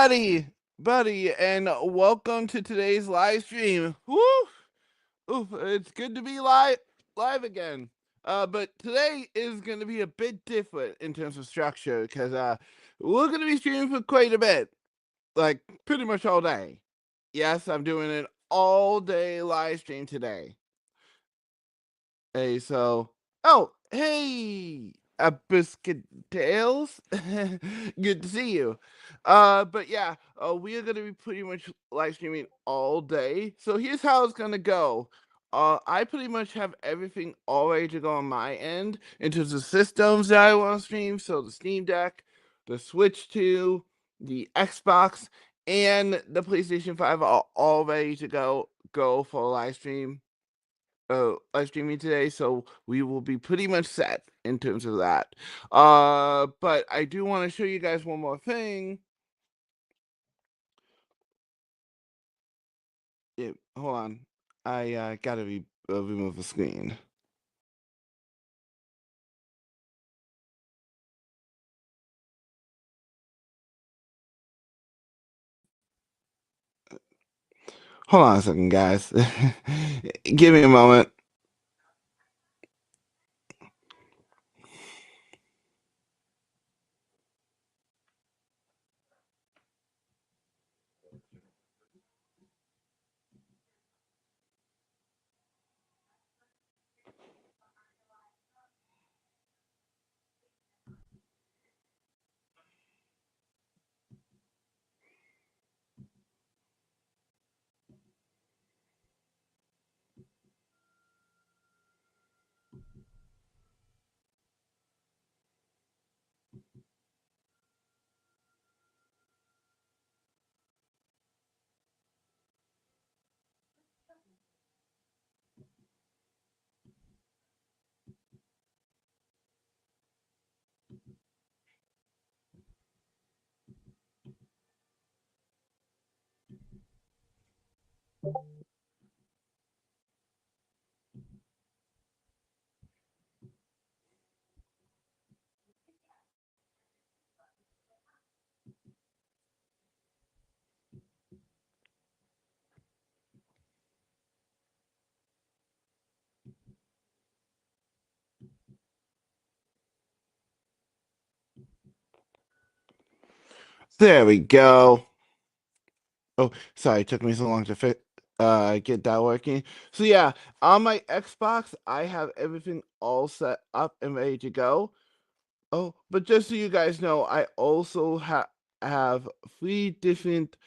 buddy, and welcome to today's live stream. Woo! Oof, it's good to be live again. But today is going to be a bit different in terms of structure because we're going to be streaming for quite a bit, like pretty much all day. Yes, I'm doing an all day live stream today. Hey, so hey, a biscuit tails. Good to see you. But yeah, we are gonna be pretty much live streaming all day. So here's how it's gonna go. I pretty much have everything all ready to go on my end in terms of systems that I want to stream. So the Steam Deck, the Switch 2, the Xbox, and the PlayStation 5 are all ready to go for a live stream live streaming today, so we will be pretty much set in terms of that. But I do want to show you guys one more thing. Yeah, hold on. I gotta remove the screen. Hold on a second, guys. Give me a moment. There we go. Oh, sorry, it took me so long to get that working. So yeah, on my Xbox, I have everything all set up and ready to go. Oh, but just so you guys know, I also have three different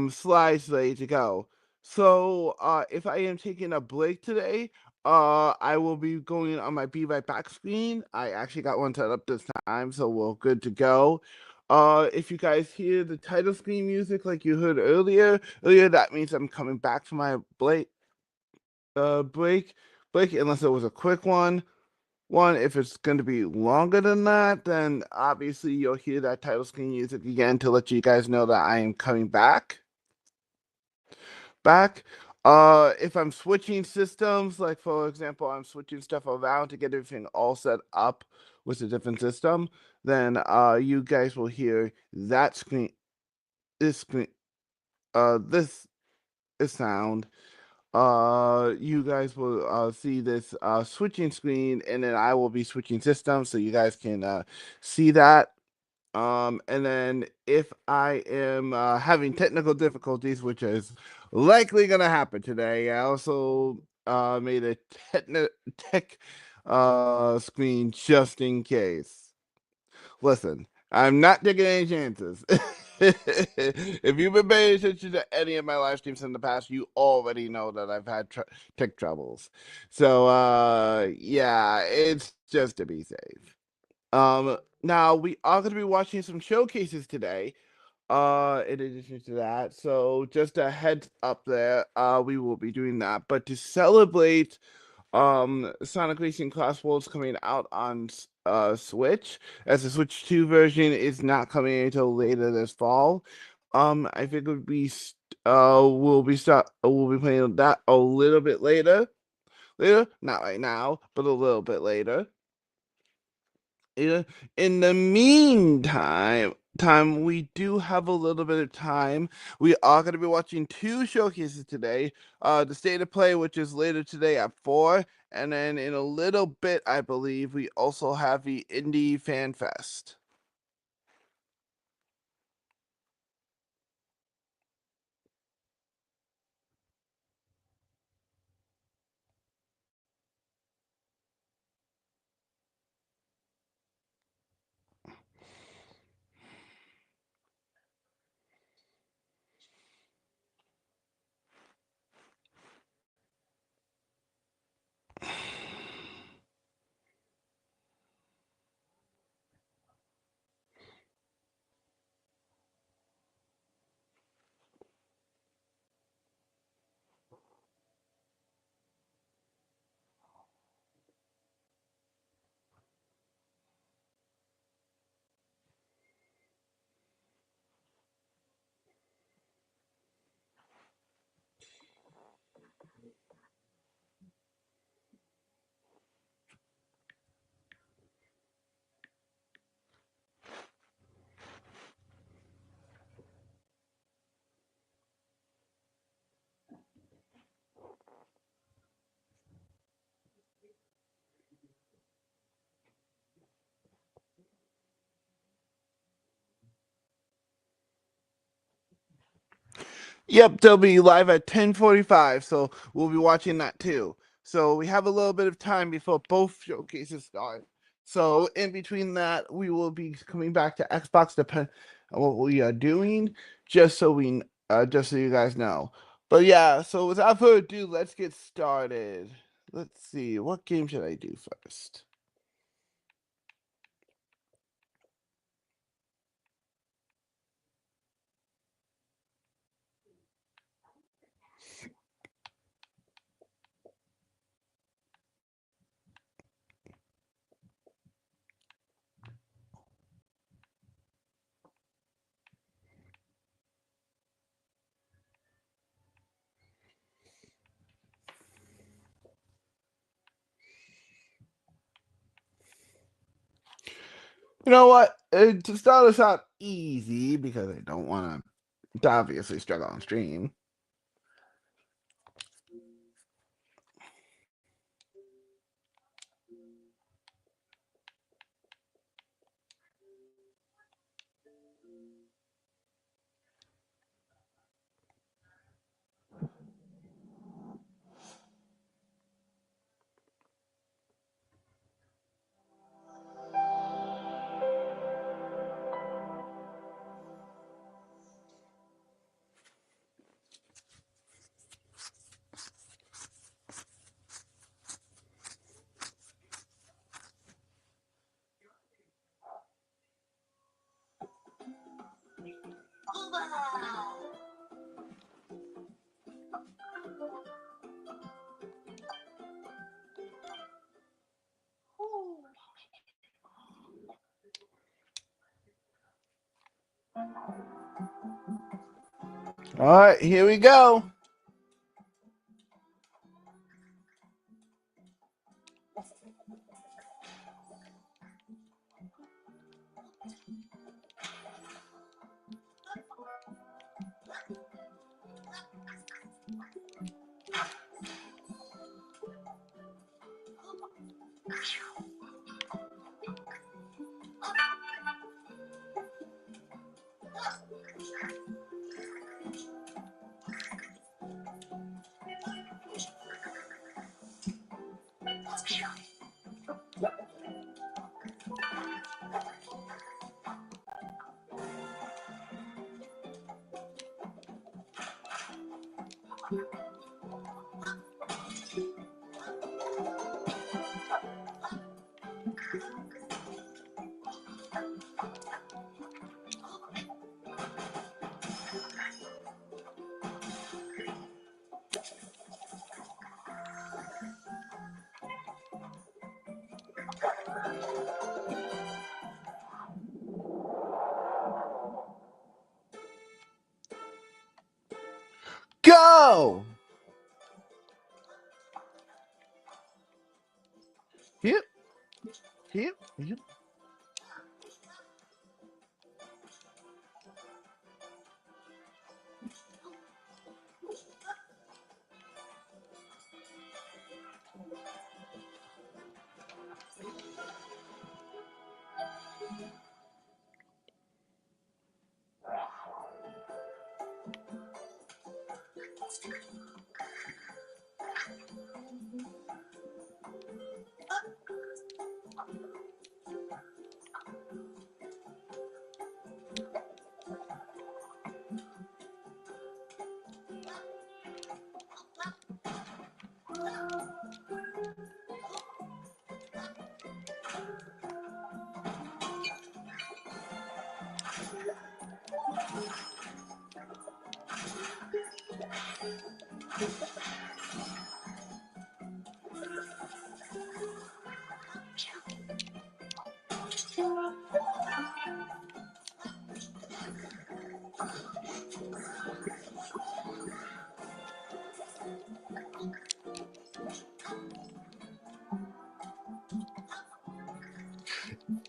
slides ready to go. So if I am taking a break today, I will be going on my Be Right Back screen. I actually got one set up this time, so we're good to go. If you guys hear the title screen music like you heard earlier, that means I'm coming back from my break, unless it was a quick one. If it's going to be longer than that, then obviously you'll hear that title screen music again to let you guys know that I am coming back. If I'm switching systems, like for example, I'm switching stuff around to get everything all set up with a different system, then you guys will hear that screen, this sound. You guys will see this switching screen, and then I will be switching systems so you guys can see that. And then if I am having technical difficulties, which is likely gonna happen today, I also made a tech screen just in case. Listen, I'm not taking any chances. If you've been paying attention to any of my live streams in the past, you already know that I've had tech troubles. So yeah, it's just to be safe. Now we are going to be watching some showcases today. In addition to that, so just a heads up there, we will be doing that. But to celebrate Sonic Racing Class Worlds coming out on Switch, as the Switch 2 version is not coming until later this fall. I think we'll be playing that a little bit later. Not right now, but a little bit later. In the meantime, we do have a little bit of time. We are going to be watching two showcases today. The State of Play, which is later today at 4, and then in a little bit, I believe, we also have the Indie Fan Fest. Yep, they'll be live at 10:45, so we'll be watching that too. So we have a little bit of time before both showcases start. So in between that, we will be coming back to Xbox, depend on what we are doing, just so you guys know. But yeah, so without further ado, let's get started. Let's see, what game should I do first? You know what? To start us out easy, because I don't want to obviously struggle on stream. All right, here we go. Go! Yep. Yep. Yep.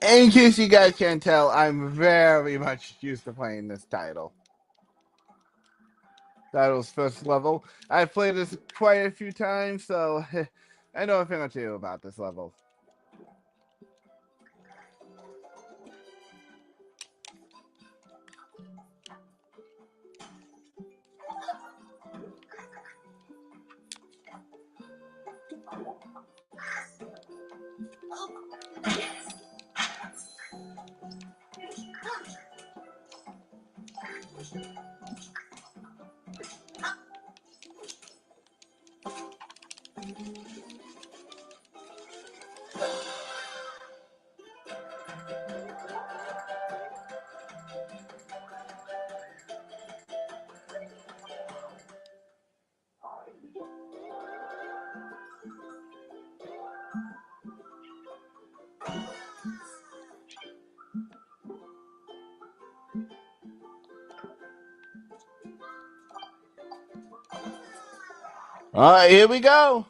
In case you guys can't tell, I'm very much used to playing this title. Title's first level. I've played this quite a few times, so I know a thing or two about this level. All right, here we go.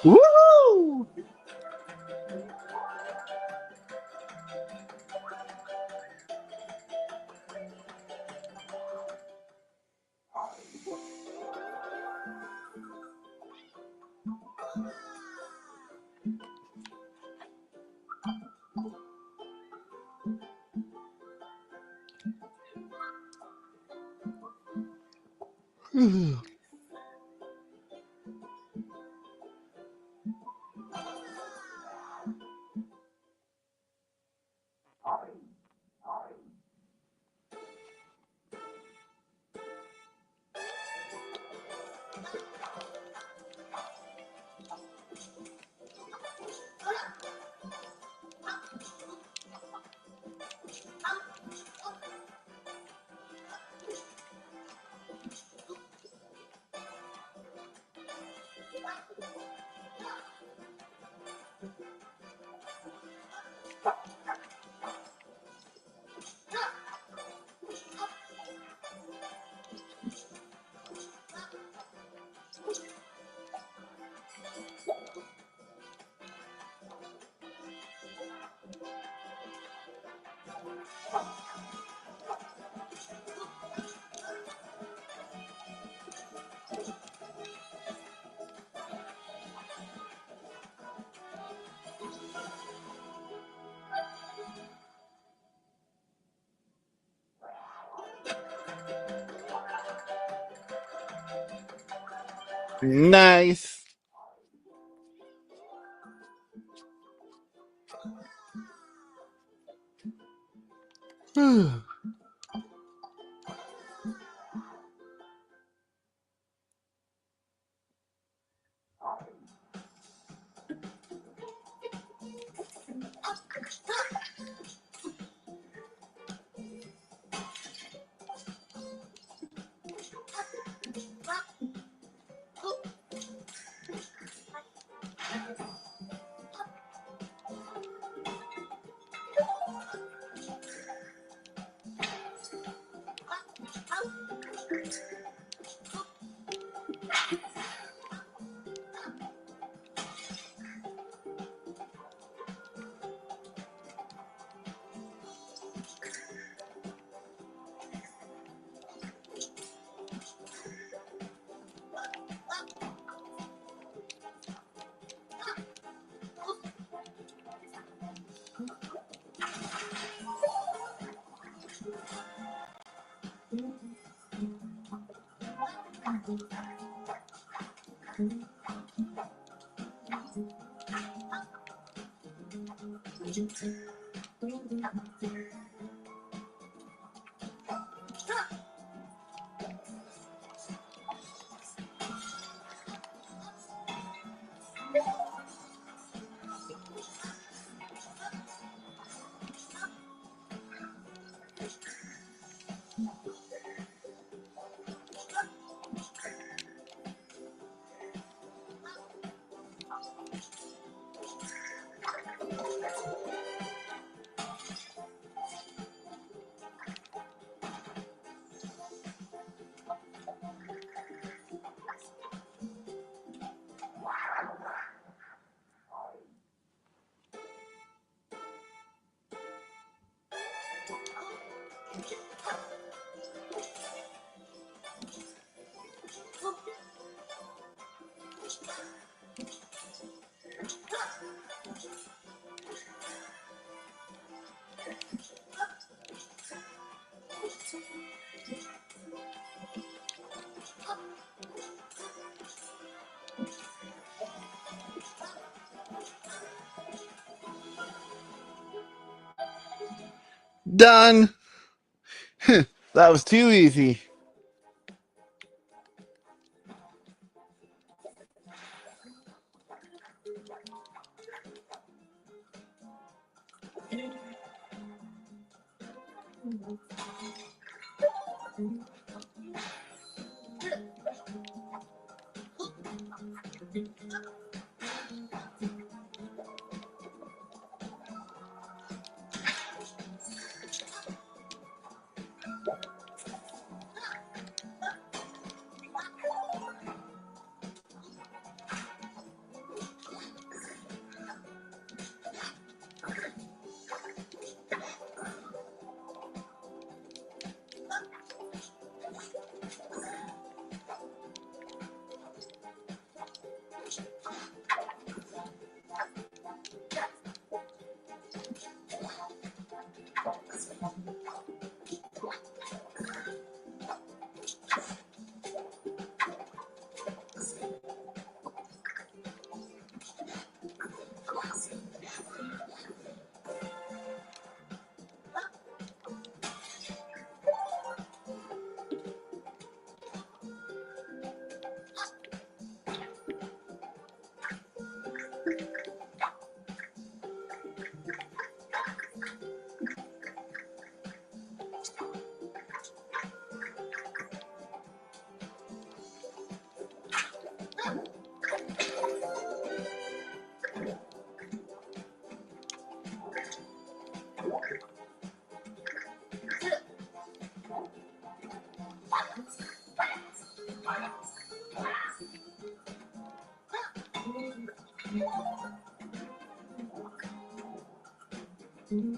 Woo! Nice. Done. That was too easy. Ooh.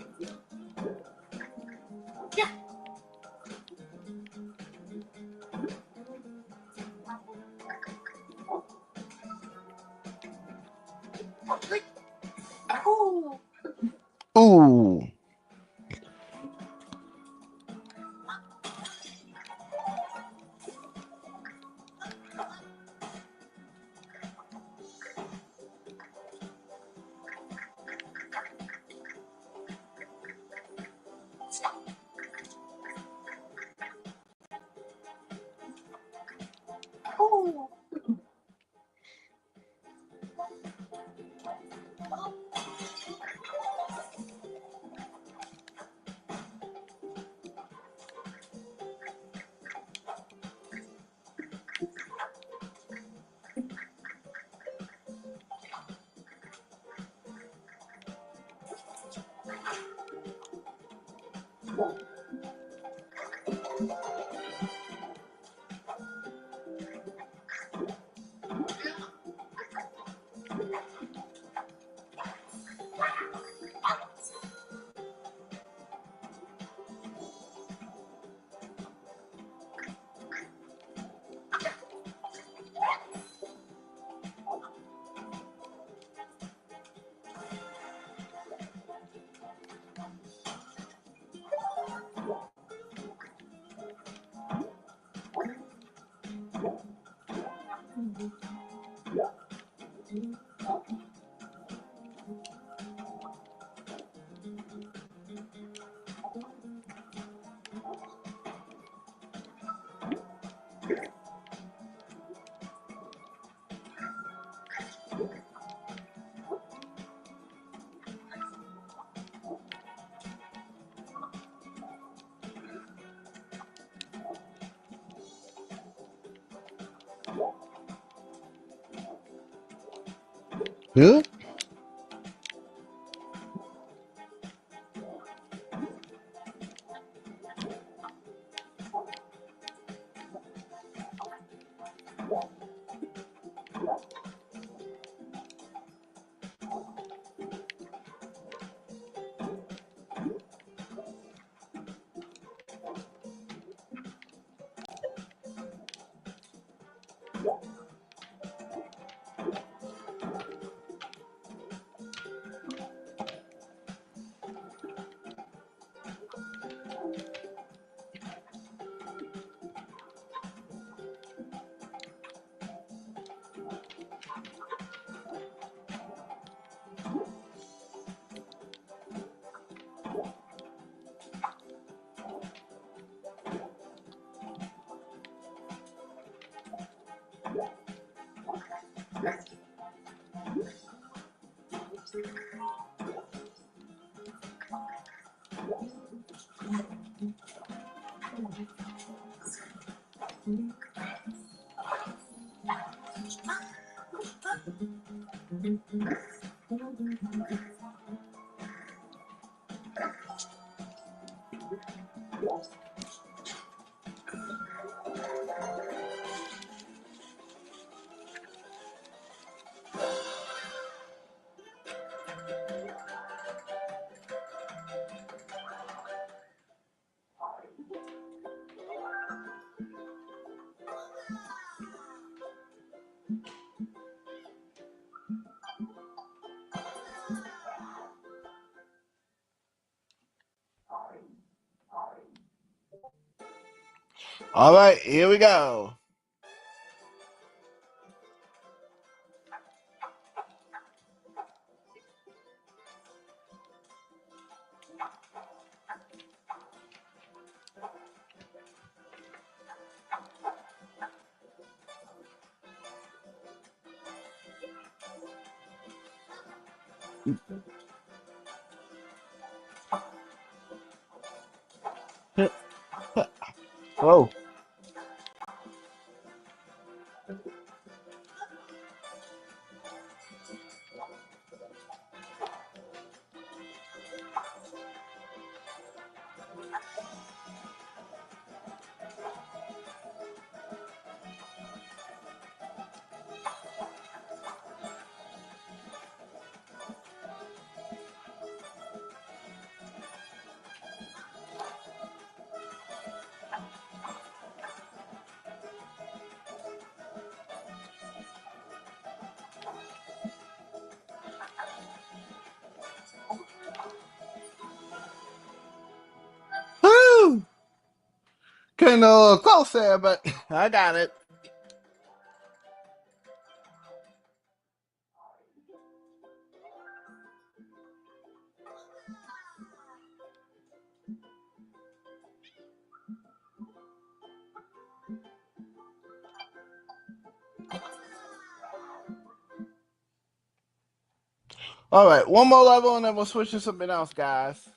Huh? All right, here we go. Whoa. been a little close there, but I got it. All right, one more level and then we'll switch to something else, guys.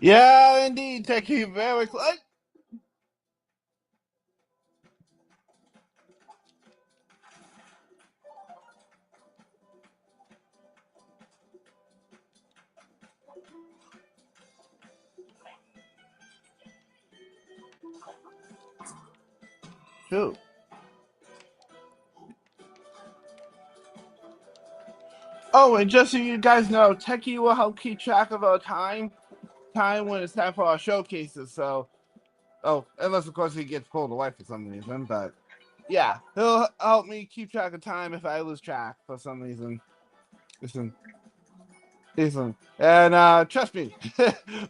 Yeah, indeed, Techie, very close. Shoot. Oh, and just so you guys know, Techie will help keep track of our time when it's time for our showcases. So, oh, unless of course he gets pulled away for some reason, but yeah, he'll help me keep track of time if I lose track for some reason. Listen, and trust me,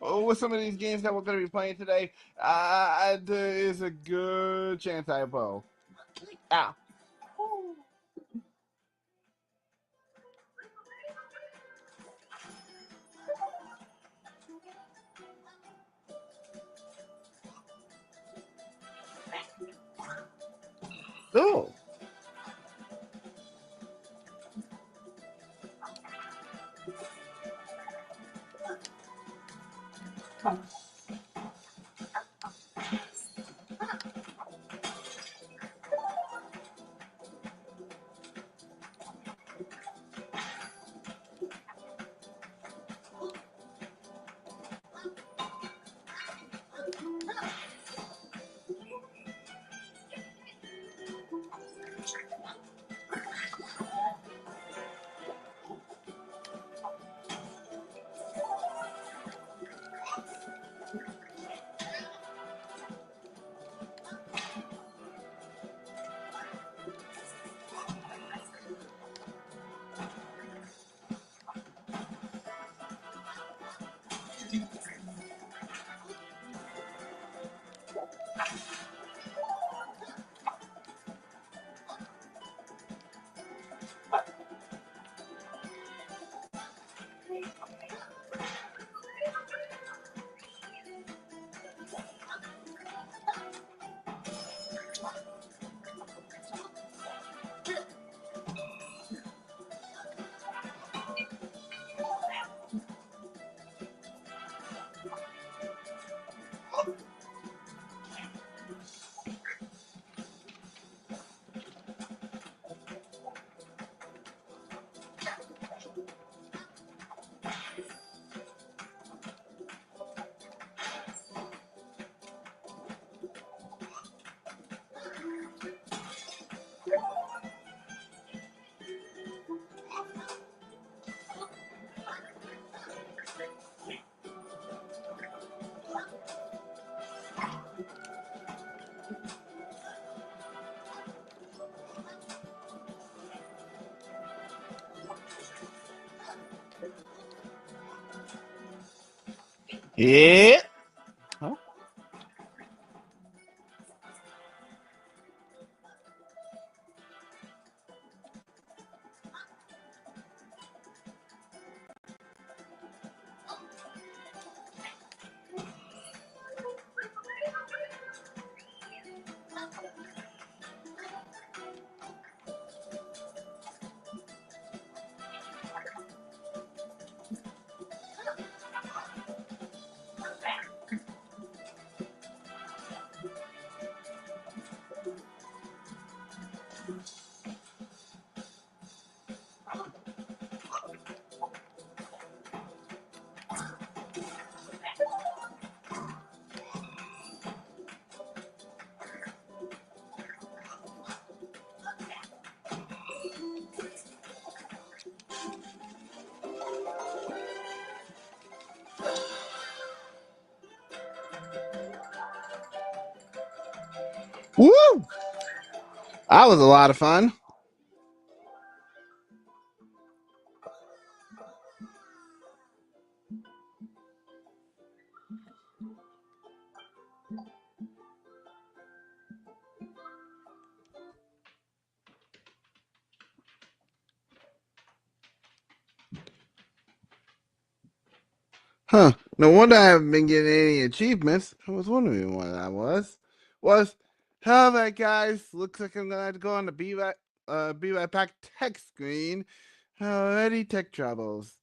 with some of these games that we're going to be playing today, there is a good chance I will. Ah. Oh. Yeah. Oh. Woo! That was a lot of fun. Huh. No wonder I haven't been getting any achievements. I was wondering what that was. Was, all right, guys. Looks like I'm gonna have to go on the be right back text screen. Already tech troubles.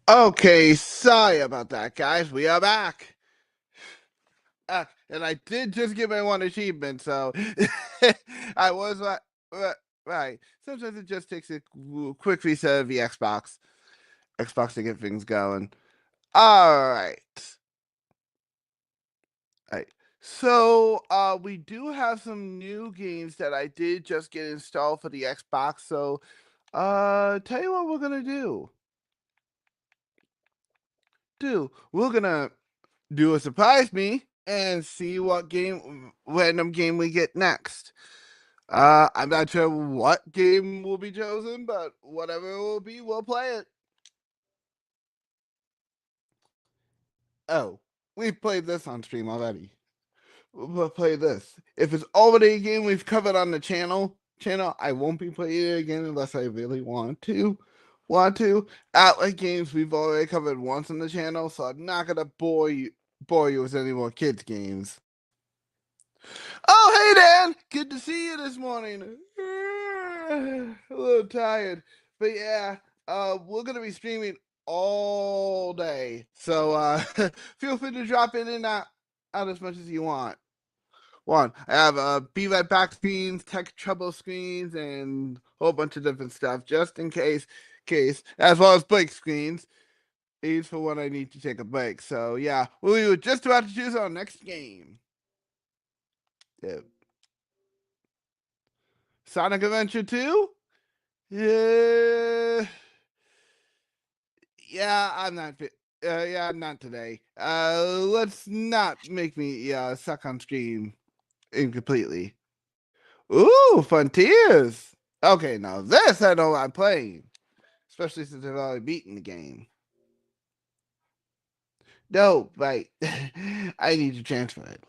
Okay, sorry about that, guys. We are back. And I did just get my one achievement, so I was right. Sometimes it just takes a quick reset of the Xbox to get things going. All right. All right. So we do have some new games that I did just get installed for the Xbox. So tell you what we're gonna do. We're gonna do a surprise me and see what random game we get next. I'm not sure what game will be chosen, but whatever it will be, we'll play it. Oh, we've played this on stream already. We'll play this. If it's already a game we've covered on the channel, I won't be playing it again unless I really want to. Outlet games we've already covered once on the channel, so I'm not gonna bore you with any more kids games. Oh, hey Dan, good to see you this morning. A little tired, but yeah, we're gonna be streaming all day, so feel free to drop in and out as much as you want. I have be right back screens, tech trouble screens, and a whole bunch of different stuff just in case, as well as break screens. is for when I need to take a break. So yeah, we were just about to choose our next game. Yeah. Sonic Adventure 2? Yeah. Yeah, I'm not yeah, not today. Let's not make me suck on screen incompletely. Ooh, Frontiers. Okay, now this I know I'm playing. Especially since I've already beaten the game. No, right. I need to transfer it.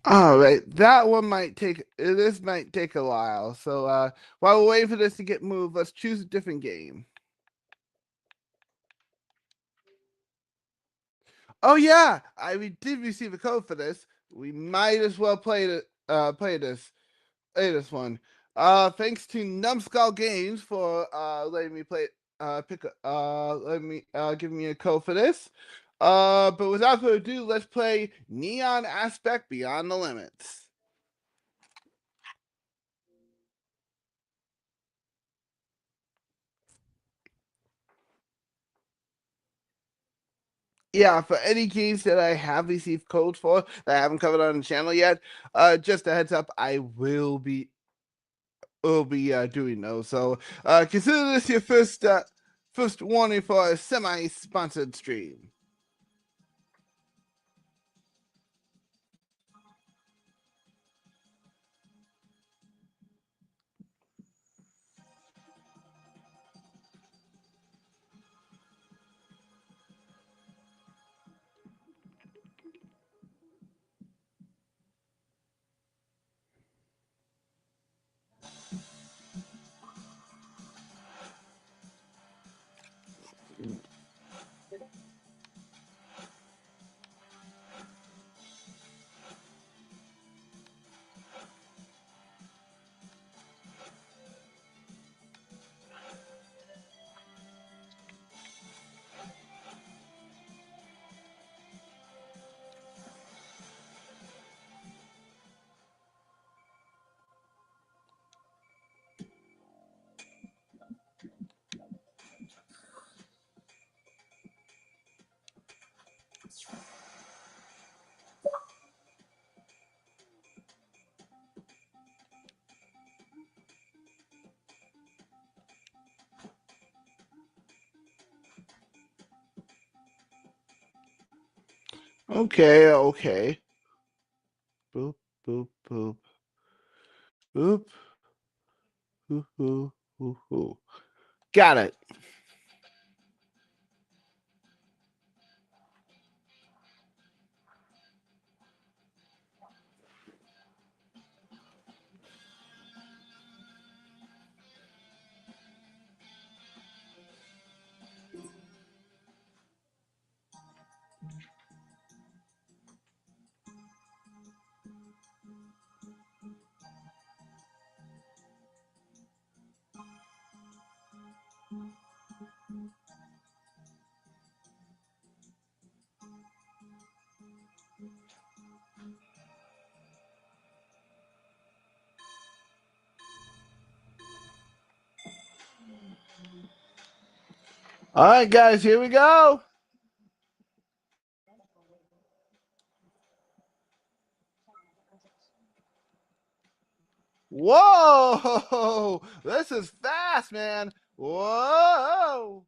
All right, that one might take. This might take a while. So while we're waiting for this to get moved, let's choose a different game. Oh yeah, did receive a code for this. We might as well play it. Play this one. Thanks to Numbskull Games for letting me play. Let me give me a code for this. But without further ado, let's play Neon Aspect Beyond the Limits. Yeah, for any games that I have received codes for that I haven't covered on the channel yet, just a heads up, I will be doing those. So consider this your first warning for a semi-sponsored stream. Okay, okay. Boop, boop, boop, boop, hoo, hoo, hoo, hoo. Got it. All right, guys, here we go. Whoa, this is fast, man. Whoa.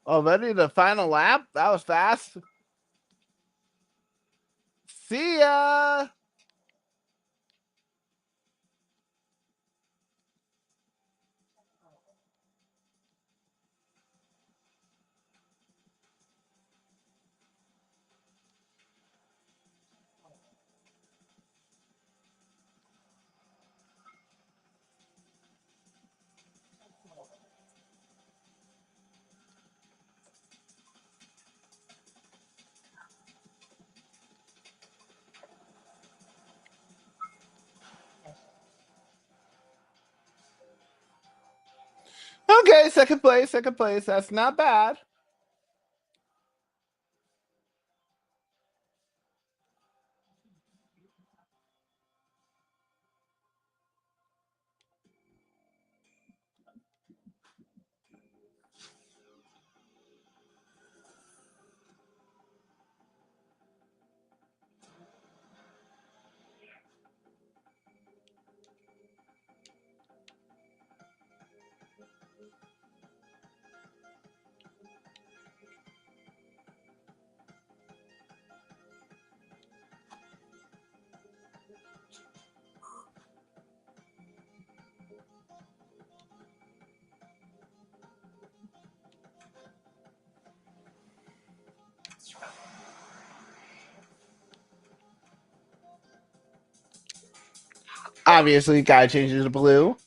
Already the final lap? That was fast. See ya! Okay, second place, second place. That's not bad. Obviously, gotta change it to blue.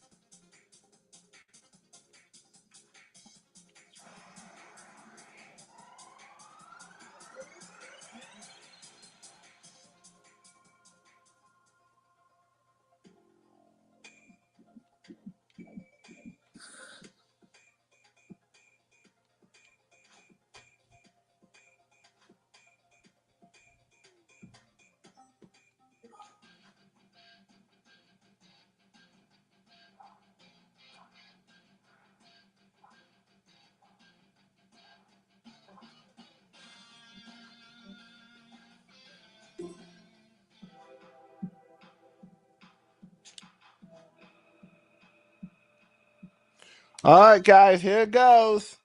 All right, guys, here it goes.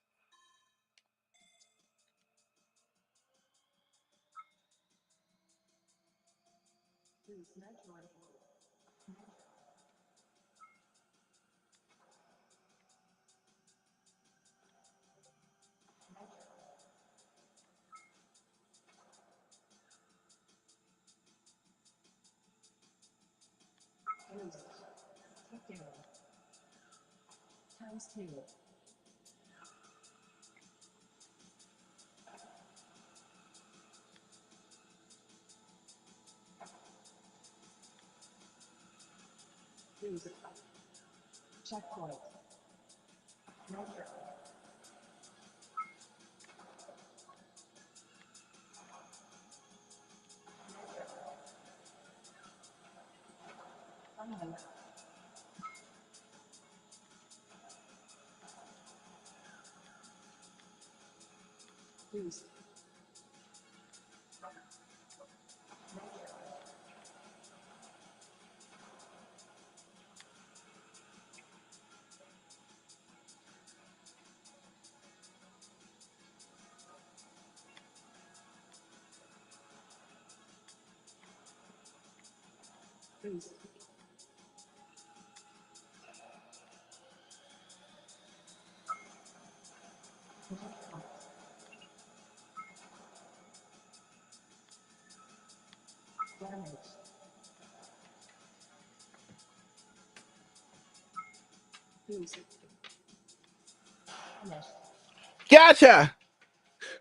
Gotcha.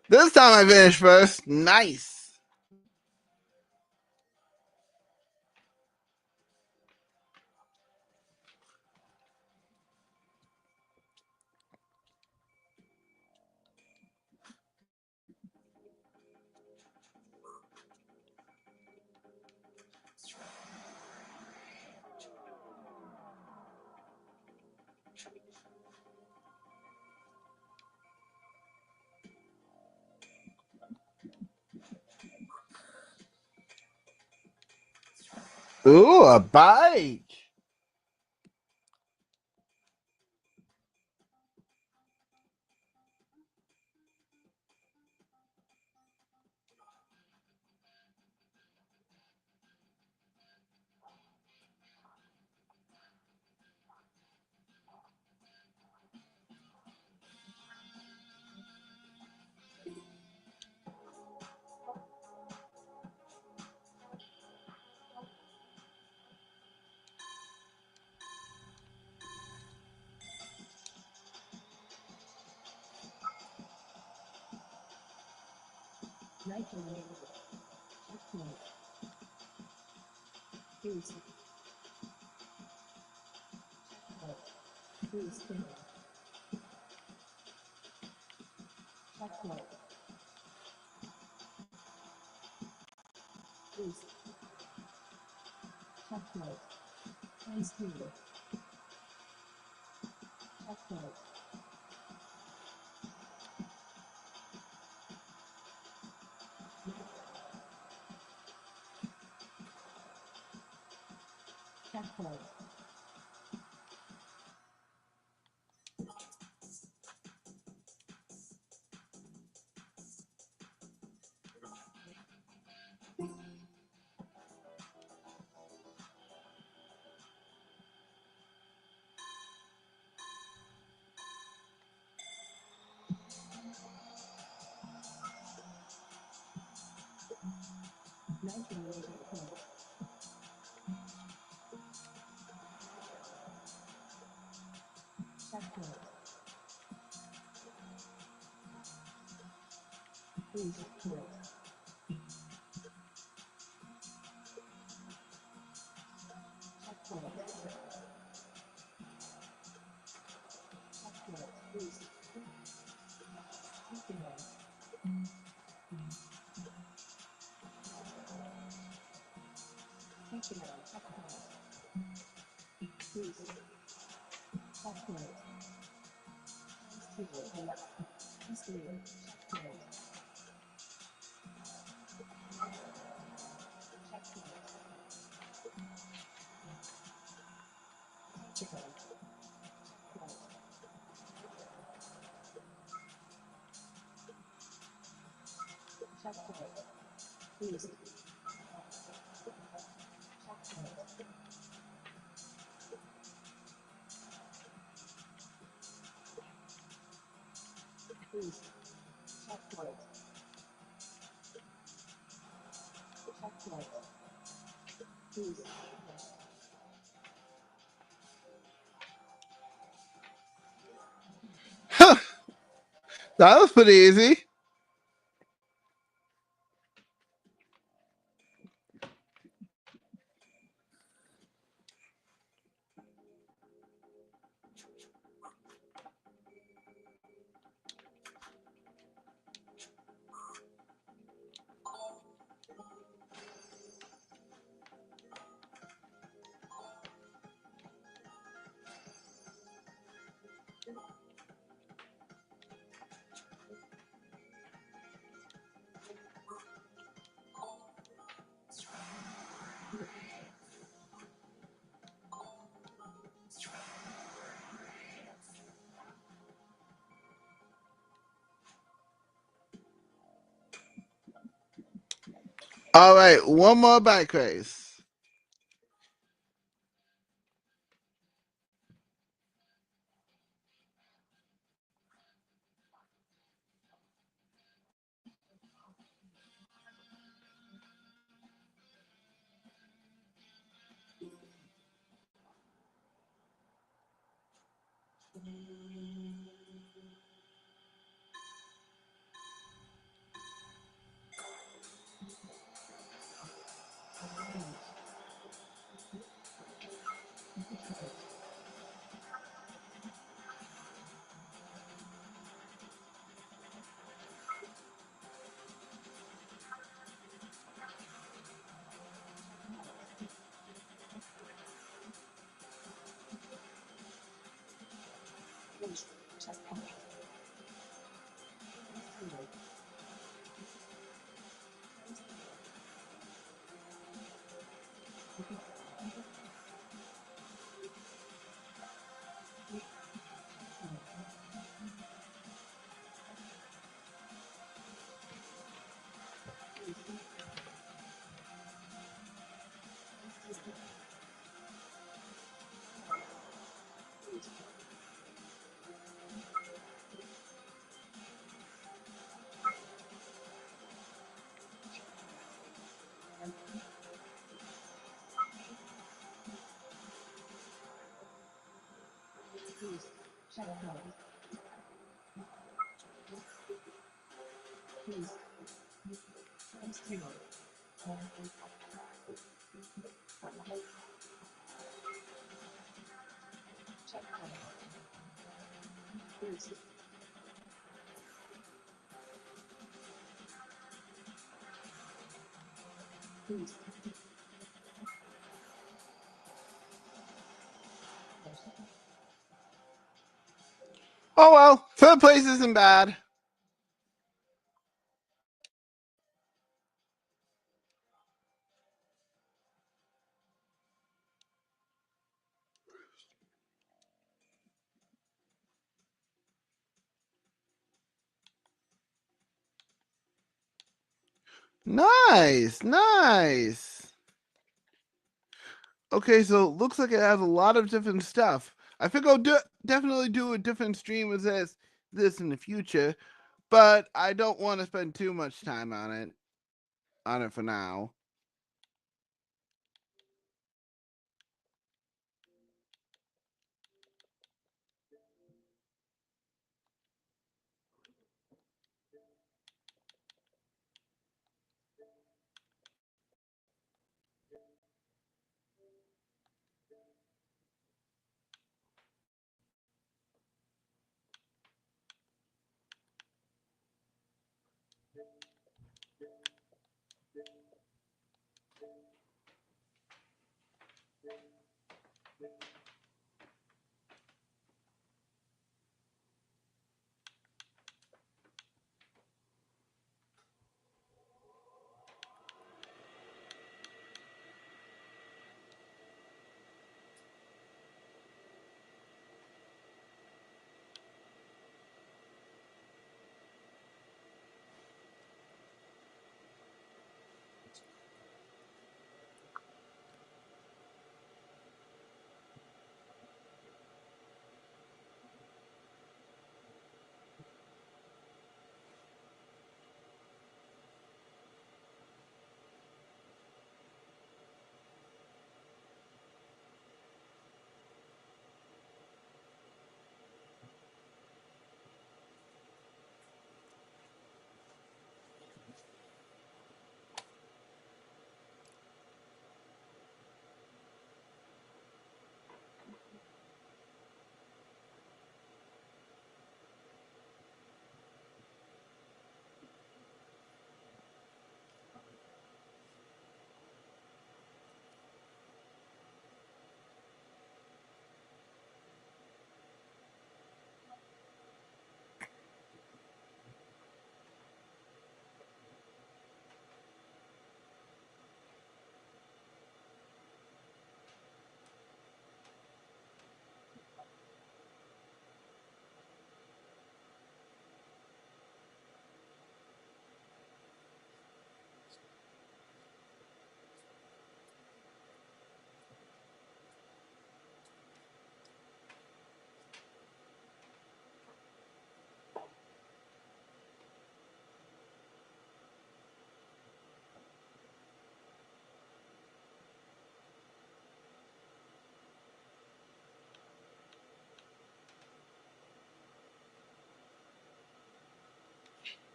This time I finished first. Nice. Ooh, a bike. That was pretty easy. All right, one more bike race. Oh well, third place isn't bad. Nice, nice. Okay, so it looks like it has a lot of different stuff. I think I'll definitely do a different stream with this in the future, but I don't want to spend too much time on it for now.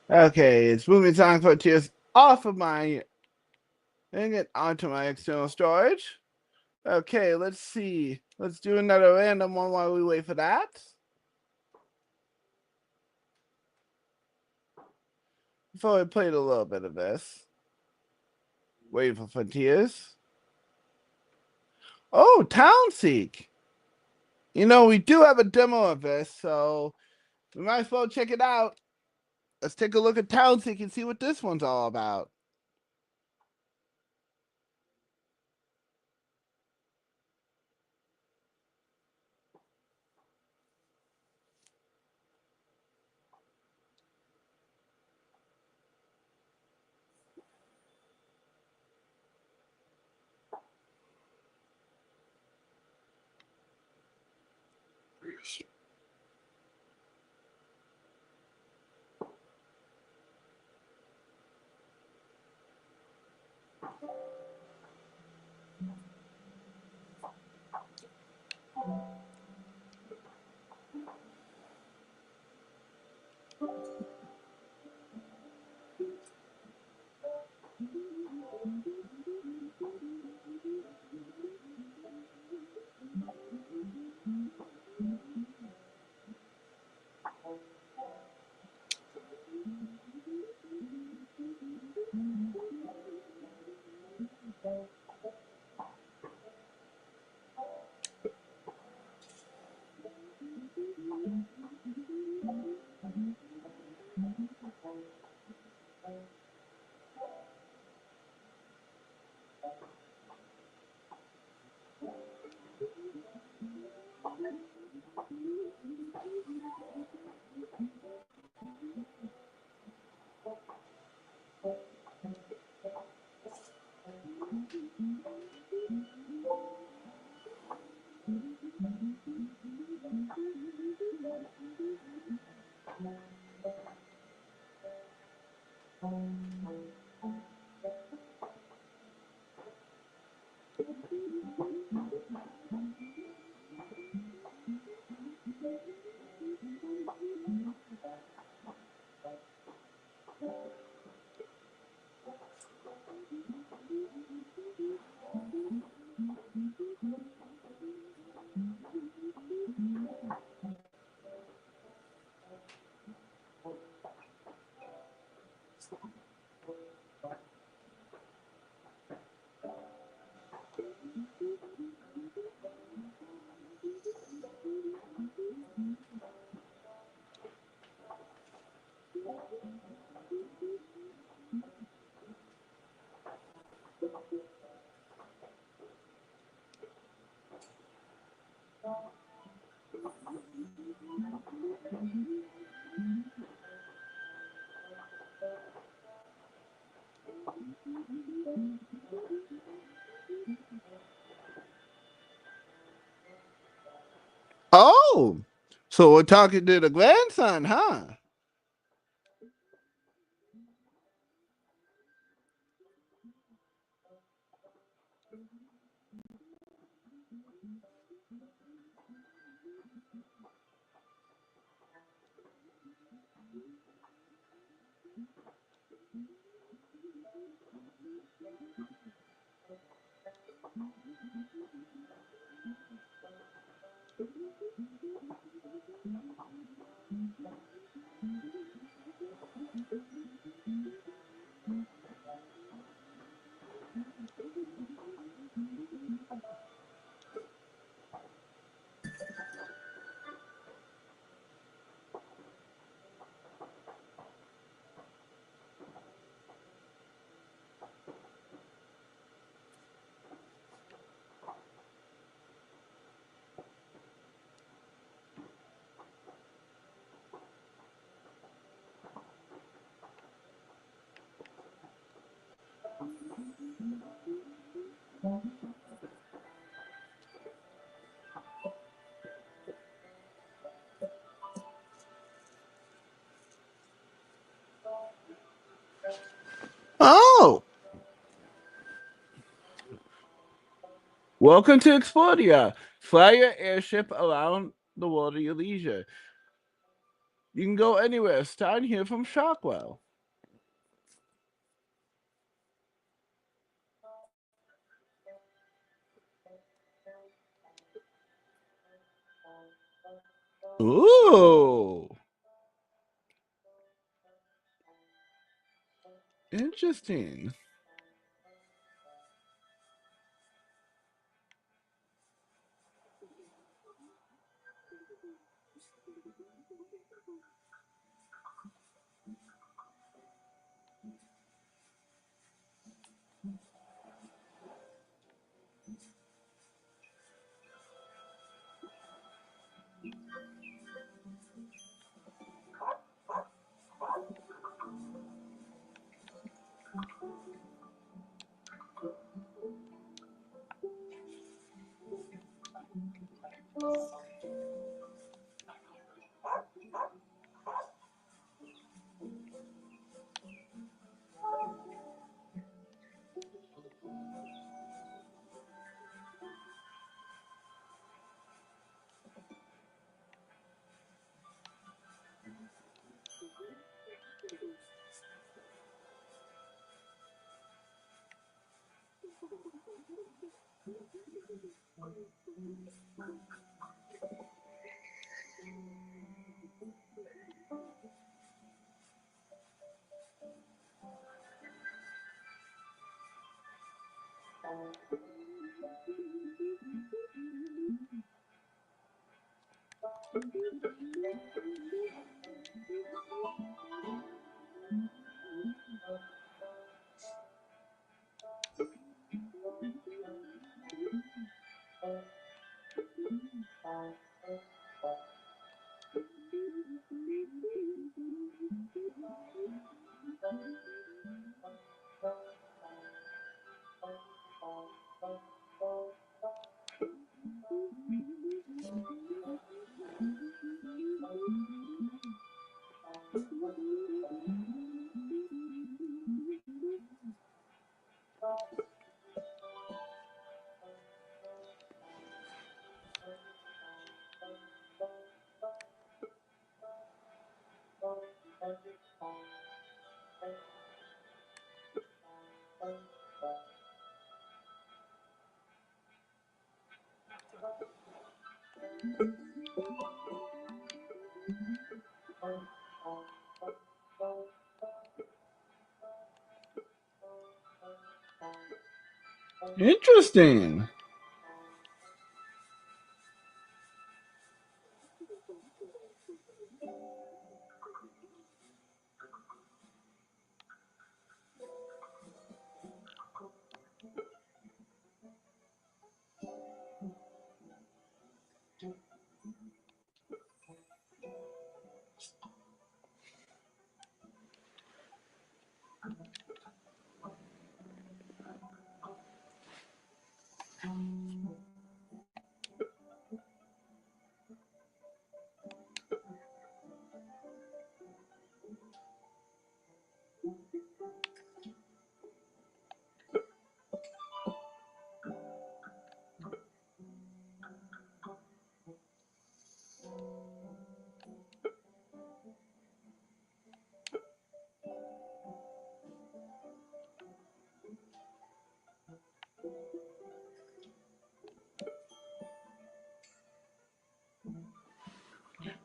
Okay, it's moving time for tears off of my and get onto my external storage. Okay, let's see. Let's do another random one while we wait for that. Before we played a little bit of this. Waiting for Frontiers. Oh, Town Seek. You know, we do have a demo of this, so we might as well check it out. Let's take a look at Town Seek and see what this one's all about. Oh, so we're talking to the grandson, huh? Oh, welcome to Explodia. Fly your airship around the world at your leisure. You can go anywhere. Starting here from Shockwell. Ooh, interesting. Interesting.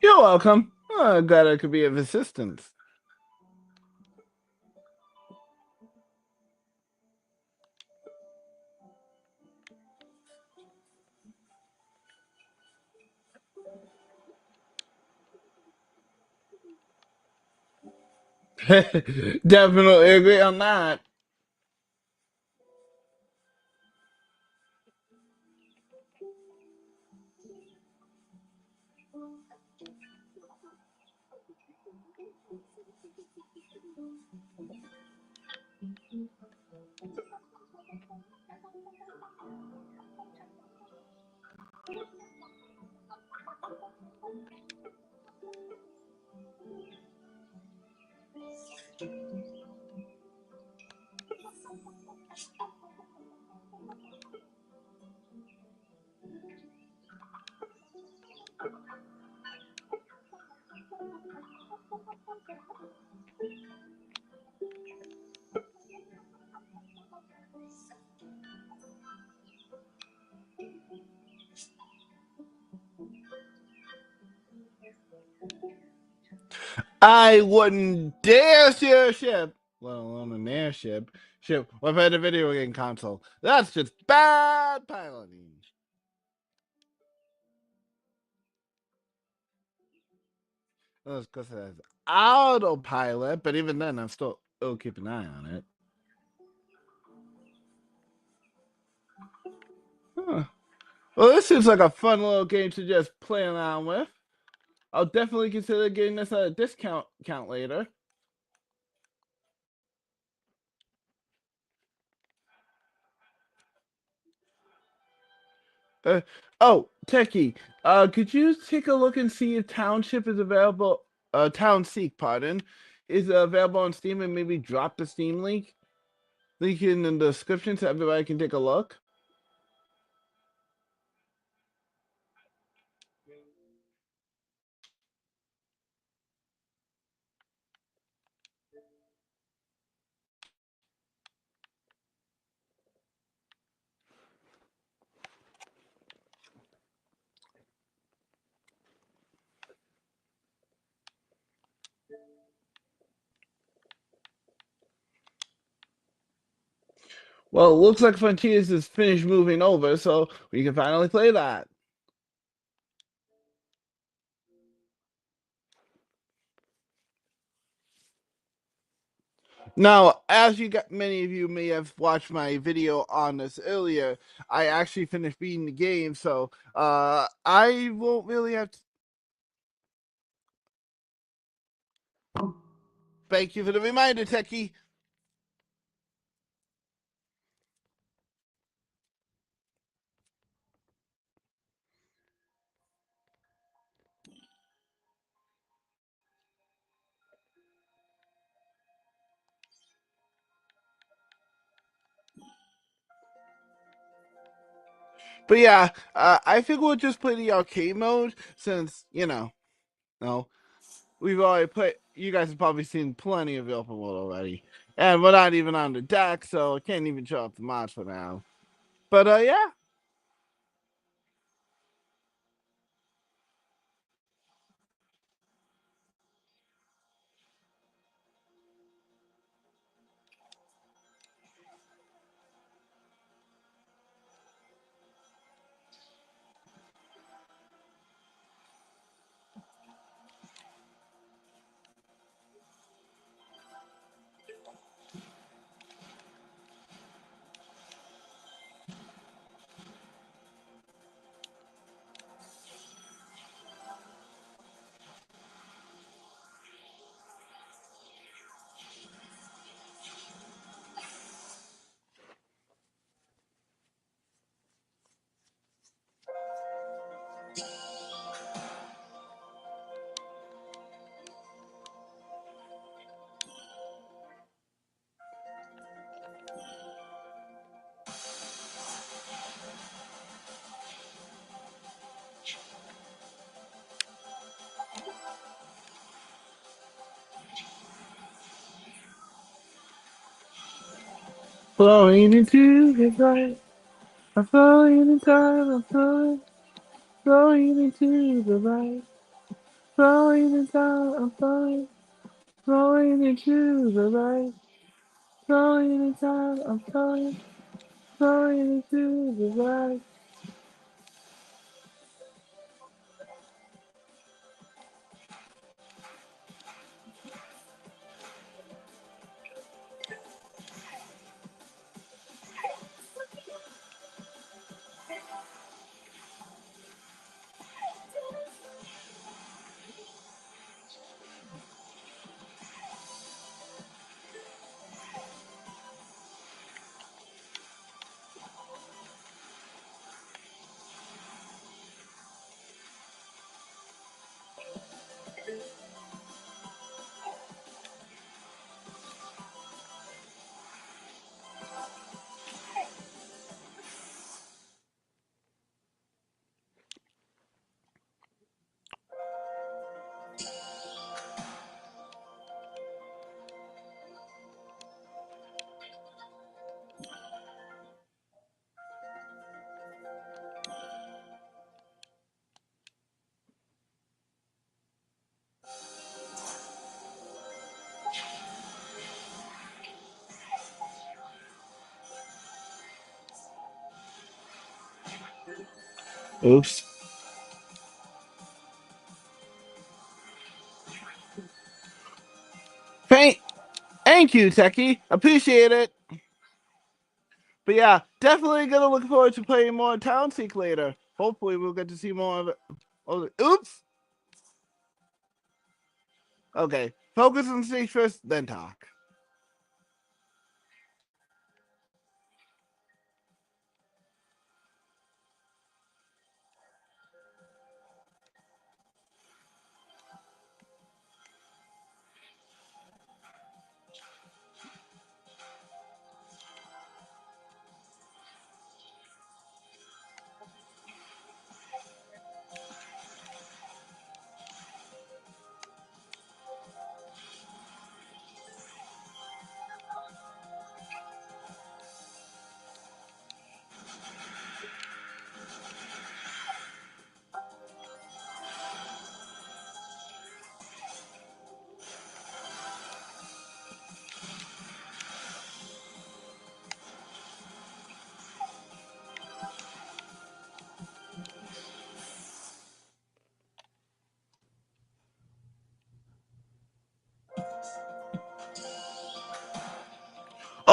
You're welcome. Oh, glad I could be of assistance. Definitely agree on that. I wouldn't dare share a ship, let alone an airship, ship without a video game console. That's just bad piloting. That's because it has autopilot, but even then, I'm still keep an eye on it. Huh. Well, this seems like a fun little game to just play around with. I'll definitely consider getting this at a discount later. Uh, oh, Techie, could you take a look and see if Township is available? Town Seek, pardon, is available on Steam, and maybe drop the Steam link in the description so everybody can take a look. Well, it looks like Frontiers is finished moving over, so we can finally play that. Now, as many of you may have watched my video on this earlier, I actually finished beating the game, so I won't really have to. Thank you for the reminder, Techie. But yeah, I think we'll just play the arcade mode since no, we've already played. You guys have probably seen plenty of the open world already, and we're not even on the deck, so I can't even show up the mods for now. But yeah, Flowing into the light. I'm flowing in time. I'm flowing into the light. Flowing in time. I'm flowing into the light. Flowing in time. I'm flowing into the light. Oops. Thank you, Techie. Appreciate it. But yeah, definitely gonna look forward to playing more Town Seek later. Hopefully, we'll get to see more of it. Oh, oops. Okay, focus on stage first, then talk.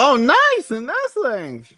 Oh, nice and nestlings.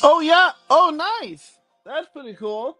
Oh yeah. Oh, nice. That's pretty cool.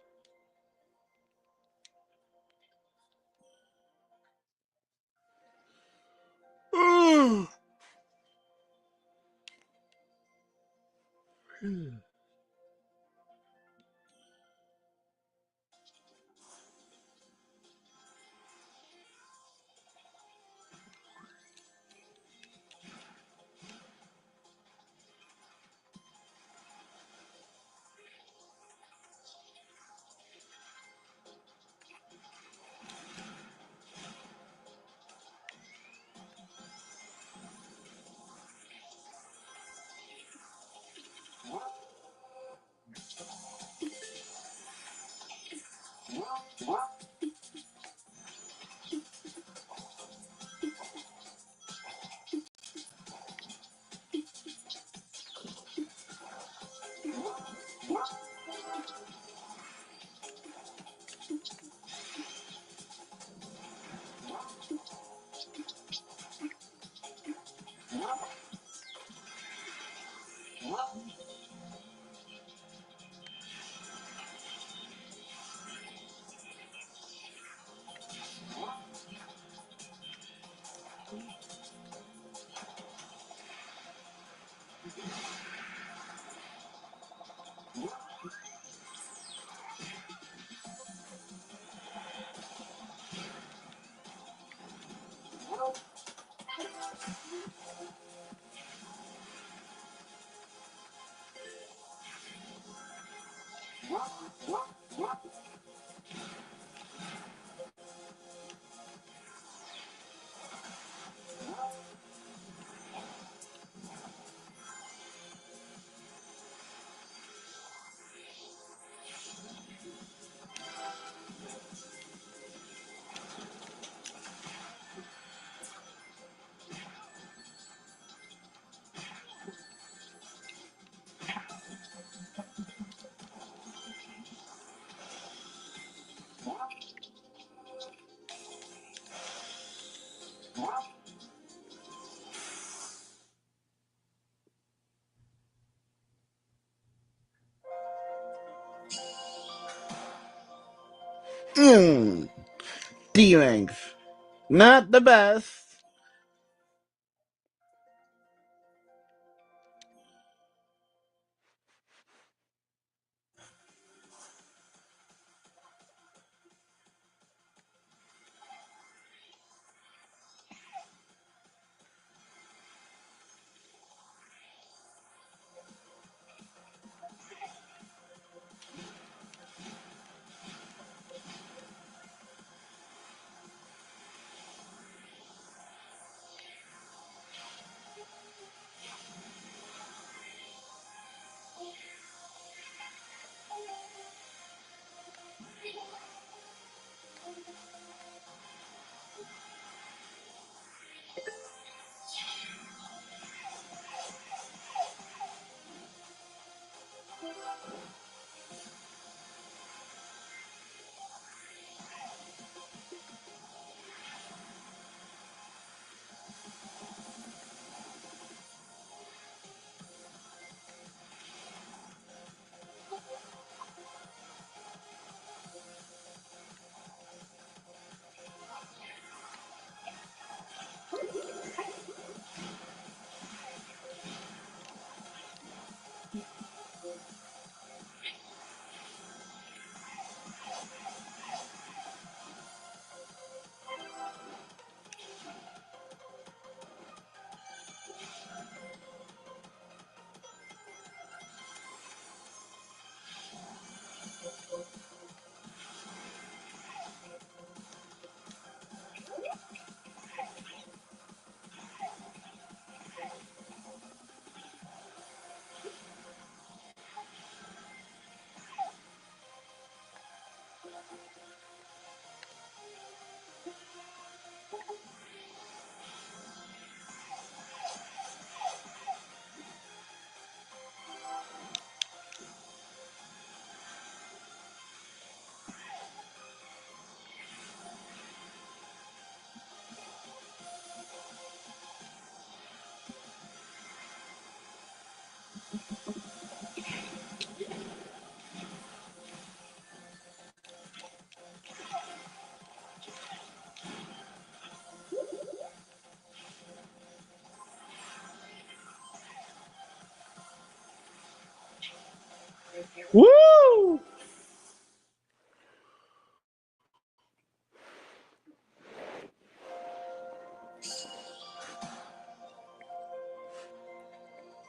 D-Ranks. Not the best.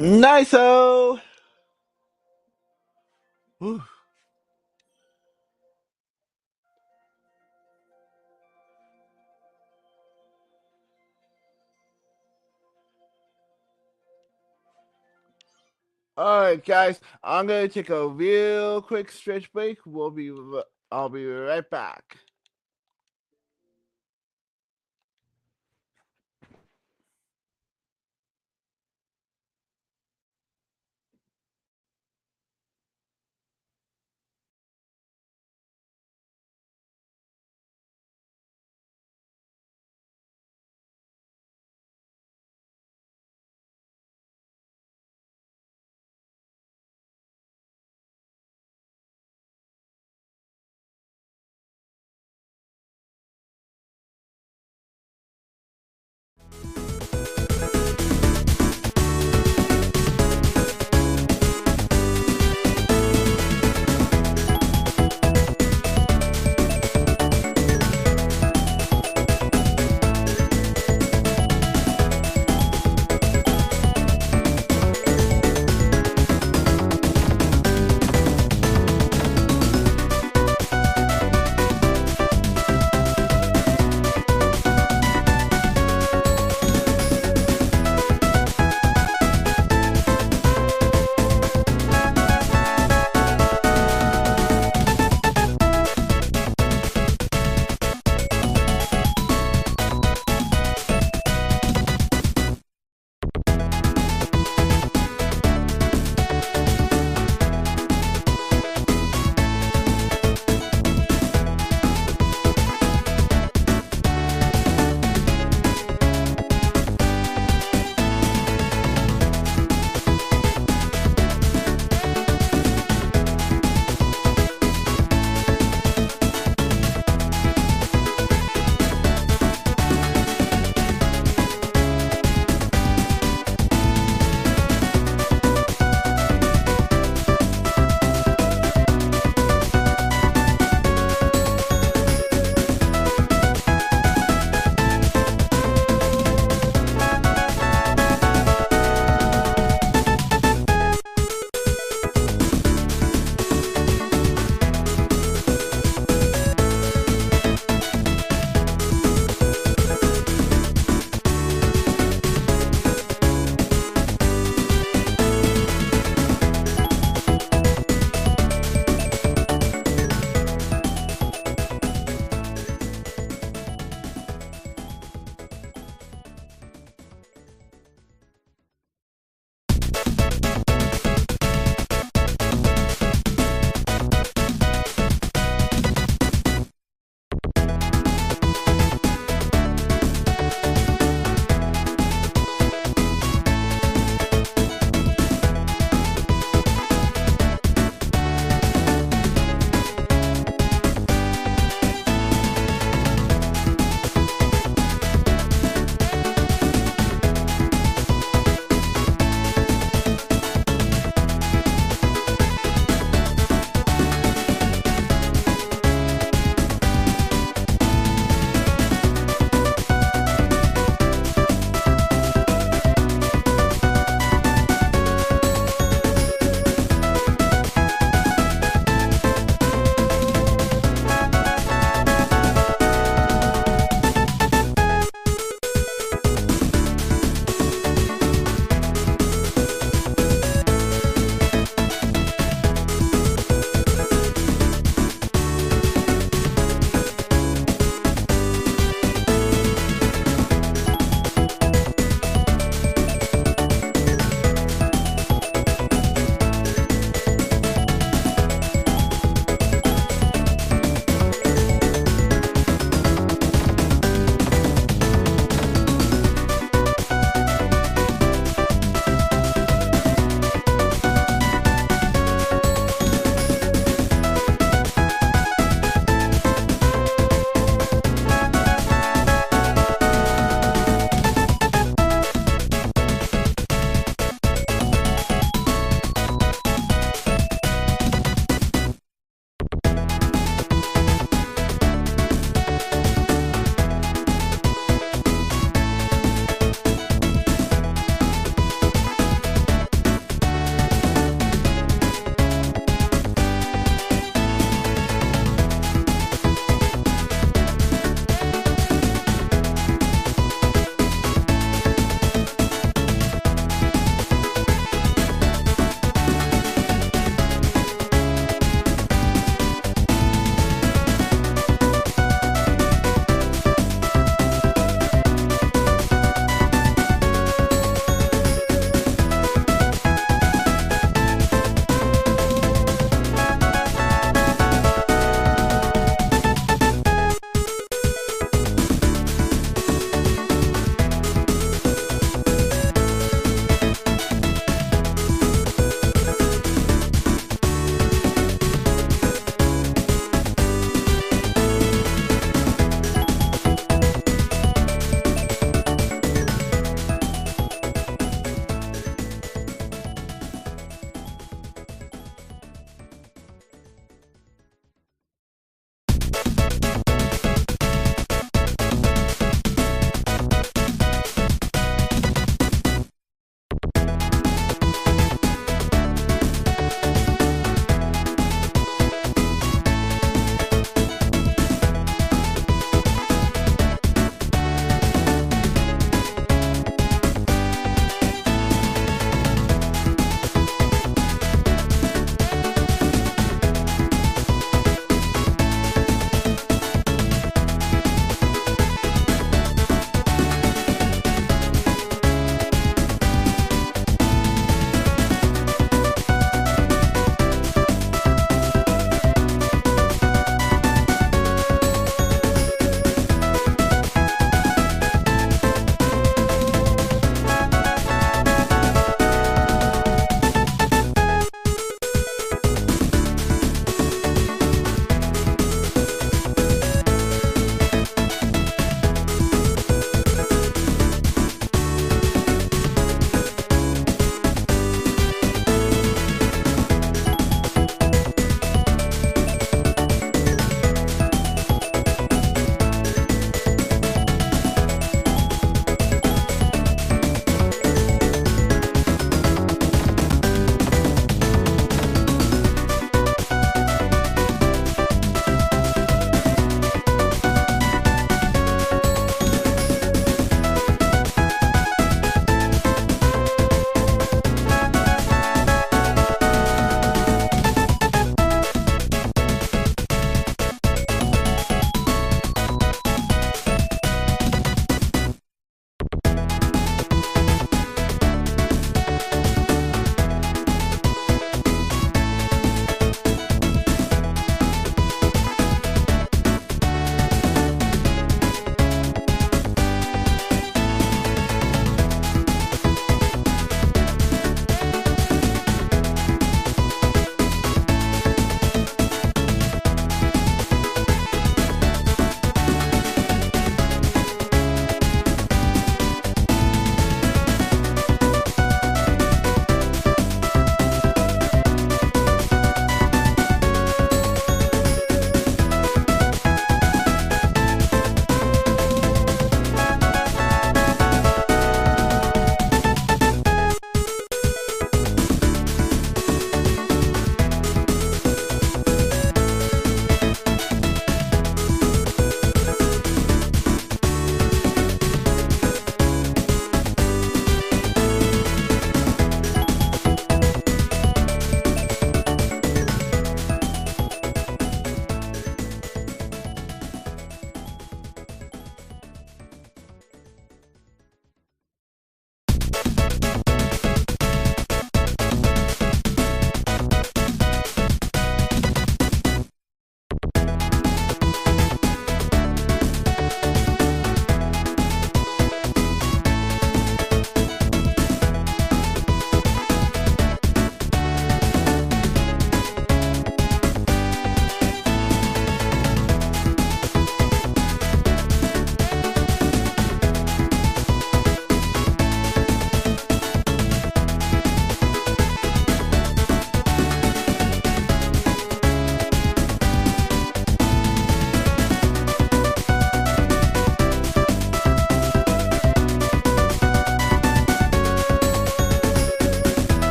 Nice-o! Whew. All right, guys, I'm gonna take a real quick stretch break. I'll be right back.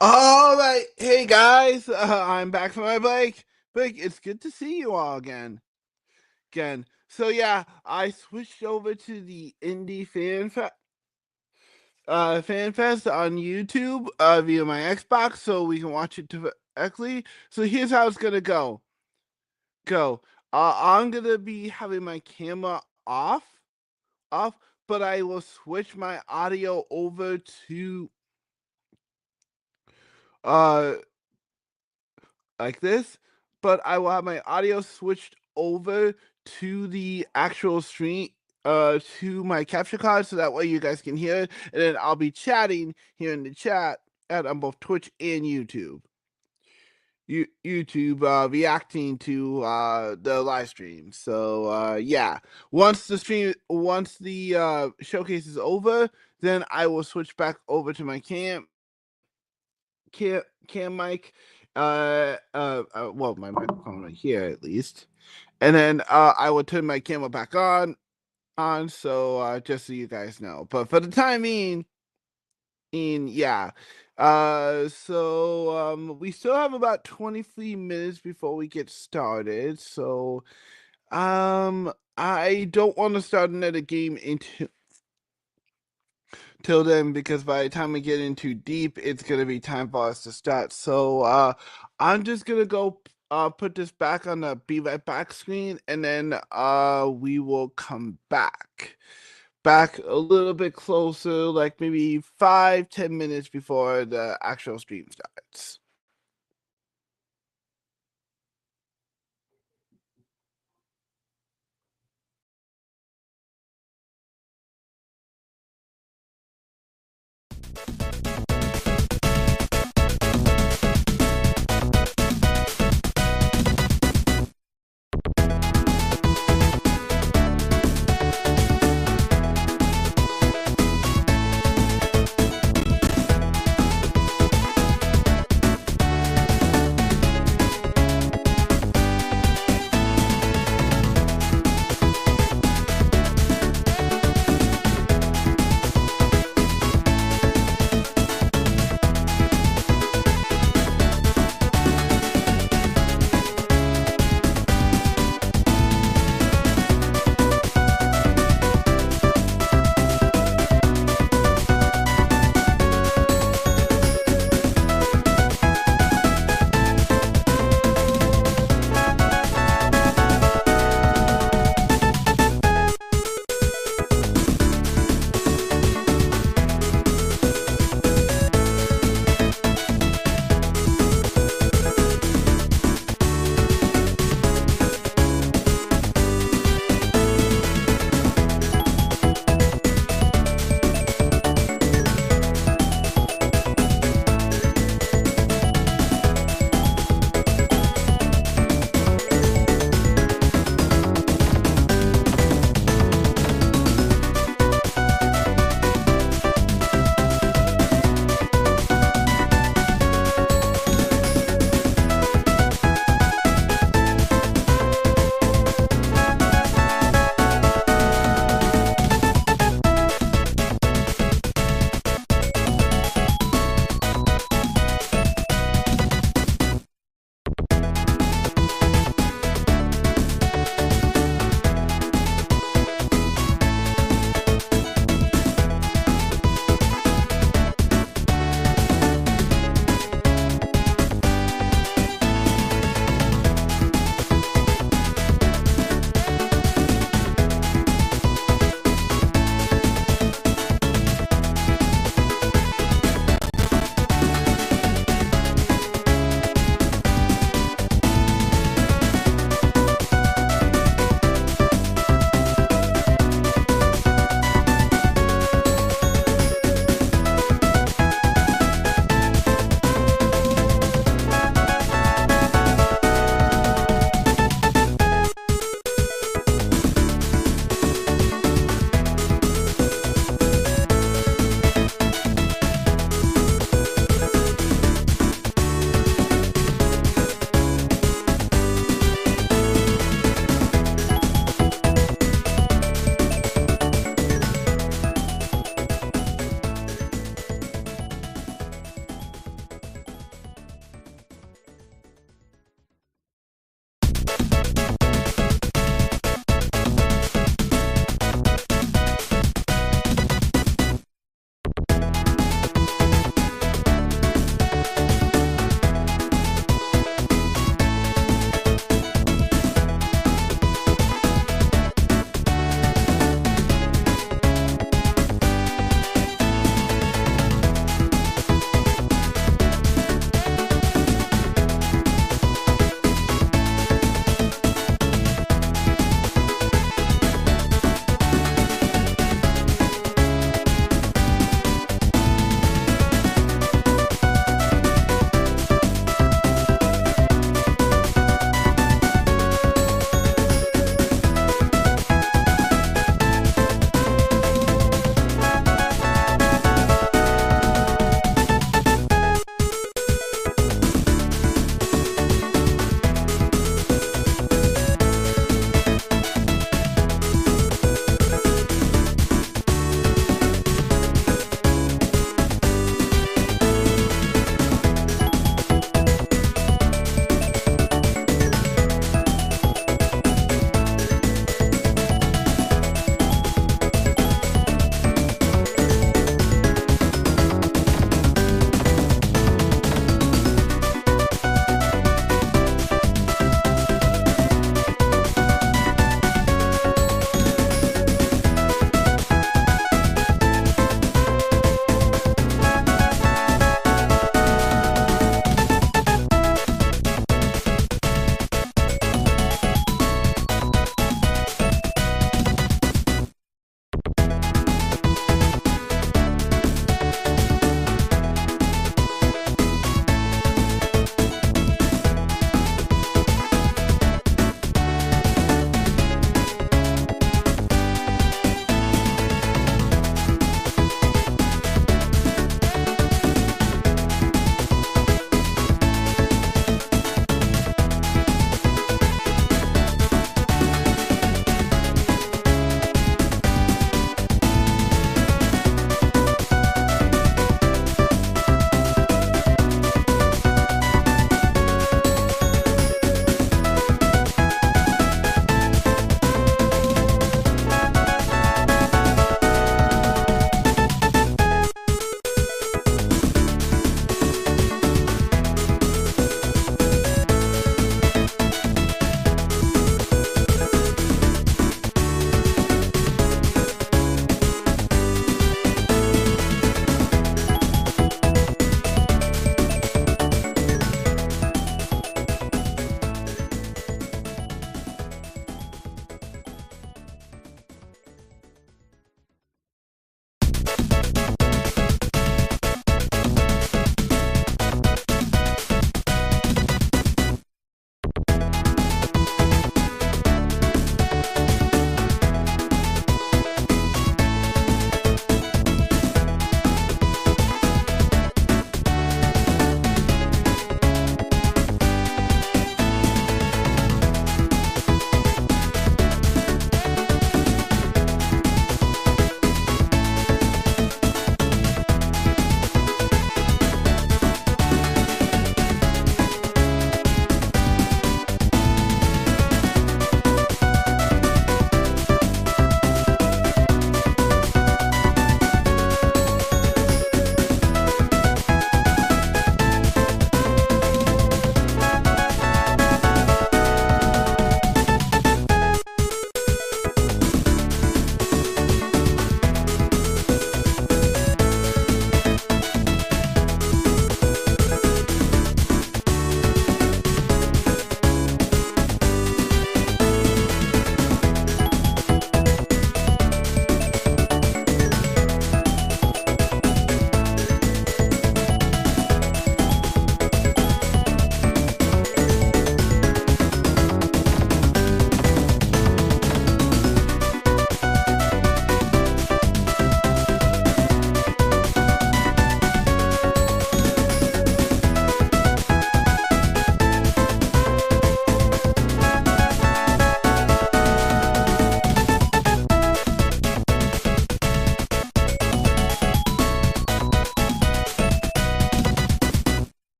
All right, hey guys, I'm back from my break. It's good to see you all again. So yeah, I switched over to the Indie Fan Fest on YouTube via my Xbox, so we can watch it directly. So here's how it's gonna go. I'm gonna be having my camera off, but I will switch my audio over to uh like this, but I will have my audio switched over to the actual stream, to my capture card, so that way you guys can hear it, and then I'll be chatting here in the chat on both Twitch and YouTube. YouTube reacting to the live stream. So yeah, once the showcase is over, then I will switch back over to my cam mic, well, my microphone right here at least, and then I will turn my camera back on, so just so you guys know. But for the time being, yeah. So we still have about 23 minutes before we get started. So I don't want to start another game into till then, because by the time we get in too deep, it's gonna be time for us to start. So I'm just gonna go put this back on the be right back screen, and then we will come back a little bit closer, like maybe 5-10 minutes before the actual stream starts.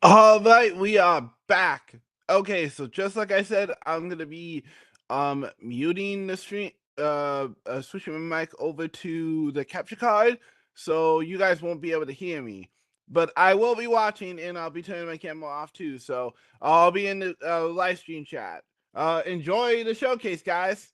All right, we are back. Okay, so just like I said, I'm gonna be muting the stream, switching my mic over to the capture card, so you guys won't be able to hear me. But I will be watching, and I'll be turning my camera off too. So I'll be in the live stream chat. Enjoy the showcase, guys.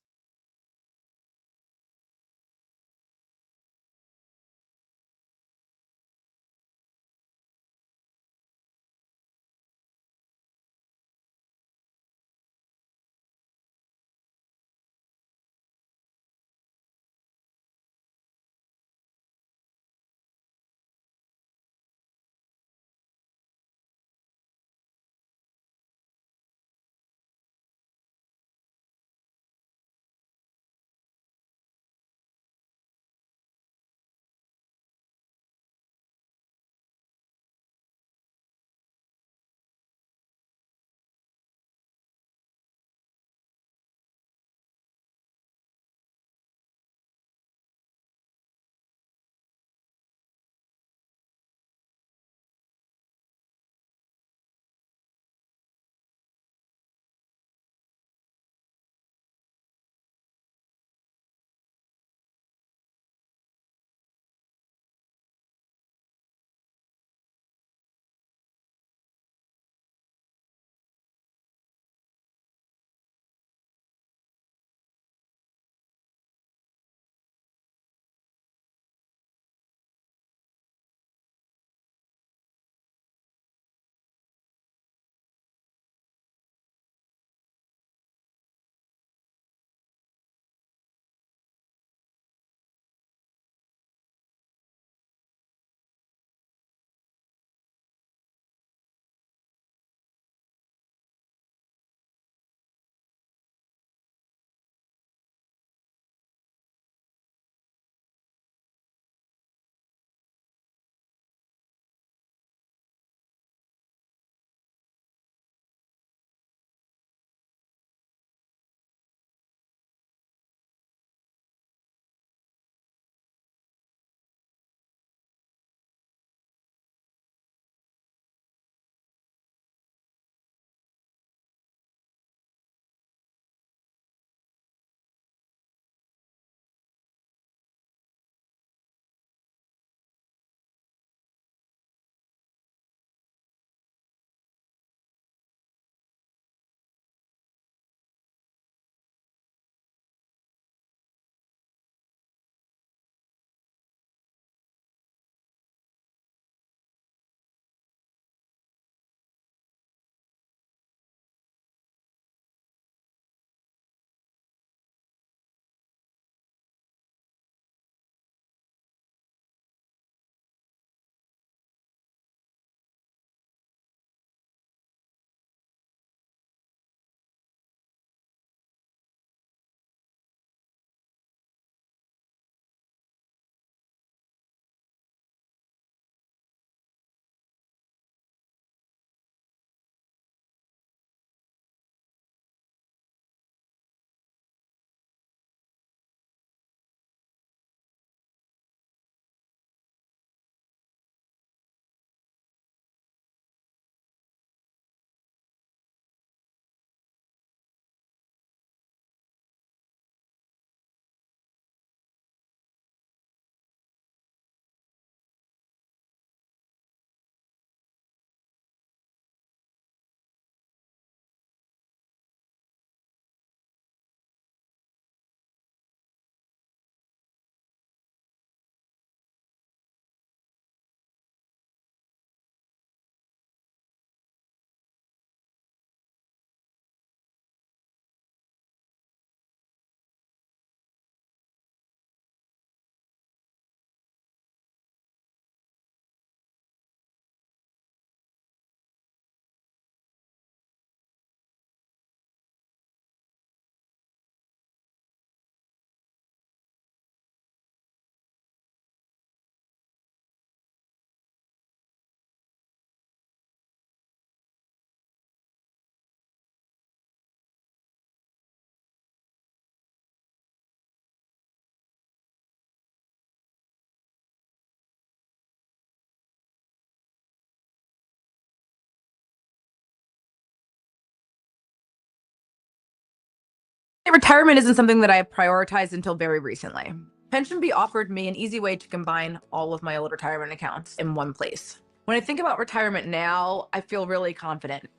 Retirement isn't something that I prioritized until very recently. PensionBee offered me an easy way to combine all of my old retirement accounts in one place. When I think about retirement now, I feel really confident.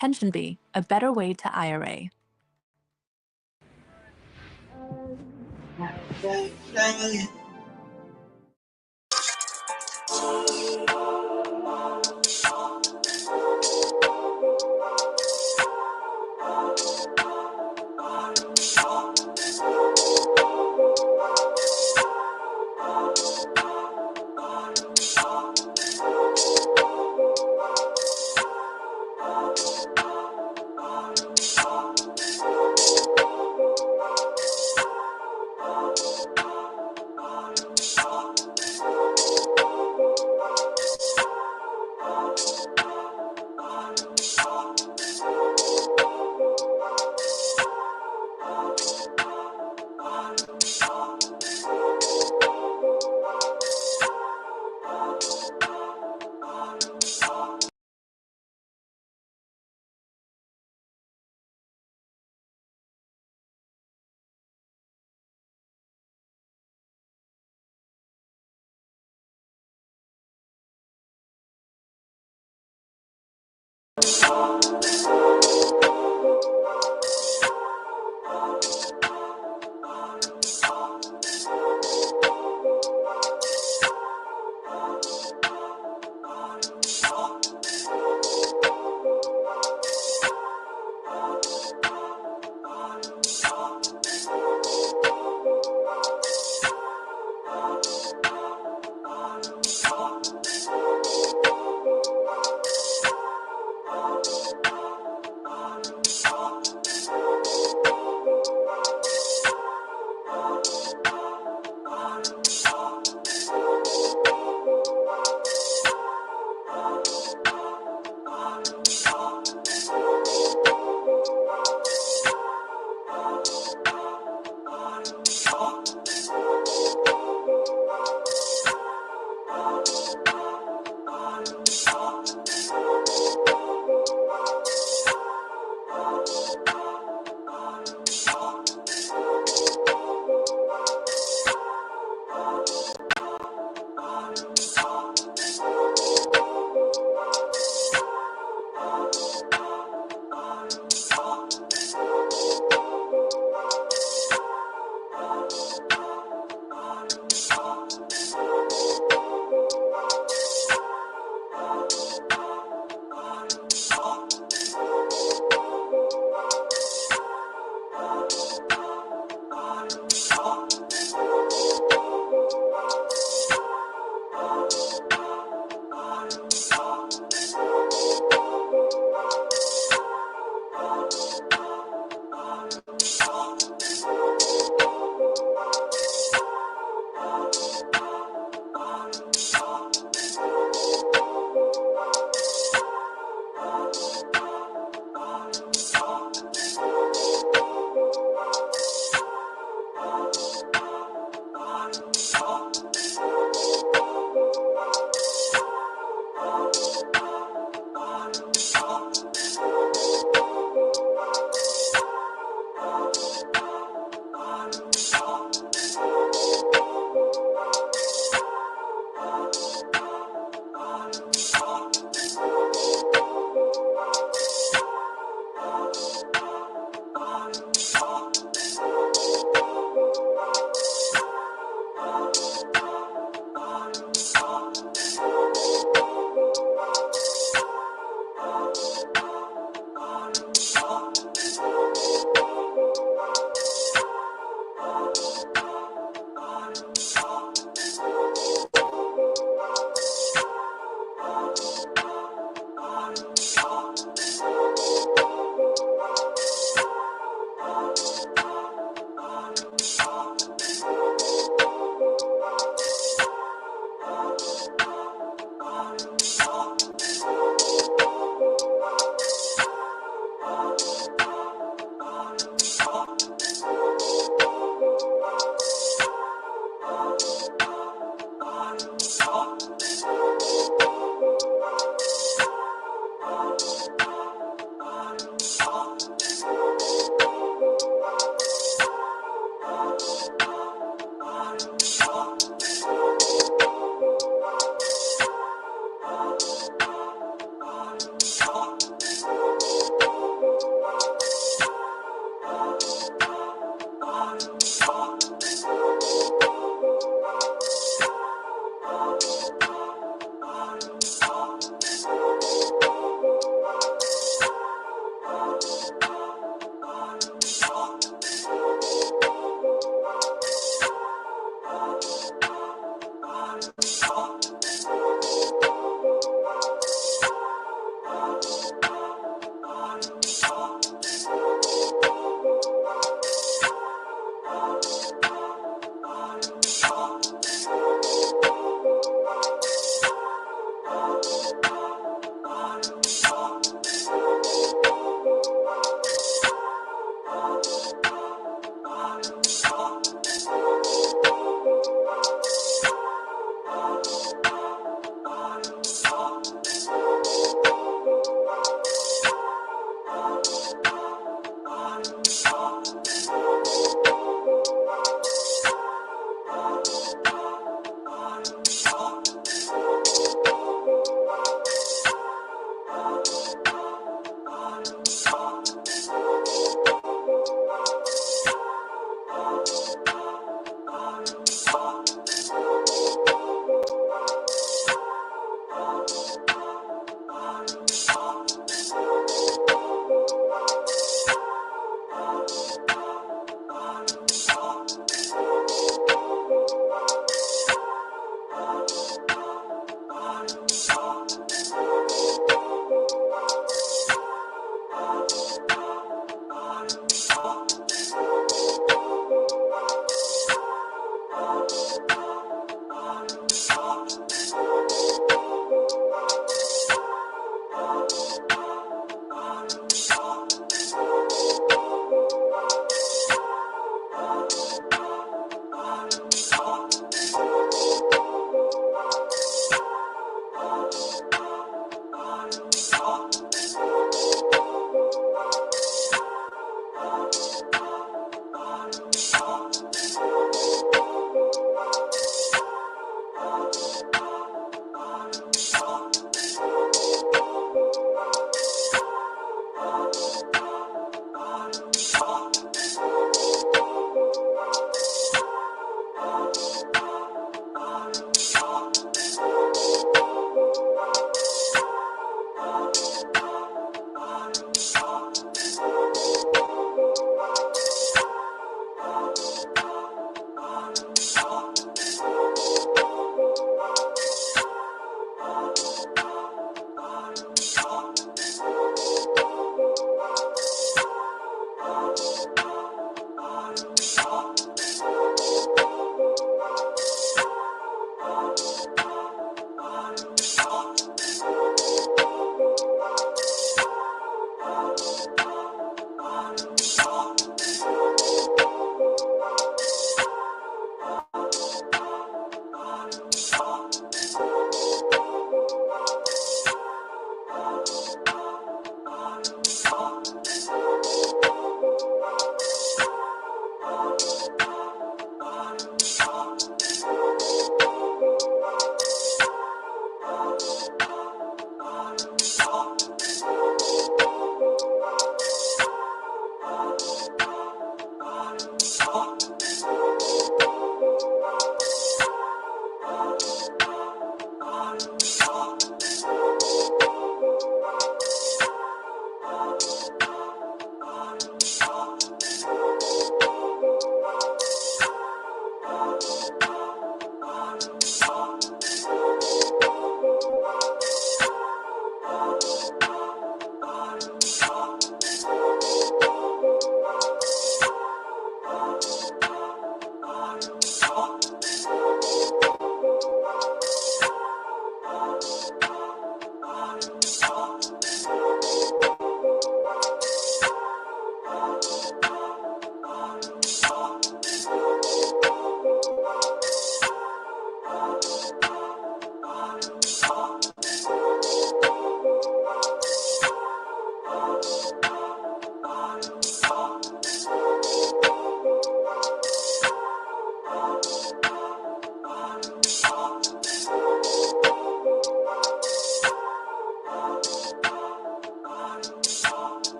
PensionBee, a better way to IRA.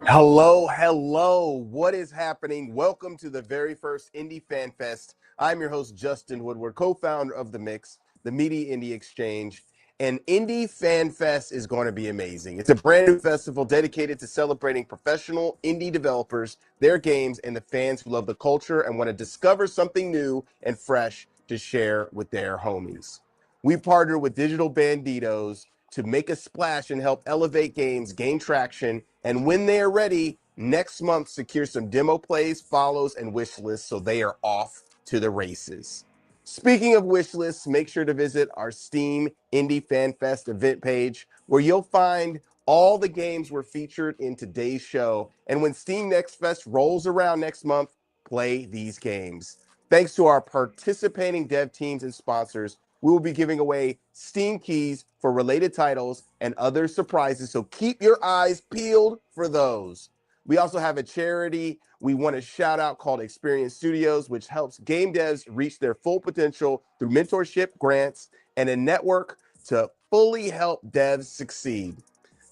Hello. What is happening? Welcome to the very first Indie Fan Fest. I'm your host, Justin Woodward, co-founder of The Mix, the Media Indie Exchange. And Indie Fan Fest is going to be amazing. It's a brand new festival dedicated to celebrating professional indie developers, their games, and the fans who love the culture and want to discover something new and fresh to share with their homies. We partner with Digital Banditos to make a splash and help elevate games, gain traction, and when they are ready, next month secure some demo plays, follows, and wish lists so they are off to the races. Speaking of wish lists, make sure to visit our Steam Indie Fan Fest event page where you'll find all the games were featured in today's show. And when Steam Next Fest rolls around next month, play these games. Thanks to our participating dev teams and sponsors, we will be giving away Steam keys for related titles and other surprises, so keep your eyes peeled for those. We also have a charity we want to shout out called Experience Studios, which helps game devs reach their full potential through mentorship, grants, and a network to fully help devs succeed.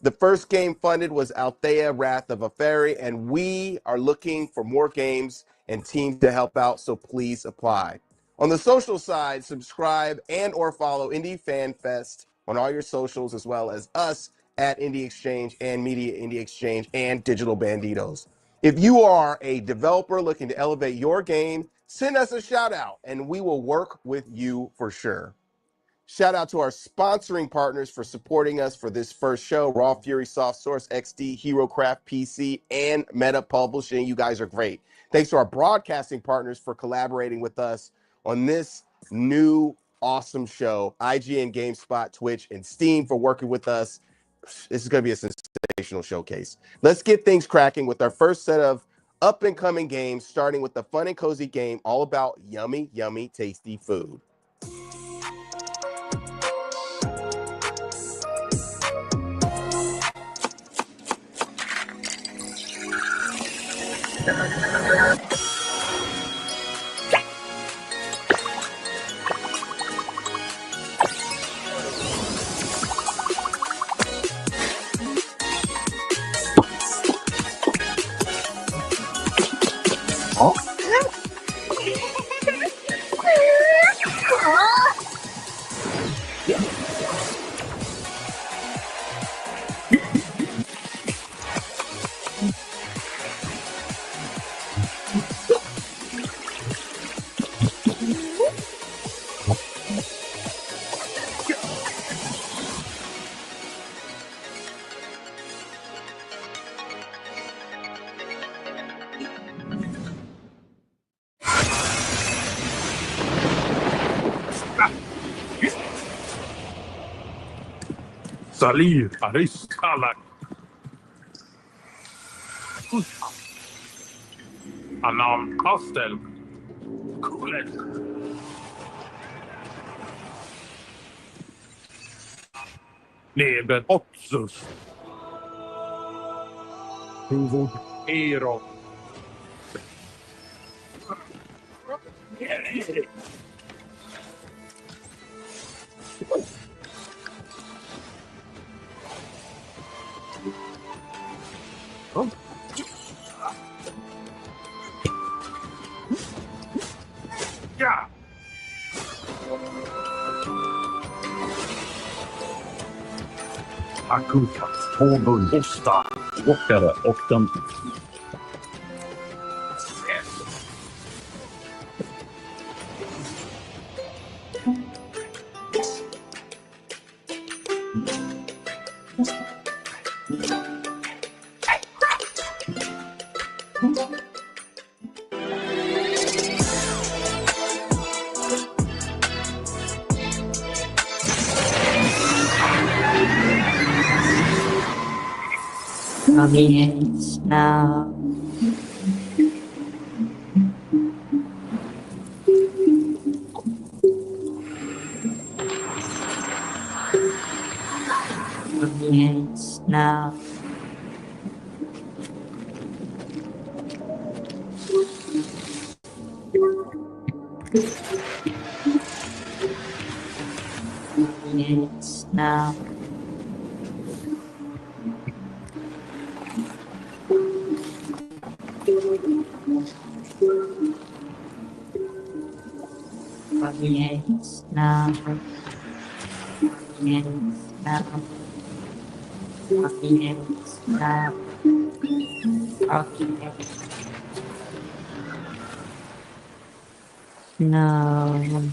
The first game funded was Althea Wrath of a Fairy, and we are looking for more games and teams to help out, so please apply. On the social side, subscribe and or follow Indie Fan Fest on all your socials, as well as us at Indie Exchange and Media Indie Exchange and Digital Banditos. If you are a developer looking to elevate your game, send us a shout out and we will work with you for sure. Shout out to our sponsoring partners for supporting us for this first show: Raw Fury Soft Source XD, HeroCraft PC, and Meta Publishing. You guys are great. Thanks to our broadcasting partners for collaborating with us on this new awesome show: IGN, GameSpot, Twitch, and Steam for working with us. This is going to be a sensational showcase. Let's get things cracking with our first set of up and coming games, starting with the fun and cozy game all about yummy, tasty food. Salir a escala. Anam pastel. Kulet. Neben Oxus. Huvud Ero. Ja. Akuta, Tåbul, Osta, Rockare och den... Convenience now. Convenience now. Convenience now. Providence now. Providence now. Providence now. Providence no.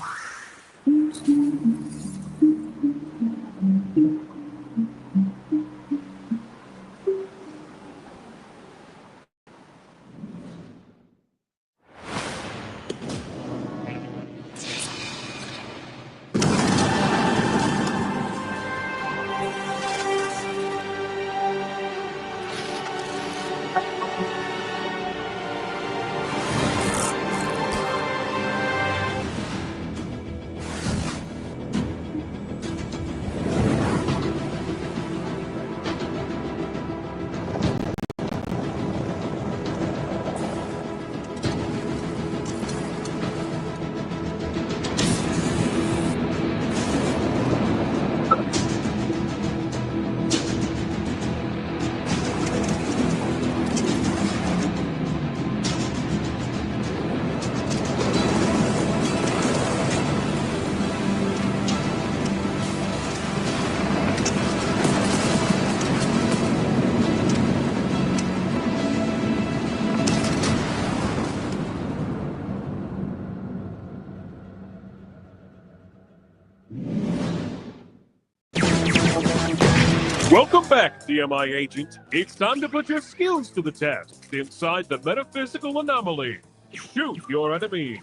Welcome back, DMI agent. It's time to put your skills to the test inside the metaphysical anomaly. Shoot your enemy.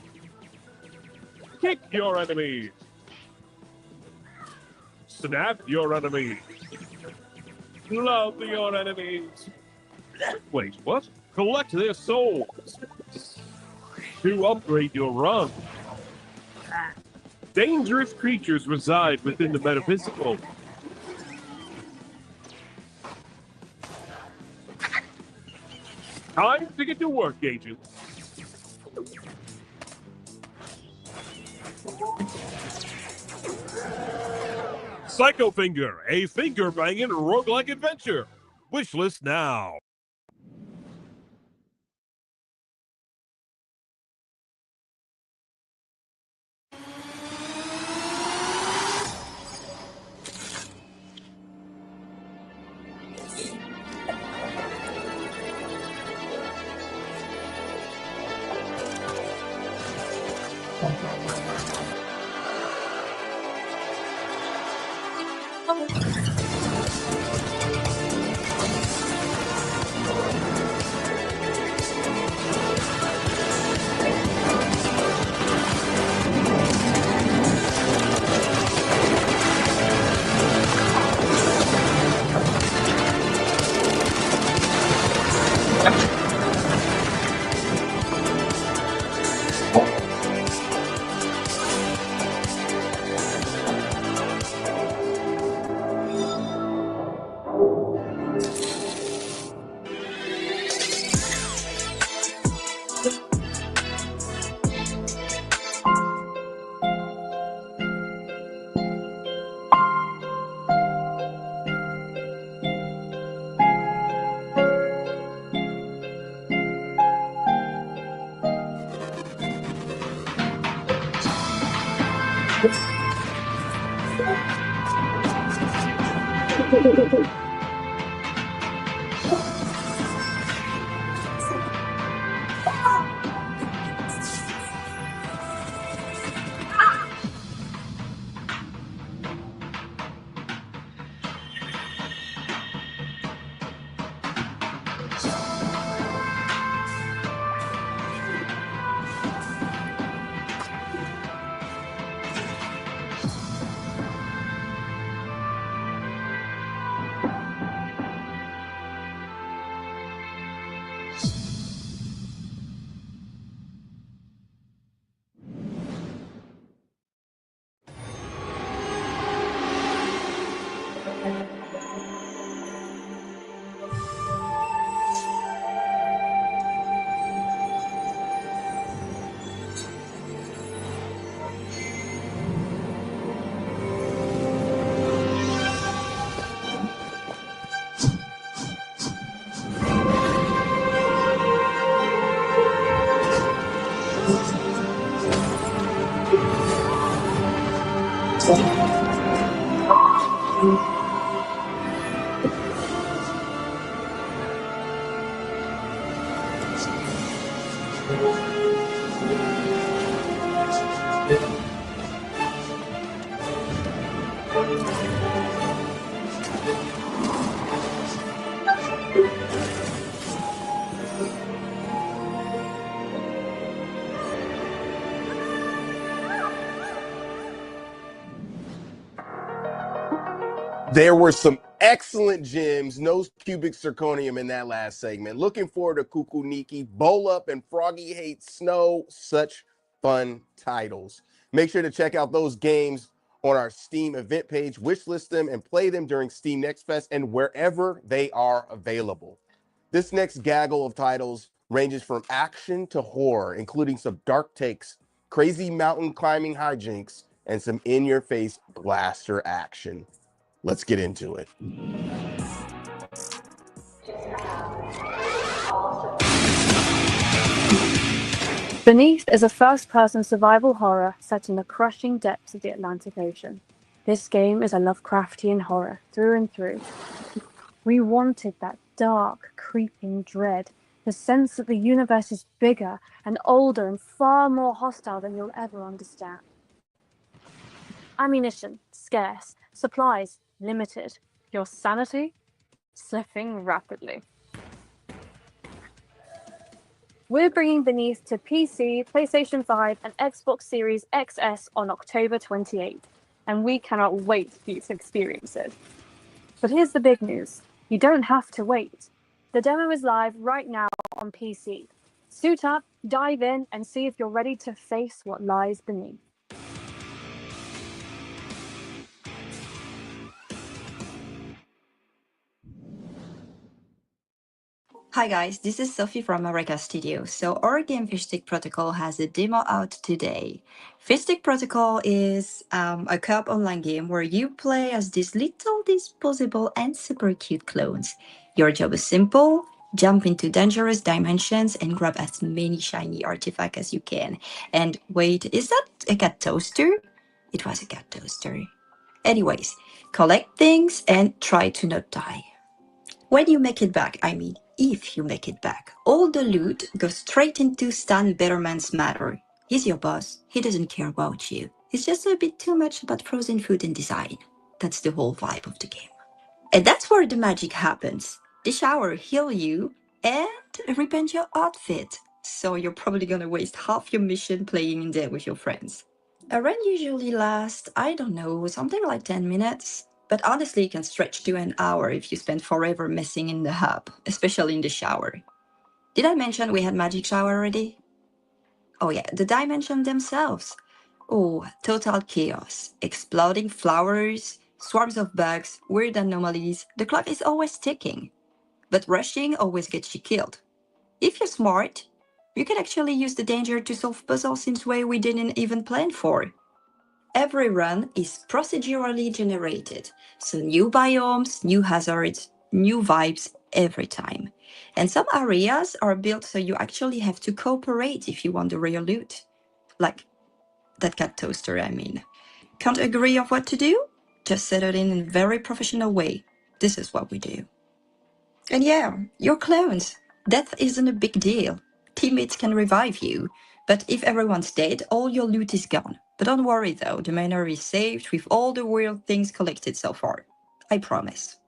Kick your enemy. Snap your enemy. Love your enemies. Wait, what? Collect their souls to upgrade your run. Dangerous creatures reside within the metaphysical. Time to get to work, agent. Psycho Finger, a finger-banging roguelike adventure. Wishlist now. There were some excellent gems, no cubic zirconium in that last segment. Looking forward to Kukuniki, Bowl Up, and Froggy Hates Snow. Such fun titles. Make sure to check out those games on our Steam event page, wishlist them, and play them during Steam Next Fest and wherever they are available. This next gaggle of titles ranges from action to horror, including some dark takes, crazy mountain climbing hijinks, and some in-your-face blaster action. Let's get into it. Beneath is a first-person survival horror set in the crushing depths of the Atlantic Ocean. This game is a Lovecraftian horror through and through. We wanted that dark, creeping dread, the sense that the universe is bigger and older and far more hostile than you'll ever understand. Ammunition, scarce. Supplies, limited. Your sanity, slipping rapidly. We're bringing Beneath to PC, PlayStation 5, and Xbox Series XS on October 28th, and we cannot wait for you to experience it. But here's the big news. You don't have to wait. The demo is live right now on PC. Suit up, dive in, and see if you're ready to face what lies beneath. Hi guys, this is Sophie from Eureka Studio. So our game Fishstick Protocol has a demo out today. Fishstick Protocol is a co-op online game where you play as these little disposable and super cute clones. Your job is simple: jump into dangerous dimensions and grab as many shiny artifacts as you can. And wait, is that a cat toaster? It was a cat toaster. Anyways, collect things and try to not die. When you make it back, I mean, if you make it back, all the loot goes straight into Stan Betterman's matter. He's your boss. He doesn't care about you. It's just a bit too much about frozen food and design. That's the whole vibe of the game. And that's where the magic happens. The shower heals you and repent your outfit. So you're probably gonna waste half your mission playing in there with your friends. A run usually lasts, I don't know, something like 10 minutes. But honestly, it can stretch to an hour if you spend forever messing in the hub, especially in the shower. Did I mention we had magic shower already? Oh yeah, the dimensions themselves. Oh, total chaos. Exploding flowers, swarms of bugs, weird anomalies. The clock is always ticking. But rushing always gets you killed. If you're smart, you can actually use the danger to solve puzzles in ways we didn't even plan for. Every run is procedurally generated, so new biomes, new hazards, new vibes every time. And some areas are built so you actually have to cooperate if you want the real loot. Like that cat toaster, I mean. Can't agree on what to do? Just set it in a very professional way. This is what we do. And yeah, you're clones. Death isn't a big deal. Teammates can revive you. But if everyone's dead, all your loot is gone. But don't worry though, the manor is saved with all the weird things collected so far. I promise.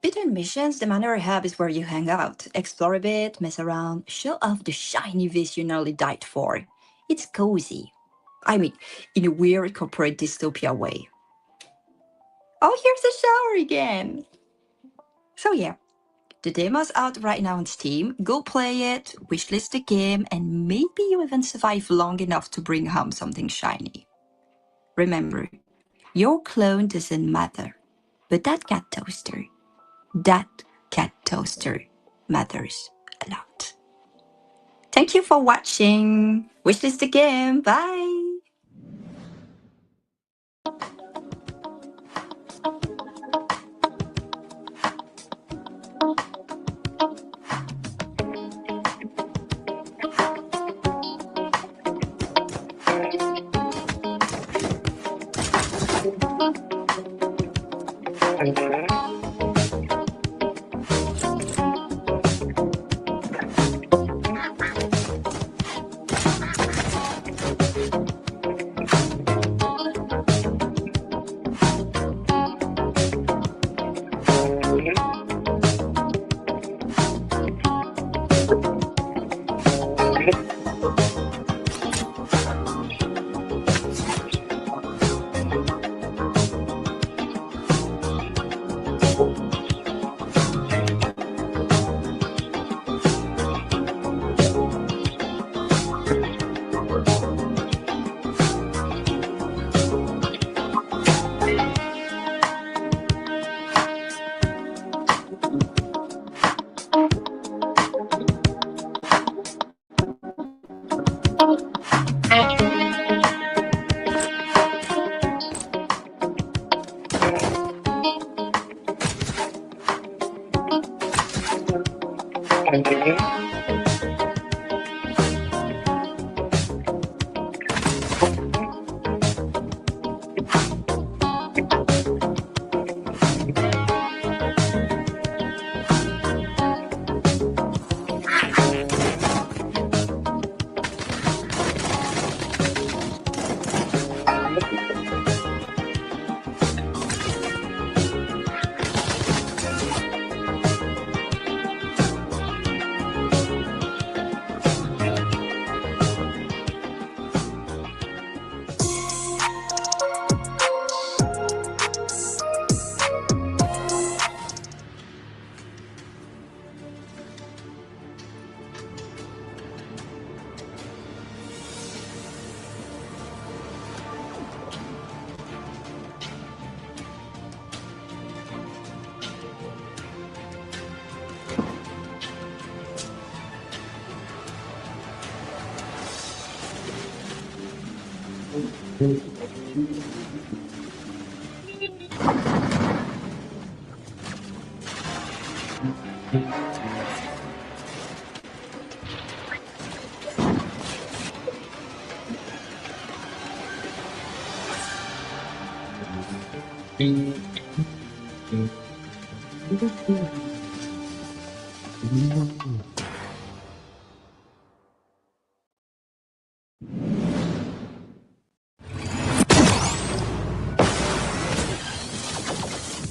Between missions, the manor hub is where you hang out, explore a bit, mess around, show off the shiny vis you nearly died for. It's cozy. I mean, in a weird corporate dystopia way. Oh, here's the shower again! So yeah, the demo's out right now on Steam. Go play it, wishlist the game, and maybe you even survive long enough to bring home something shiny. Remember, your clone doesn't matter, but that cat toaster matters a lot. Thank you for watching. Wishlist the game. Bye.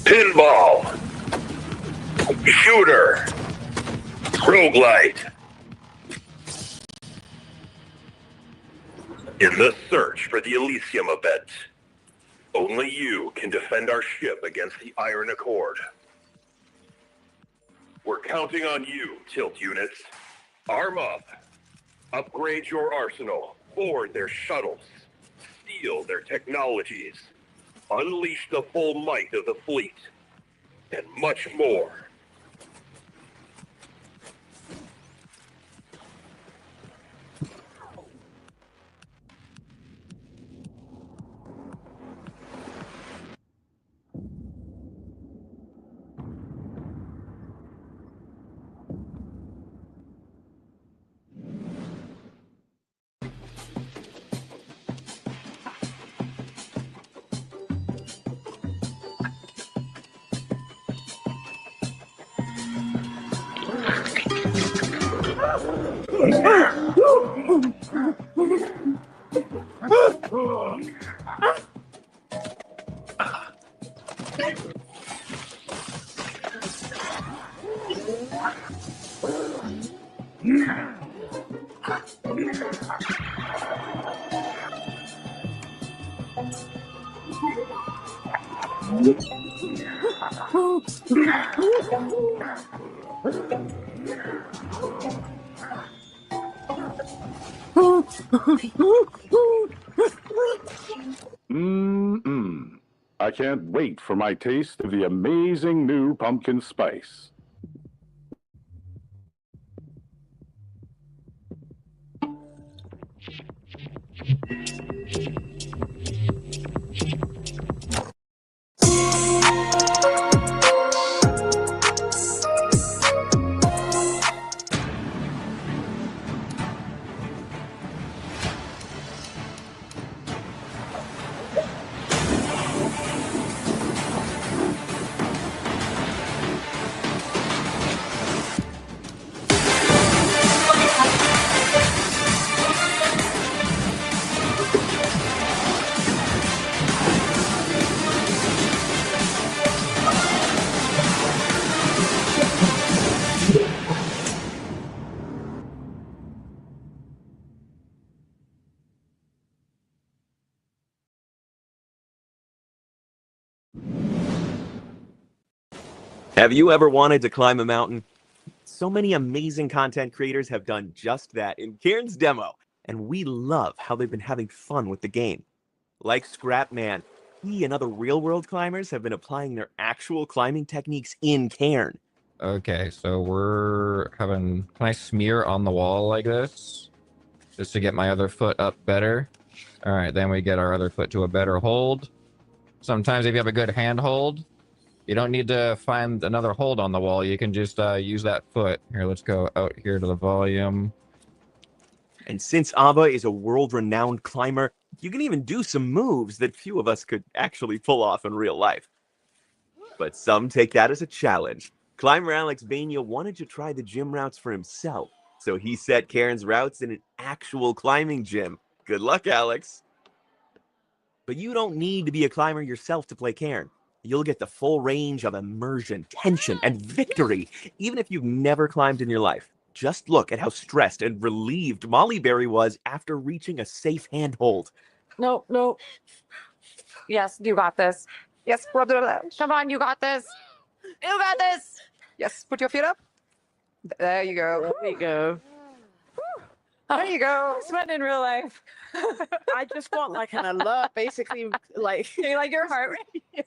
Pinball, shooter, roguelite. In the search for the Elysium event, only you can defend our ship against the Iron Accord. We're counting on you, Tilt units. Arm up. Upgrade your arsenal. Board their shuttles. Steal their technologies. Unleash the full might of the fleet. And much more. I can't wait for my taste of the amazing new pumpkin spice. Have you ever wanted to climb a mountain? So many amazing content creators have done just that in Kieran's demo, and we love how they've been having fun with the game. Like Scrapman, he and other real-world climbers have been applying their actual climbing techniques in Cairn. Okay, so we're having... Can I smear on the wall like this? Just to get my other foot up better. Alright, then we get our other foot to a better hold. Sometimes if you have a good hand hold, You don't need to find another hold on the wall. You can just use that foot. Here, let's go out here to the volume. And since Abba is a world-renowned climber, you can even do some moves that few of us could actually pull off in real life. But some take that as a challenge. Climber Alex Bania wanted to try the gym routes for himself, so he set Karen's routes in an actual climbing gym. Good luck, Alex. But you don't need to be a climber yourself to play Karen. You'll get the full range of immersion, tension, and victory, even if you've never climbed in your life. Just look at how stressed and relieved Molly Berry was after reaching a safe handhold. No, no. Yes, you got this. Yes, brother. Come on, you got this. You got this. Yes, put your feet up. There you go. There you go. There you go. Sweating in real life. I just want like an alert, basically, like You like your heart rate?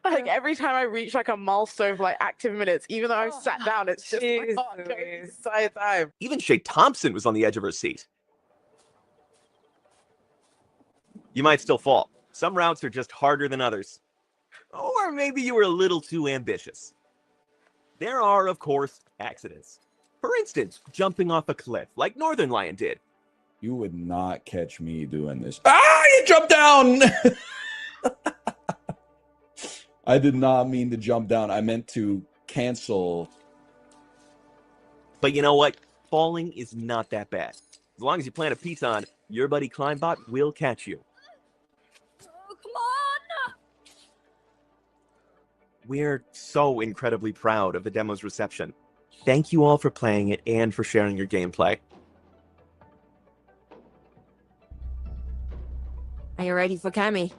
like every time I reach like a milestone for like active minutes, even though I've sat down, it's just my Jeez heart going Louise. the entire time. Even Shay Thompson was on the edge of her seat. You might still fall. Some routes are just harder than others. Or maybe you were a little too ambitious. There are, of course, accidents. For instance, jumping off a cliff like Northern Lion did. You would not catch me doing this. Ah, you jumped down! I did not mean to jump down. I meant to cancel. But you know what? Falling is not that bad. As long as you plant a piton, your buddy Climbot will catch you. Oh, come on. We're so incredibly proud of the demo's reception. Thank you all for playing it and for sharing your gameplay. Are you ready for Cammy?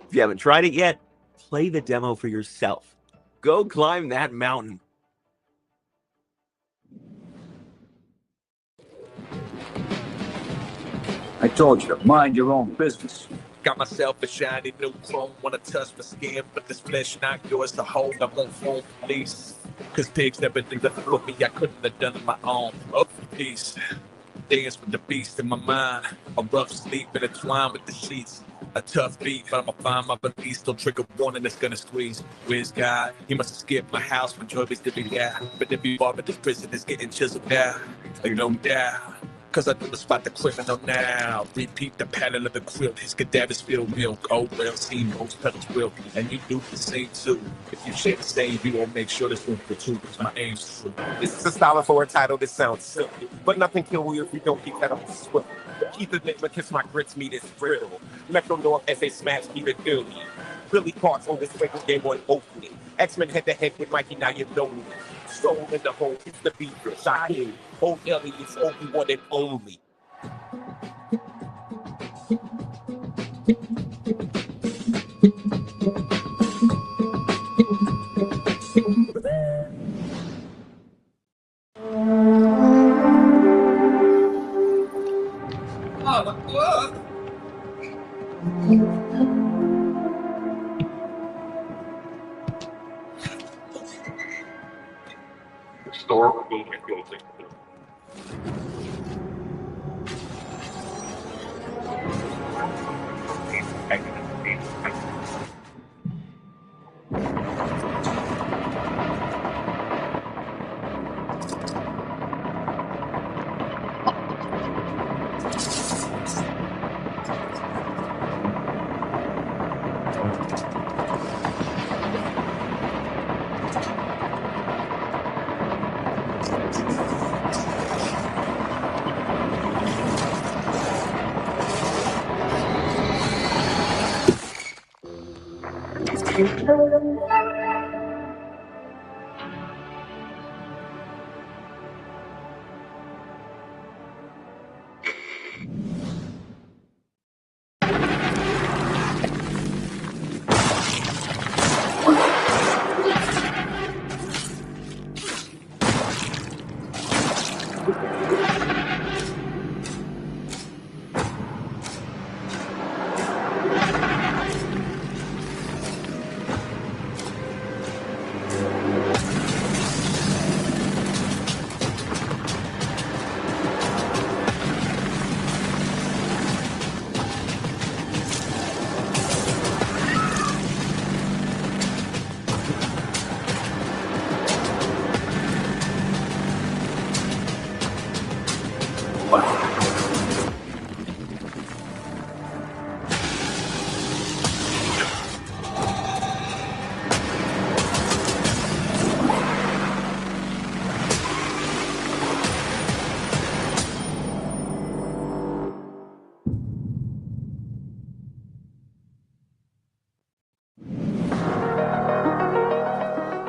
If you haven't tried it yet, play the demo for yourself. Go climb that mountain. I told you to mind your own business. Got myself a shiny new chrome, wanna touch my skin, but this flesh not yours to hold. I won't phone police, cause pigs never did that for me. I couldn't have done it my own. Up for peace, dance with the beast in my mind. A rough sleep intertwined with the sheets. A tough beat, but I'ma find my release. Don't trigger warning that's gonna squeeze. Where's God? He must have skipped my house when Joy's the big guy. But if you are, but this prison is getting chiseled down. Like no doubt. Cause I know the spot the criminal now. Repeat the pattern of the quilt. His cadavers spill milk. Oh well, see most petals will. And you do the same too. If you share the same, you will make sure there's room for two. Cause my aim's true. This is a style for a title that sounds silly. But nothing kill you if you don't keep that on the swivel. Keep it lit because my grits meat is brittle. Metro North as they smash keep it dirty. Billy Parts on this regular Game Boy opening. X-Men head to head with Mikey, now you know me. Soul in the hole, it's the beat. Shaheen, old Ellie is Obi-Wan and only. Store movement closing.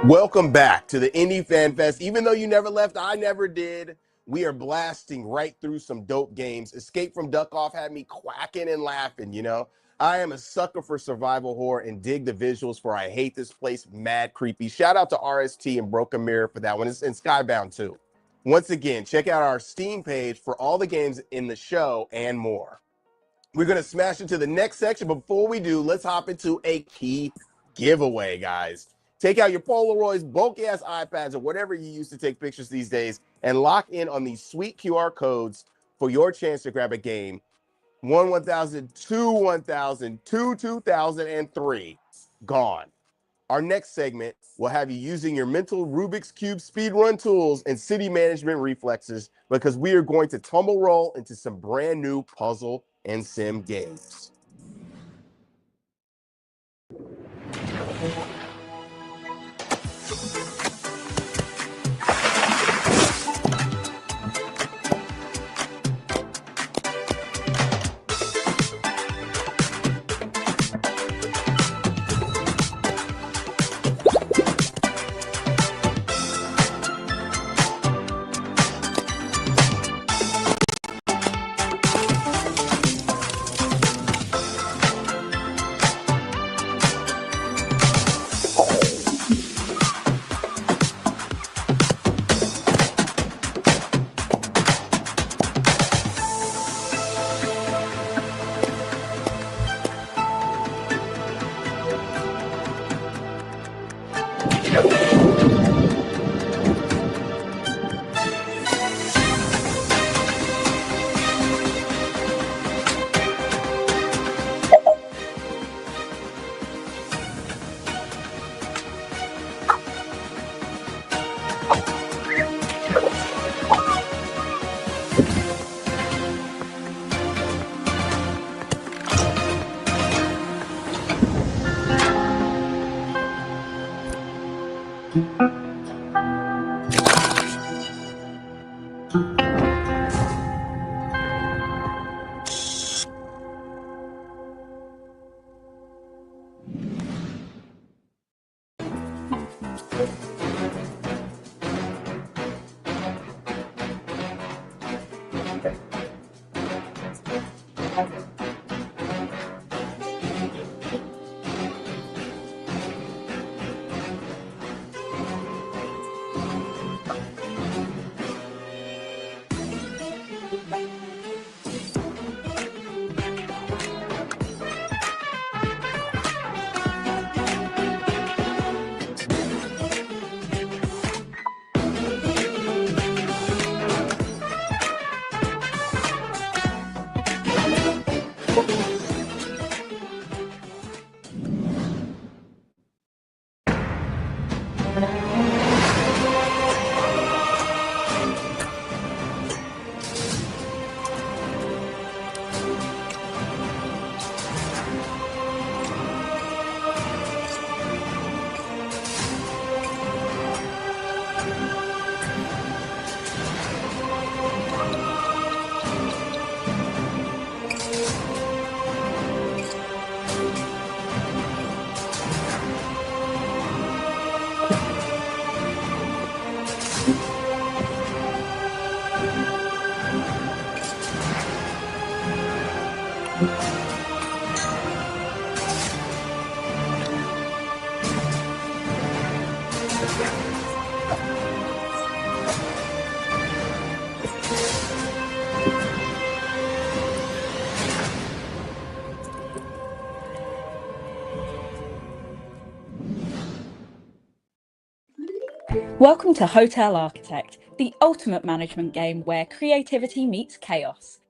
Welcome back to the Indie Fan Fest. Even though you never left, I never did. We are blasting right through some dope games. Escape from Duck Off had me quacking and laughing, you know? I am a sucker for survival horror and dig the visuals for I Hate This Place, mad creepy. Shout out to RST and Broken Mirror for that one. It's in Skybound too. Once again, check out our Steam page for all the games in the show and more. We're going to smash into the next section. Before we do, let's hop into a key giveaway, guys. Take out your Polaroids, bulky ass iPads, or whatever you use to take pictures these days, and lock in on these sweet QR codes for your chance to grab a game. 1,000, 1,000, 2,000, and 3 gone. Our next segment will have you using your mental Rubik's Cube speedrun tools and city management reflexes because we are going to tumble roll into some brand new puzzle and sim games. Welcome to Hotel Architect, the ultimate management game where creativity meets chaos.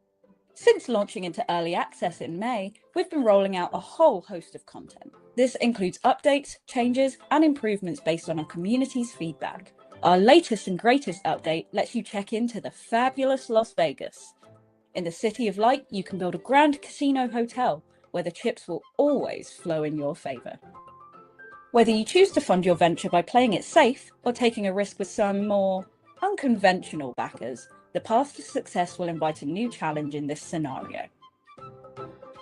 Since launching into early access in May, we've been rolling out a whole host of content. This includes updates, changes, and improvements based on our community's feedback. Our latest and greatest update lets you check into the fabulous Las Vegas. In the City of Light, you can build a grand casino hotel where the chips will always flow in your favor. Whether you choose to fund your venture by playing it safe or taking a risk with some more unconventional backers, the path to success will invite a new challenge in this scenario.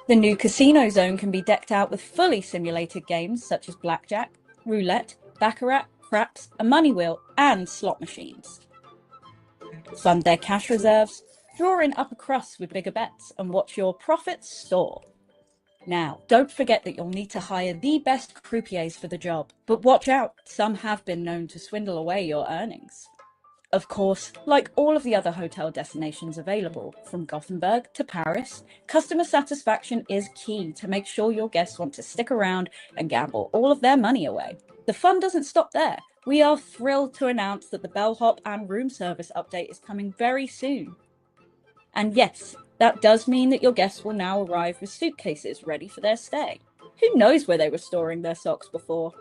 The new casino zone can be decked out with fully simulated games such as blackjack, roulette, baccarat, craps, a money wheel, and slot machines. Fund their cash reserves, draw in upper crusts with bigger bets, and watch your profits soar. Now, don't forget that you'll need to hire the best croupiers for the job, but watch out, some have been known to swindle away your earnings. Of course, like all of the other hotel destinations available, from Gothenburg to Paris, customer satisfaction is key to make sure your guests want to stick around and gamble all of their money away. The fun doesn't stop there. We are thrilled to announce that the bellhop and room service update is coming very soon. And yes, that does mean that your guests will now arrive with suitcases ready for their stay. Who knows where they were storing their socks before?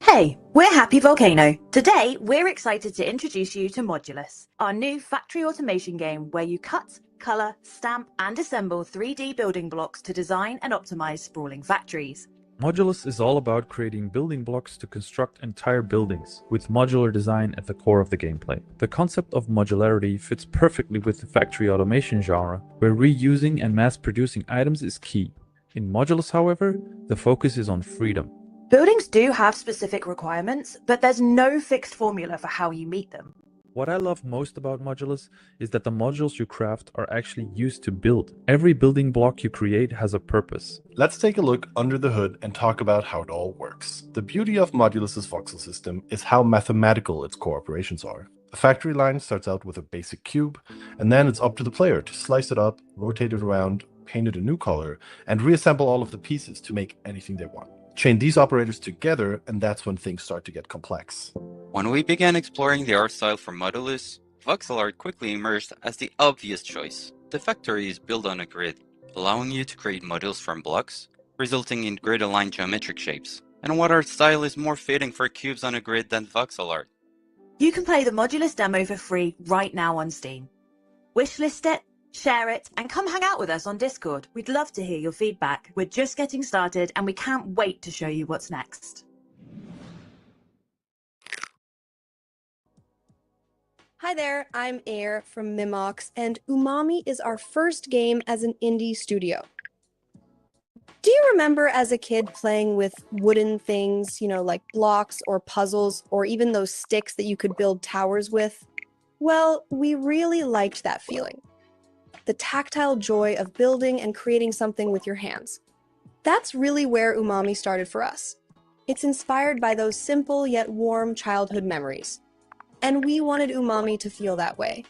Hey, we're Happy Volcano. Today, we're excited to introduce you to Modulus, our new factory automation game where you cut, color, stamp, and assemble 3D building blocks to design and optimize sprawling factories. Modulus is all about creating building blocks to construct entire buildings, with modular design at the core of the gameplay. The concept of modularity fits perfectly with the factory automation genre, where reusing and mass-producing items is key. In Modulus, however, the focus is on freedom. Buildings do have specific requirements, but there's no fixed formula for how you meet them. What I love most about Modulus is that the modules you craft are actually used to build. Every building block you create has a purpose. Let's take a look under the hood and talk about how it all works. The beauty of Modulus's voxel system is how mathematical its core operations are. A factory line starts out with a basic cube, and then it's up to the player to slice it up, rotate it around, paint it a new color, and reassemble all of the pieces to make anything they want. Chain these operators together, and that's when things start to get complex. When we began exploring the art style for Modulus, voxel art quickly emerged as the obvious choice. The factory is built on a grid, allowing you to create modules from blocks, resulting in grid-aligned geometric shapes. And what art style is more fitting for cubes on a grid than voxel art? You can play the Modulus demo for free right now on Steam. Wishlist it, share it, and come hang out with us on Discord. We'd love to hear your feedback. We're just getting started and we can't wait to show you what's next. Hi there, I'm Air from Mimox, and Umami is our first game as an indie studio. Do you remember as a kid playing with wooden things, like blocks or puzzles, or even those sticks that you could build towers with? Well, we really liked that feeling. The tactile joy of building and creating something with your hands. That's really where Umami started for us. It's inspired by those simple yet warm childhood memories. And we wanted Umami to feel that way.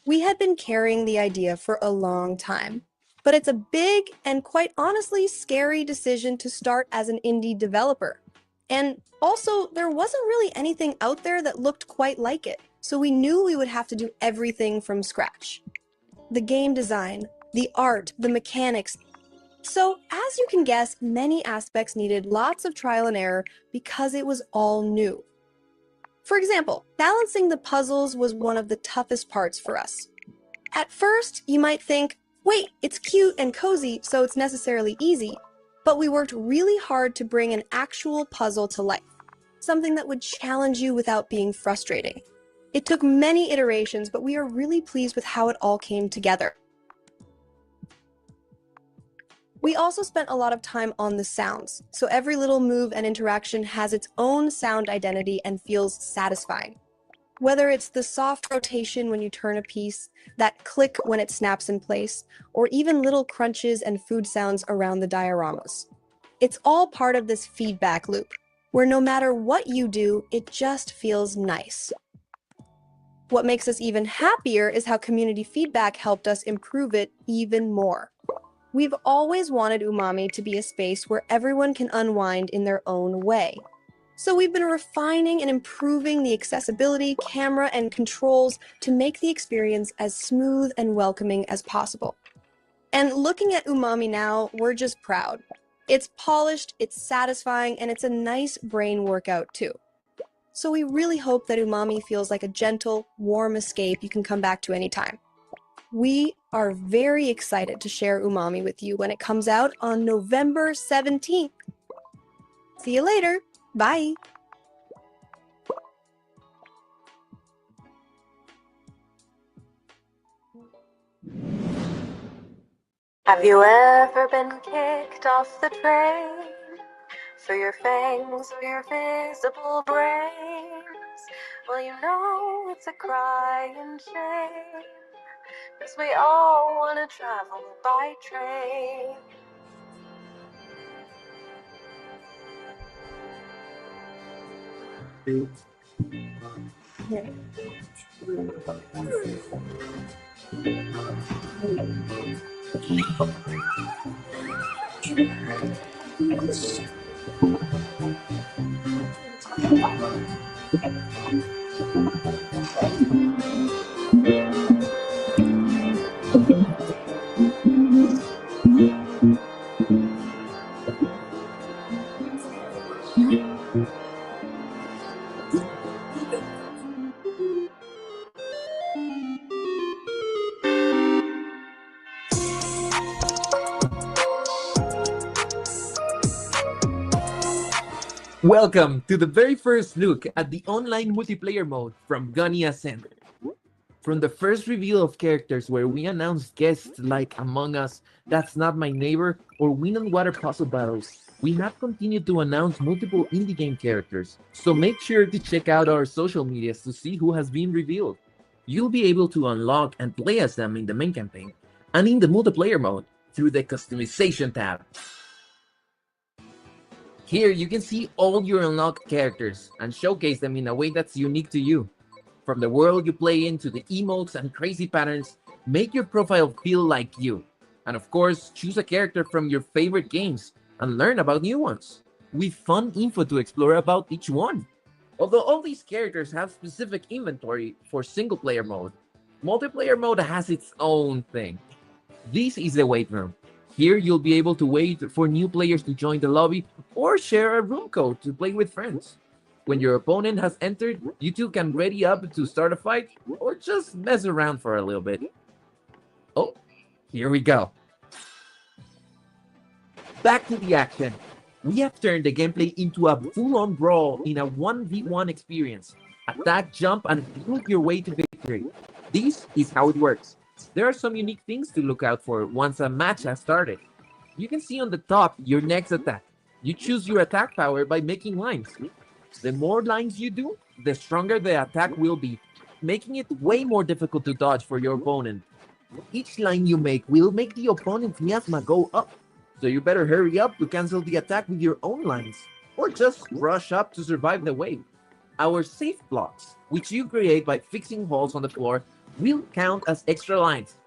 We had been carrying the idea for a long time, but it's a big and quite honestly scary decision to start as an indie developer. And also, there wasn't really anything out there that looked quite like it, so we knew we would have to do everything from scratch. The game design, the art, the mechanics. So, as you can guess, many aspects needed lots of trial and error because it was all new. For example, balancing the puzzles was one of the toughest parts for us. At first, you might think, wait, it's cute and cozy, so it's necessarily easy. But we worked really hard to bring an actual puzzle to life, something that would challenge you without being frustrating. It took many iterations, but we are really pleased with how it all came together. We also spent a lot of time on the sounds, so every little move and interaction has its own sound identity and feels satisfying. Whether it's the soft rotation when you turn a piece, that click when it snaps in place, or even little crunches and food sounds around the dioramas. It's all part of this feedback loop, where no matter what you do, it just feels nice. What makes us even happier is how community feedback helped us improve it even more. We've always wanted Umami to be a space where everyone can unwind in their own way. So we've been refining and improving the accessibility, camera, and controls to make the experience as smooth and welcoming as possible. And looking at Umami now, we're just proud. It's polished, it's satisfying, and it's a nice brain workout too. So we really hope that Umami feels like a gentle, warm escape you can come back to anytime. We are very excited to share Umami with you when it comes out on November 17th. See you later. Bye. Have you ever been kicked off the train for your fangs or your visible brains? Well, you know it's a crying shame, 'cause we all want to travel by train. Welcome to the very first look at the online multiplayer mode from Gunny Ascent. From the first reveal of characters where we announced guests like Among Us, That's Not My Neighbor, or Wind and Water puzzle battles, we have continued to announce multiple indie game characters, so make sure to check out our social medias to see who has been revealed. You'll be able to unlock and play as them in the main campaign, and in the multiplayer mode through the customization tab. Here you can see all your unlocked characters and showcase them in a way that's unique to you. From the world you play in to the emotes and crazy patterns, make your profile feel like you. And of course, choose a character from your favorite games and learn about new ones. With fun info to explore about each one. Although all these characters have specific inventory for single player mode, multiplayer mode has its own thing. This is the wait room. Here you'll be able to wait for new players to join the lobby or share a room code to play with friends. When your opponent has entered, you two can ready up to start a fight or just mess around for a little bit. Oh, here we go. Back to the action. We have turned the gameplay into a full-on brawl in a 1v1 experience. Attack, jump, and look your way to victory. This is how it works. There are some unique things to look out for once a match has started. You can see on the top your next attack. You choose your attack power by making lines. The more lines you do, the stronger the attack will be, making it way more difficult to dodge for your opponent. Each line you make will make the opponent's miasma go up, so you better hurry up to cancel the attack with your own lines, or just rush up to survive the wave. Our safe blocks, which you create by fixing holes on the floor, will count as extra lines.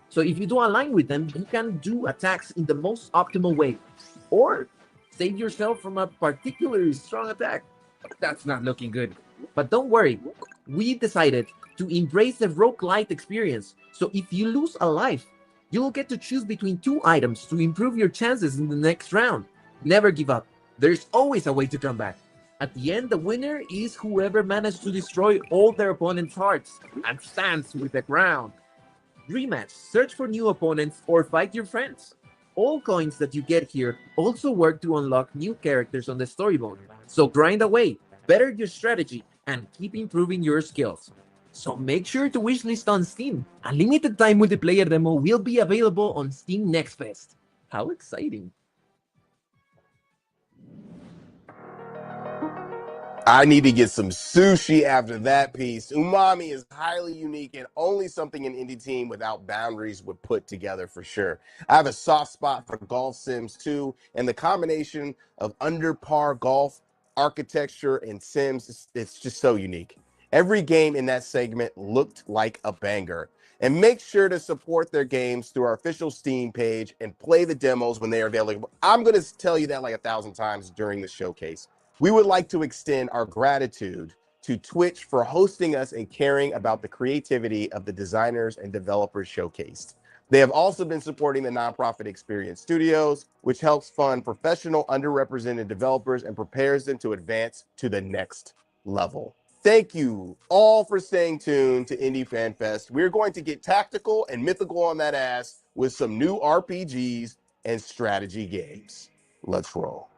So if you do align with them, you can do attacks in the most optimal way, or save yourself from a particularly strong attack. That's not looking good. But don't worry, we decided to embrace the roguelite experience, so if you lose a life, you'll get to choose between two items to improve your chances in the next round. Never give up. There's always a way to come back. At the end, the winner is whoever managed to destroy all their opponent's hearts and stands with the crown. Rematch, search for new opponents, or fight your friends. All coins that you get here also work to unlock new characters on the story mode. So grind away, better your strategy, and keep improving your skills. So make sure to wishlist on Steam. A limited time multiplayer demo will be available on Steam Next Fest. How exciting! I need to get some sushi after that piece. Umami is highly unique and only something an indie team without boundaries would put together for sure. I have a soft spot for golf sims too, and the combination of under par golf, architecture, and sims, it's just so unique. Every game in that segment looked like a banger. And make sure to support their games through our official Steam page and play the demos when they are available. I'm going to tell you that like 1,000 times during the showcase. We would like to extend our gratitude to Twitch for hosting us and caring about the creativity of the designers and developers showcased. They have also been supporting the nonprofit Experience Studios, which helps fund professional underrepresented developers and prepares them to advance to the next level. Thank you all for staying tuned to Indie Fan Fest. We're going to get tactical and mythical on that ass with some new RPGs and strategy games. Let's roll.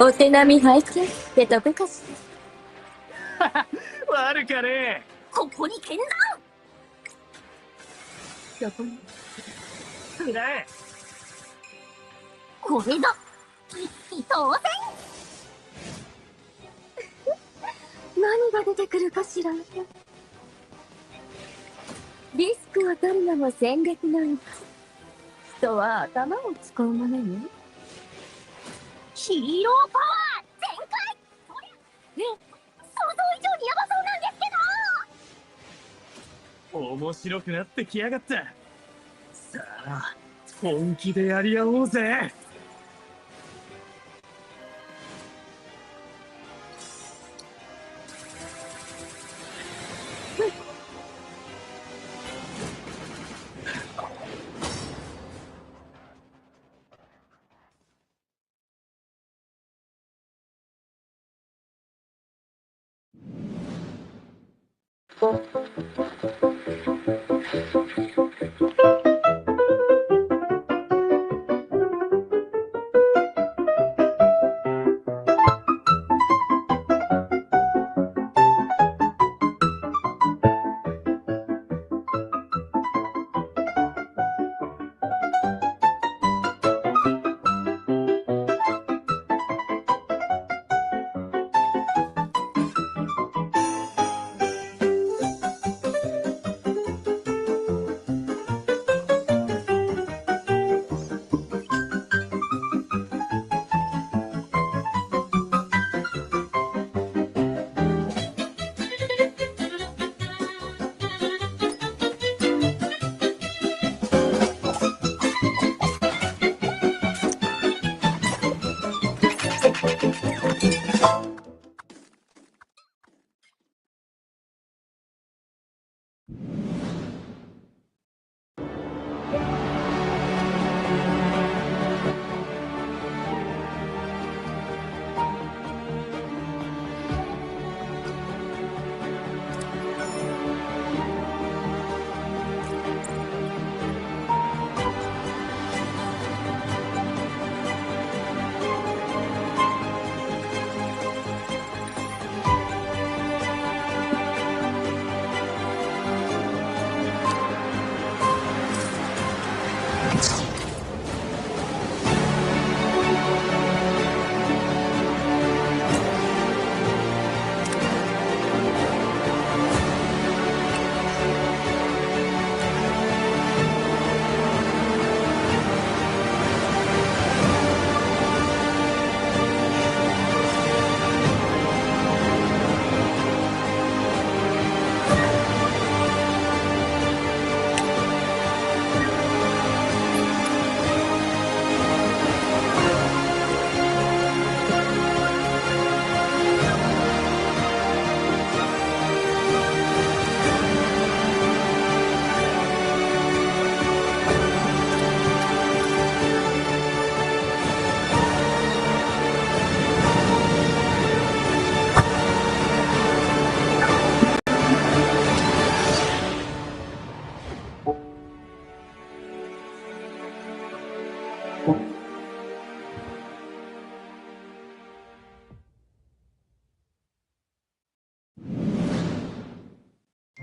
お手並み拝見ってどこかしら。悪かね。ここに剣山。どこに。くれ。これだ。一気当然。何が出てくるかしら。リスクを取るのも戦略の一。人は頭を使うものよ。ヒーローパワー全開。そりゃ、ね、想像以上にヤバそうなんですけど。面白くなってきやがった。さあ、本気でやり合おうぜ。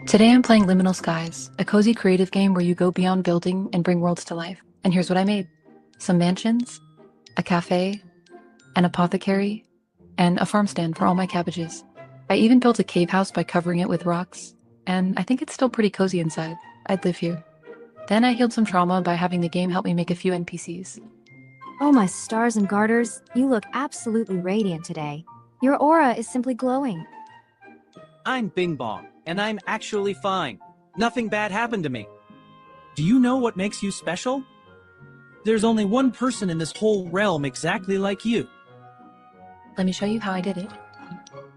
Today I'm playing Liminal Skies, a cozy creative game where you go beyond building and bring worlds to life. And here's what I made. Some mansions, a cafe, an apothecary, and a farm stand for all my cabbages. I even built a cave house by covering it with rocks, and I think it's still pretty cozy inside. I'd live here. Then I healed some trauma by having the game help me make a few NPCs. Oh my stars and garters, you look absolutely radiant today. Your aura is simply glowing. I'm Bing Bong, and I'm actually fine. Nothing bad happened to me. Do you know what makes you special? There's only one person in this whole realm exactly like you. Let me show you how I did it.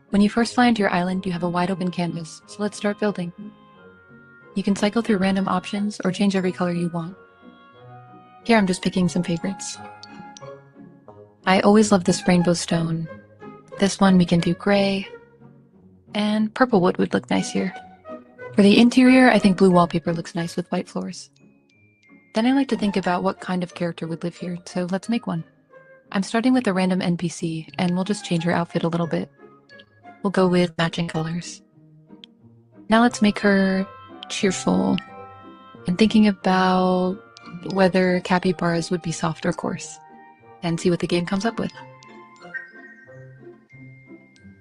When you first fly into your island, you have a wide open canvas, so let's start building. You can cycle through random options or change every color you want. Here I'm just picking some favorites. I always love this rainbow stone. This one we can do gray, and purple wood would look nice here. For the interior, I think blue wallpaper looks nice with white floors. Then I like to think about what kind of character would live here, so let's make one. I'm starting with a random NPC, and we'll just change her outfit a little bit. We'll go with matching colors. Now let's make her cheerful, and thinking about whether capybaras would be soft or coarse, and see what the game comes up with.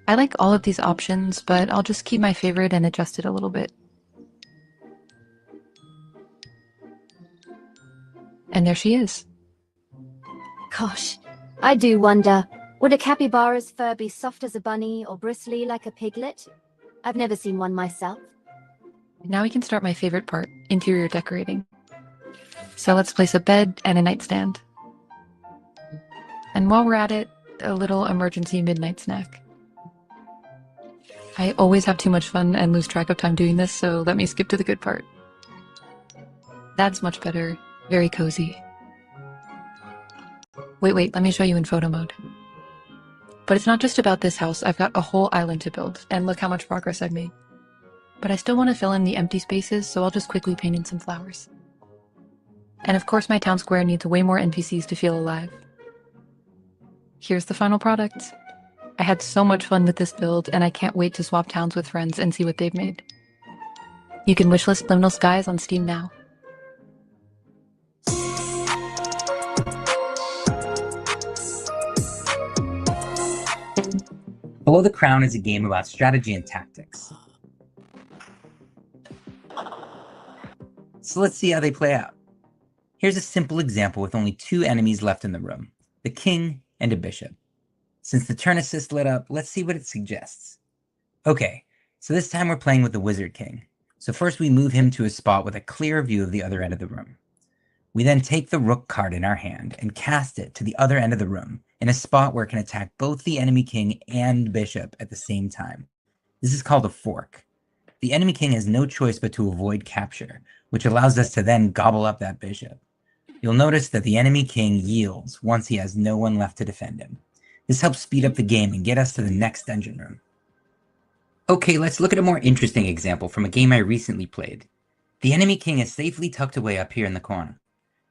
I like all of these options, but I'll just keep my favorite and adjust it a little bit. And there she is. Gosh, I do wonder, would a capybara's fur be soft as a bunny or bristly like a piglet? I've never seen one myself. Now we can start my favorite part, interior decorating. So let's place a bed and a nightstand. And while we're at it, a little emergency midnight snack. I always have too much fun and lose track of time doing this, so let me skip to the good part. That's much better. Very cozy. Wait, let me show you in photo mode. But it's not just about this house, I've got a whole island to build, and look how much progress I've made. But I still want to fill in the empty spaces, so I'll just quickly paint in some flowers. And of course my town square needs way more NPCs to feel alive. Here's the final product. I had so much fun with this build, and I can't wait to swap towns with friends and see what they've made. You can wishlist Liminal Skies on Steam now. Below the Crown is a game about strategy and tactics. So let's see how they play out. Here's a simple example with only 2 enemies left in the room, the king and a bishop. Since the turn assist lit up, let's see what it suggests. Okay, so this time we're playing with the wizard king. So first we move him to a spot with a clear view of the other end of the room. We then take the rook card in our hand and cast it to the other end of the room in a spot where it can attack both the enemy king and bishop at the same time. This is called a fork. The enemy king has no choice but to avoid capture, which allows us to then gobble up that bishop. You'll notice that the enemy king yields once he has no one left to defend him. This helps speed up the game and get us to the next dungeon room. Okay, let's look at a more interesting example from a game I recently played. The enemy king is safely tucked away up here in the corner,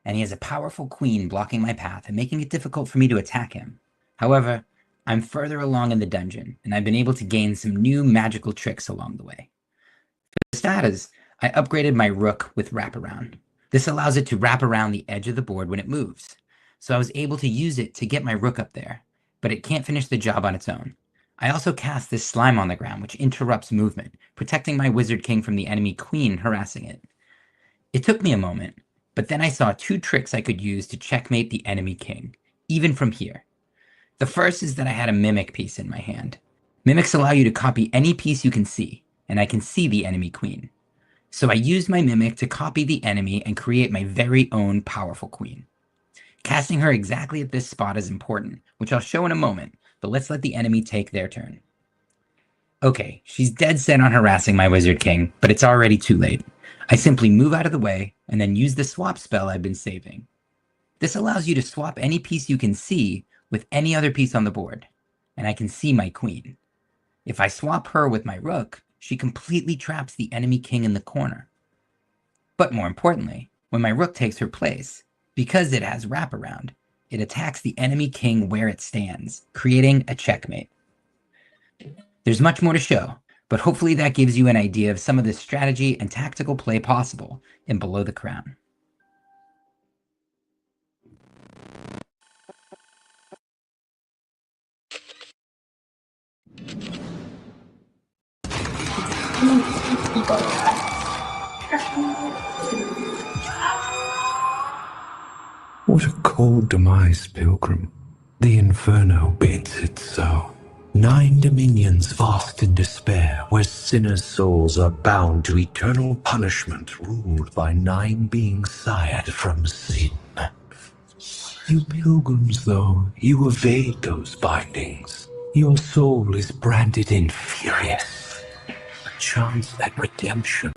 and he has a powerful queen blocking my path and making it difficult for me to attack him. However, I'm further along in the dungeon, and I've been able to gain some new magical tricks along the way. For the status, I upgraded my rook with wraparound. This allows it to wrap around the edge of the board when it moves, so I was able to use it to get my rook up there, but it can't finish the job on its own. I also cast this slime on the ground, which interrupts movement, protecting my wizard king from the enemy queen harassing it. It took me a moment, but then I saw 2 tricks I could use to checkmate the enemy king, even from here. The first is that I had a mimic piece in my hand. Mimics allow you to copy any piece you can see, and I can see the enemy queen. So I used my mimic to copy the enemy and create my very own powerful queen. Casting her exactly at this spot is important, which I'll show in a moment, but let's let the enemy take their turn. Okay, she's dead set on harassing my wizard king, but it's already too late. I simply move out of the way and then use the swap spell I've been saving. This allows you to swap any piece you can see with any other piece on the board, and I can see my queen. If I swap her with my rook, she completely traps the enemy king in the corner. But more importantly, when my rook takes her place, because it has wraparound, it attacks the enemy king where it stands, creating a checkmate. There's much more to show, but hopefully that gives you an idea of some of the strategy and tactical play possible in Below the Crown. What a cold demise, pilgrim. The inferno bids it so. 9 dominions vast in despair, where sinners' souls are bound to eternal punishment, ruled by 9 beings sired from sin. You pilgrims, though, you evade those bindings. Your soul is branded infurious. A chance at redemption.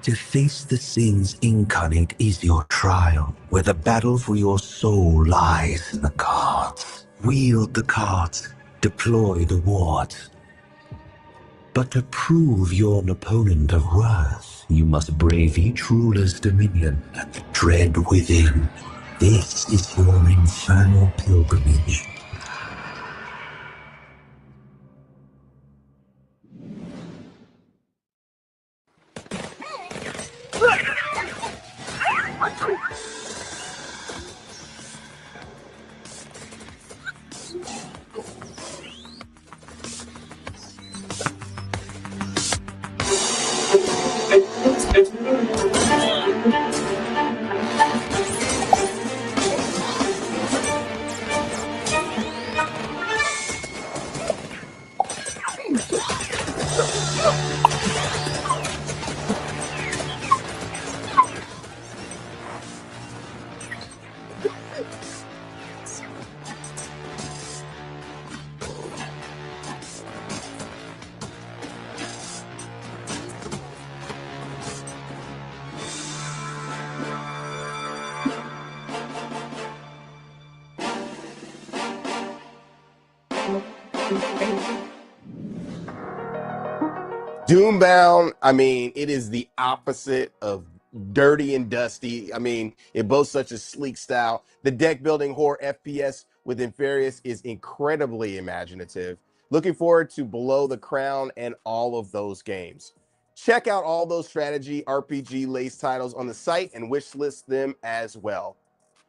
To face the sins incarnate is your trial, where the battle for your soul lies in the cards. Wield the cards, deploy the wards. But to prove you're an opponent of worth, you must brave each ruler's dominion and the dread within. This is your infernal pilgrimage. Doombound, I mean, it is the opposite of dirty and dusty. I mean, it boasts such a sleek style. The deck building horror FPS with Inferius is incredibly imaginative. Looking forward to Below the Crown and all of those games. Check out all those strategy RPG lace titles on the site and wishlist them as well.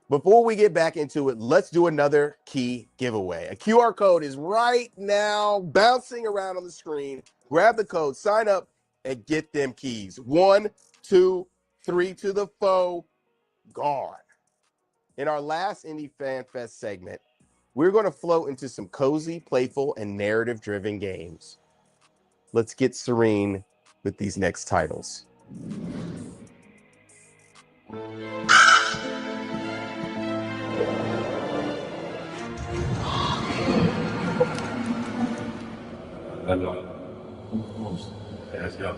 Before we get back into it, let's do another key giveaway. A QR code is right now bouncing around on the screen. Grab the code, sign up, and get them keys. 1, 2, 3 to the foe, gone. In our last Indie Fan Fest segment, we're going to float into some cozy, playful, and narrative-driven games. Let's get serene with these next titles. Hello. Let's go.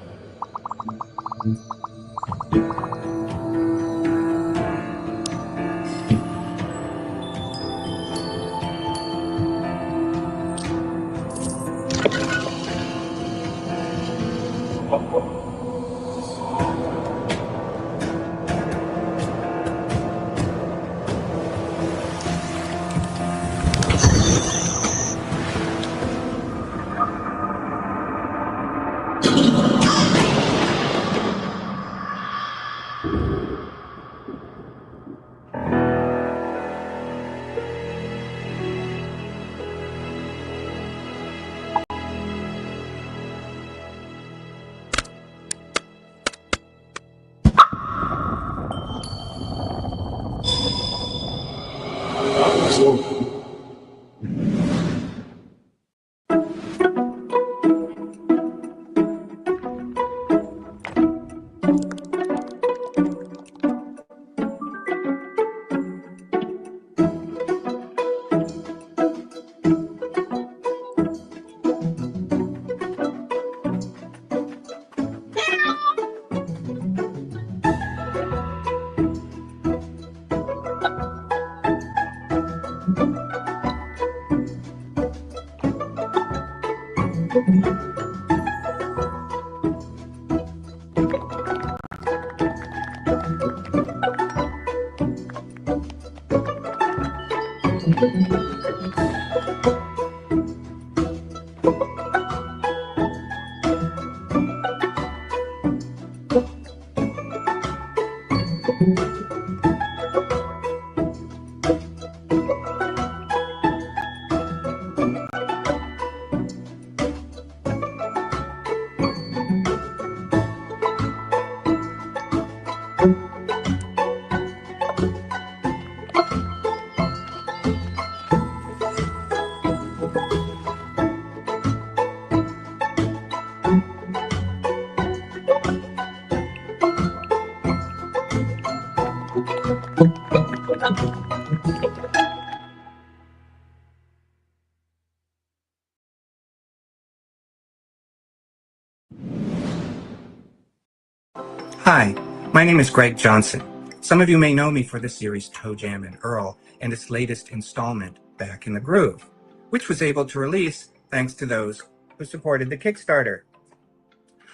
Hi, my name is Greg Johnson. Some of you may know me for the series Toe Jam and Earl and its latest installment, Back in the Groove, which was able to release thanks to those who supported the Kickstarter.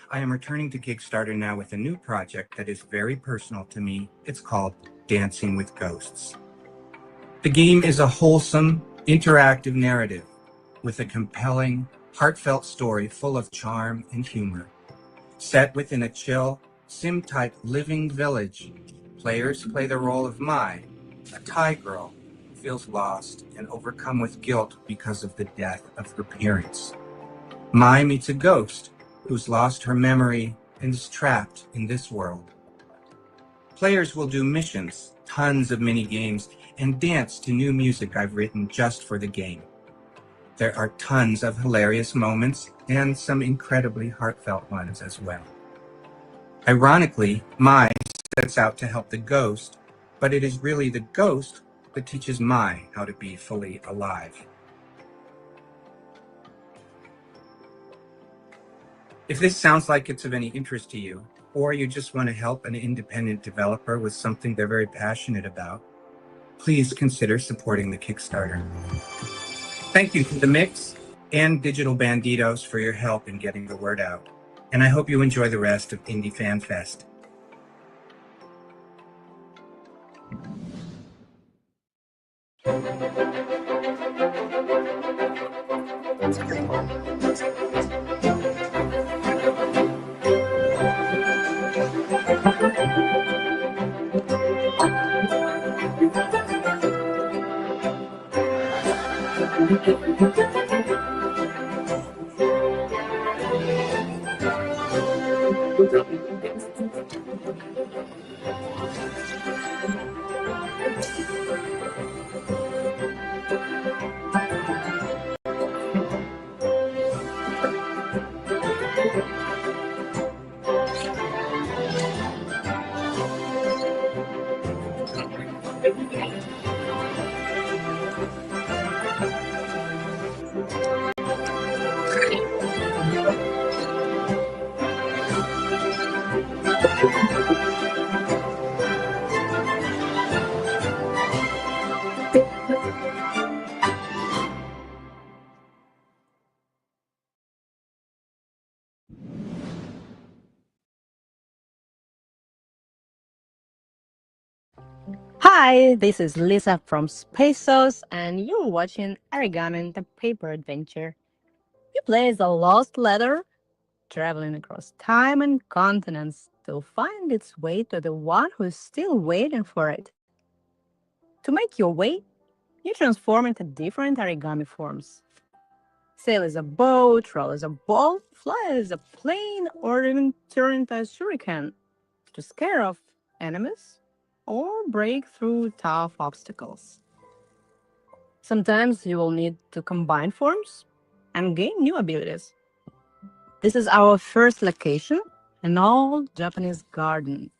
I am returning to Kickstarter now with a new project that is very personal to me. It's called Dancing with Ghosts. The game is a wholesome, interactive narrative with a compelling, heartfelt story full of charm and humor. Set within a chill, sim-type living village, players play the role of Mai, a Thai girl who feels lost and overcome with guilt because of the death of her parents. Mai meets a ghost who's lost her memory and is trapped in this world. Players will do missions, tons of mini games, and dance to new music I've written just for the game. There are tons of hilarious moments and some incredibly heartfelt ones as well. Ironically, Mai sets out to help the ghost, but it is really the ghost that teaches Mai how to be fully alive. If this sounds like it's of any interest to you, or you just want to help an independent developer with something they're very passionate about, please consider supporting the Kickstarter. Thank you to The Mix and Digital Banditos for your help in getting the word out. And I hope you enjoy the rest of Indie Fan Fest. Hi, this is Lisa from Space Sauce, and you're watching Origami the Paper Adventure. You play as a lost letter, traveling across time and continents to find its way to the one who's still waiting for it. To make your way, you transform into different origami forms. Sail as a boat, roll as a ball, fly as a plane, or even turn into a shuriken to scare off enemies or break through tough obstacles. Sometimes you will need to combine forms and gain new abilities. This is our first location, an old Japanese garden,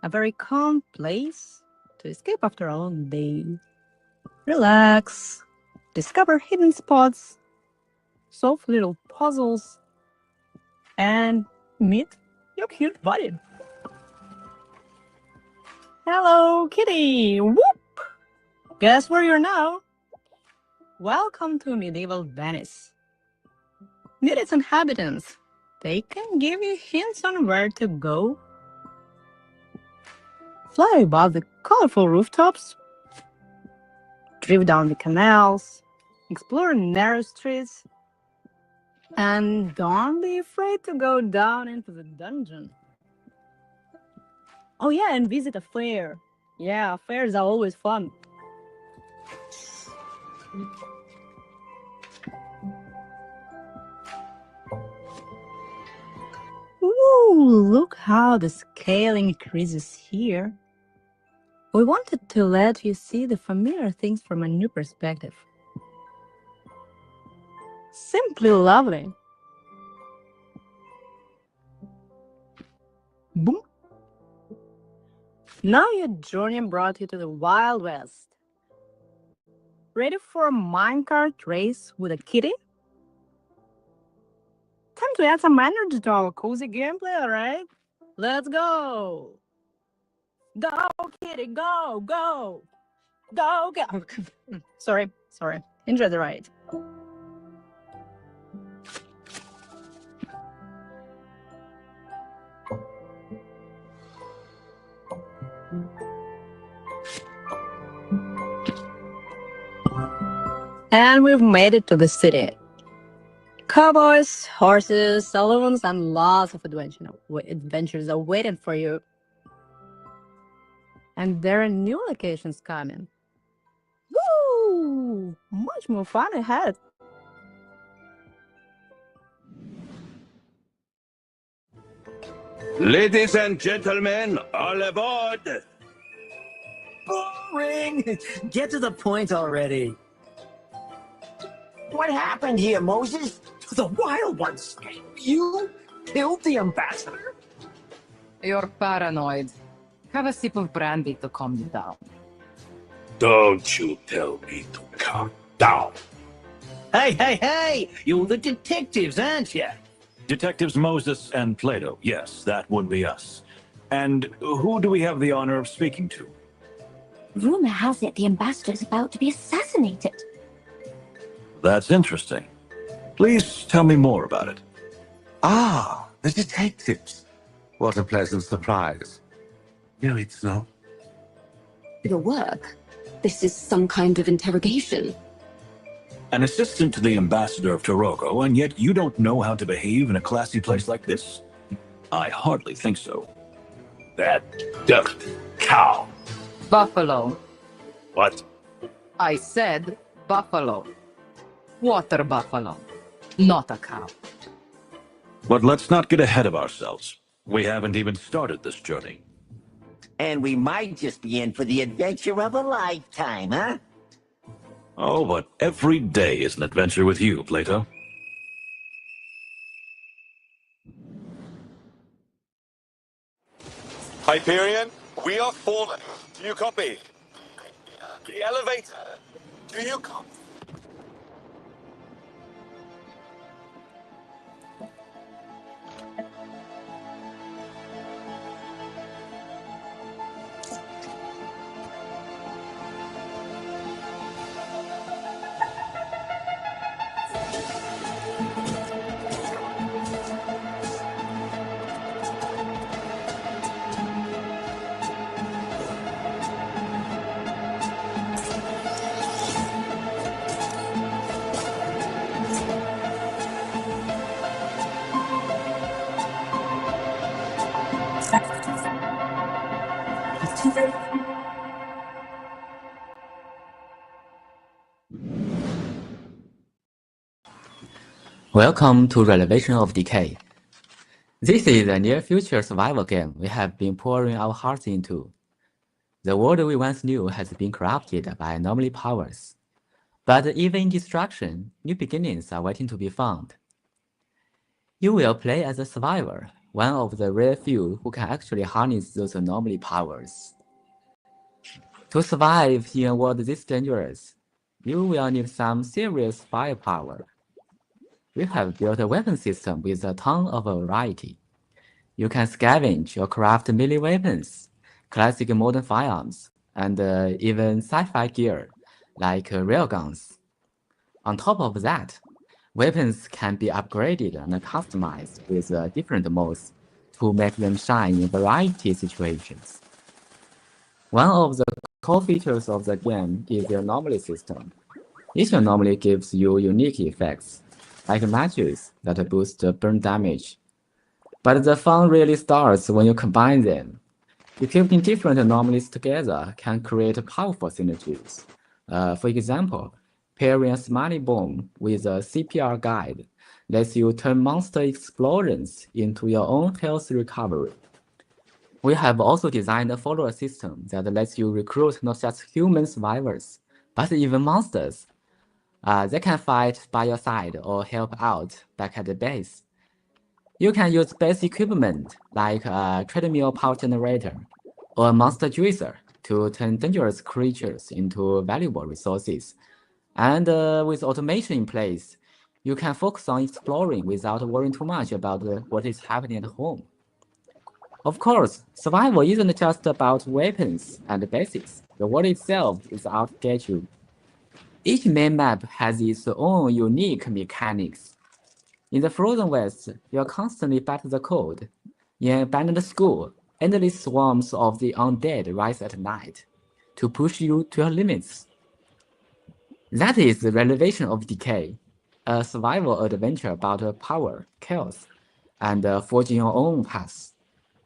a very calm place to escape after a long day. Relax, discover hidden spots, solve little puzzles, and meet your cute buddy. Hello, kitty! Whoop! Guess where you're now? Welcome to medieval Venice. Meet its inhabitants. They can give you hints on where to go. Fly above the colorful rooftops, drive down the canals, explore narrow streets, and don't be afraid to go down into the dungeon. Oh yeah, and visit a fair. Yeah, fairs are always fun. Ooh, look how the scale increases here. We wanted to let you see the familiar things from a new perspective. Simply lovely. Boom. Now your journey brought you to the Wild West. Ready for a minecart race with a kitty? Time to add some energy to our cozy gameplay, alright? Let's go! Go, kitty, go, go! Go, go! Sorry. Enjoy the ride. And we've made it to the city. Cowboys, horses, saloons, and lots of adventures are waiting for you. And there are new locations coming. Woo! Much more fun ahead. Ladies and gentlemen, all aboard! Boring! Get to the point already. What happened here, Moses? The wild ones! You killed the ambassador? You're paranoid. Have a sip of brandy to calm you down. Don't you tell me to calm down. Hey! You're the detectives, aren't you? Detectives Moses and Plato. Yes, that would be us. And who do we have the honor of speaking to? Rumor has it the ambassador's about to be assassinated. That's interesting. Please tell me more about it. Ah, the detectives. What a pleasant surprise. No, it's not. Your work? This is some kind of interrogation. An assistant to the ambassador of Torogo, and yet you don't know how to behave in a classy place like this? I hardly think so. That dirty cow. Buffalo. What? I said buffalo. Water buffalo. Not a cow. But let's not get ahead of ourselves. We haven't even started this journey. And we might just be in for the adventure of a lifetime, huh? Oh, but every day is an adventure with you, Plato. Hyperion, we are falling. Do you copy? The elevator. Do you copy? Welcome to Revelation of Decay. This is a near-future survival game we have been pouring our hearts into. The world we once knew has been corrupted by anomaly powers. But even in destruction, new beginnings are waiting to be found. You will play as a survivor, one of the rare few who can actually harness those anomaly powers. To survive in a world this dangerous, you will need some serious firepower. We have built a weapon system with a ton of variety. You can scavenge or craft melee weapons, classic modern firearms, and even sci-fi gear, like railguns. On top of that, weapons can be upgraded and customized with different modes to make them shine in variety situations. One of the core features of the game is the anomaly system. Each anomaly gives you unique effects, like matches that boost burn damage. But the fun really starts when you combine them. Equipping different anomalies together can create powerful synergies. For example, pairing a Smiley Bomb with a CPR guide lets you turn monster explosions into your own health recovery. We have also designed a follower system that lets you recruit not just human survivors, but even monsters. They can fight by your side or help out back at the base. You can use base equipment like a treadmill power generator or a monster juicer to turn dangerous creatures into valuable resources. And with automation in place, you can focus on exploring without worrying too much about what is happening at home. Of course, survival isn't just about weapons and basics. The world itself is out to get you. Each main map has its own unique mechanics. In the Frozen West, you are constantly battle the cold. In an abandoned school, endless swarms of the undead rise at night to push you to your limits. That is the Revelation of Decay, a survival adventure about power, chaos, and forging your own path.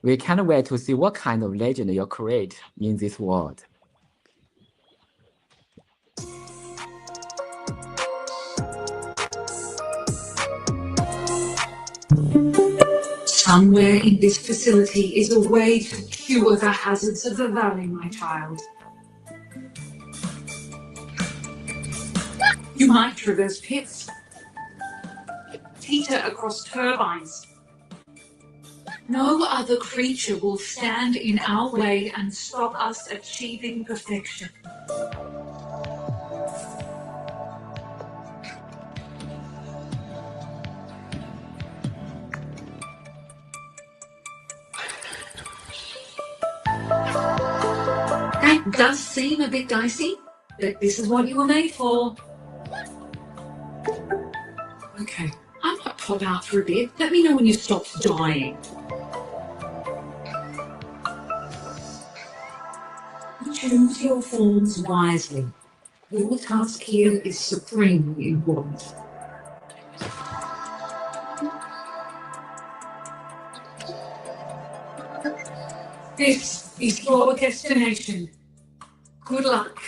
We can't wait to see what kind of legend you'll create in this world. Somewhere in this facility is a way to cure the hazards of the valley, my child. You might traverse pits, teeter across turbines. No other creature will stand in our way and stop us achieving perfection. That does seem a bit dicey, but this is what you were made for. Okay, I might pop out for a bit. Let me know when you stop dying. Choose your forms wisely. Your task here is supremely important. This is your destination. Good luck.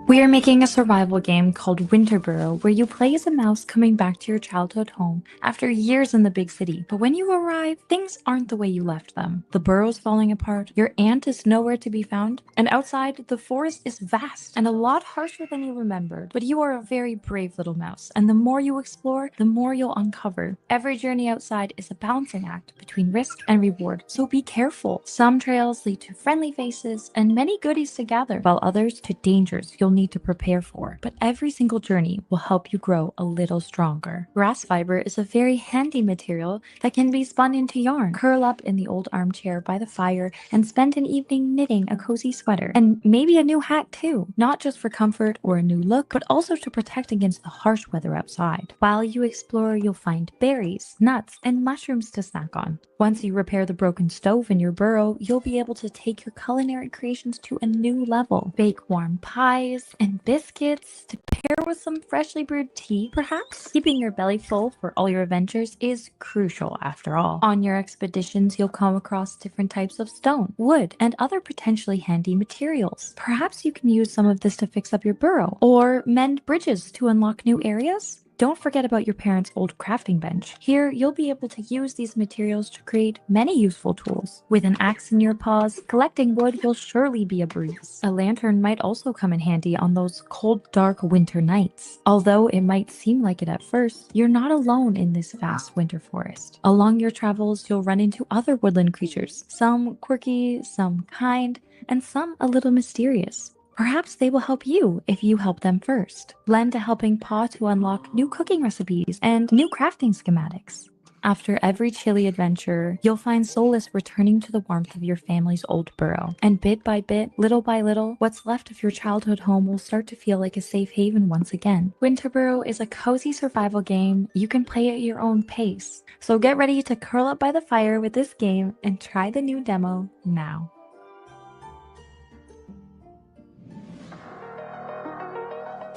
We are making a survival game called Winterboro, where you play as a mouse coming back to your childhood home after years in the big city. But when you arrive, things aren't the way you left them. The burrow's falling apart, your aunt is nowhere to be found, and outside, the forest is vast and a lot harsher than you remembered. But you are a very brave little mouse, and the more you explore, the more you'll uncover. Every journey outside is a balancing act between risk and reward, so be careful. Some trails lead to friendly faces and many goodies to gather, while others to dangers you'll need to prepare for. But every single journey will help you grow a little stronger. Grass fiber is a very handy material that can be spun into yarn. Curl up in the old armchair by the fire and spend an evening knitting a cozy sweater. And maybe a new hat too, not just for comfort or a new look, but also to protect against the harsh weather outside. While you explore, you'll find berries, nuts, and mushrooms to snack on. Once you repair the broken stove in your burrow, you'll be able to take your culinary creations to a new level. Bake warm pies and biscuits to pair with some freshly brewed tea, perhaps? Keeping your belly full for all your adventures is crucial after all. On your expeditions, you'll come across different types of stone, wood, and other potentially handy materials. Perhaps you can use some of this to fix up your burrow, or mend bridges to unlock new areas? Don't forget about your parents' old crafting bench. Here, you'll be able to use these materials to create many useful tools. With an axe in your paws, collecting wood will surely be a breeze. A lantern might also come in handy on those cold, dark winter nights. Although it might seem like it at first, you're not alone in this vast winter forest. Along your travels, you'll run into other woodland creatures, some quirky, some kind, and some a little mysterious. Perhaps they will help you if you help them first. Lend a helping paw to unlock new cooking recipes and new crafting schematics. After every chilly adventure, you'll find solace returning to the warmth of your family's old burrow. And bit by bit, little by little, what's left of your childhood home will start to feel like a safe haven once again. Winterboro is a cozy survival game you can play at your own pace. So get ready to curl up by the fire with this game and try the new demo now.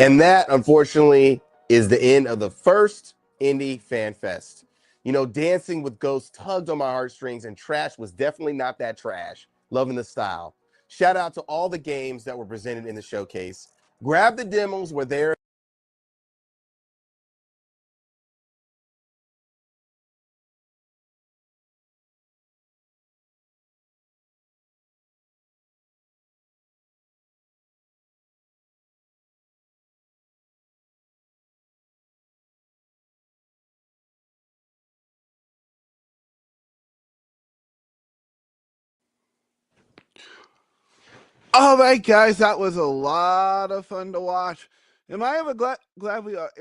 And that, unfortunately, is the end of the first Indie Fan Fest. You know, Dancing with Ghosts tugged on my heartstrings, and Trash was definitely not that trash. Loving the style. Shout out to all the games that were presented in the showcase. Grab the demos where they're All right, guys, that was a lot of fun to watch. Am I ever glad we are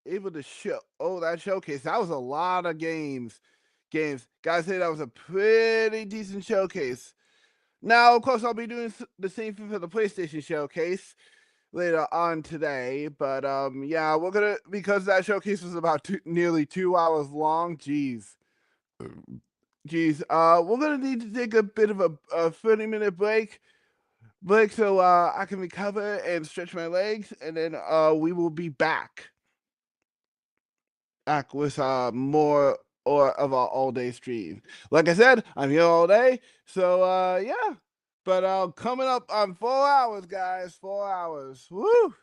able to show that showcase? That was a lot of games. Guys, say that was a pretty decent showcase. Now, of course, I'll be doing the same thing for the PlayStation showcase. later on today. But yeah, we're gonna, because that showcase was about nearly 2 hours long. Jeez. We're gonna need to take a bit of a 30-minute break so I can recover and stretch my legs, and then we will be back with more of our all-day stream. Like I said, I'm here all day, so yeah. But coming up on 4 hours, guys, 4 hours. Woo!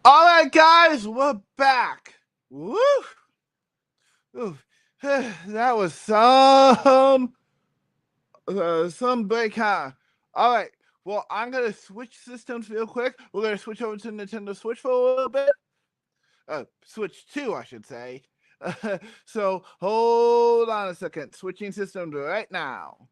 All right, guys, we're back. Woo! Ooh. That was some break, huh? All right. Well, I'm gonna switch systems real quick. We're gonna switch over to Nintendo Switch for a little bit. Switch 2, I should say. So hold on a second. Switching systems right now.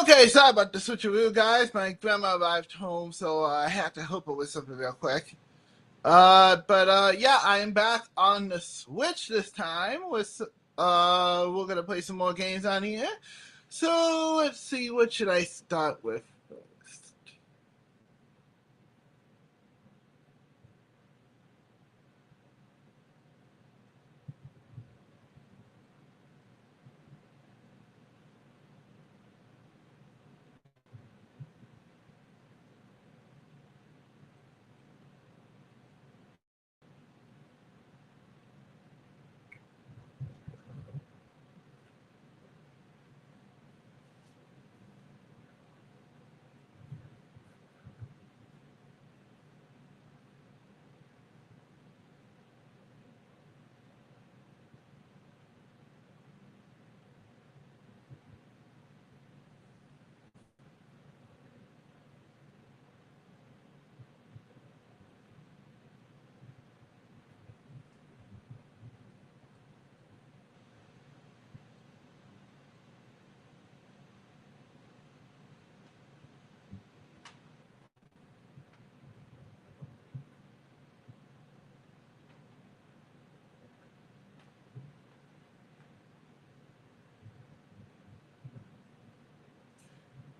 Okay, sorry about the switcheroo, guys. My grandma arrived home, so I had to help her with something real quick. Yeah, I am back on the Switch this time. With we're gonna play some more games on here. So let's see, what should I start with first?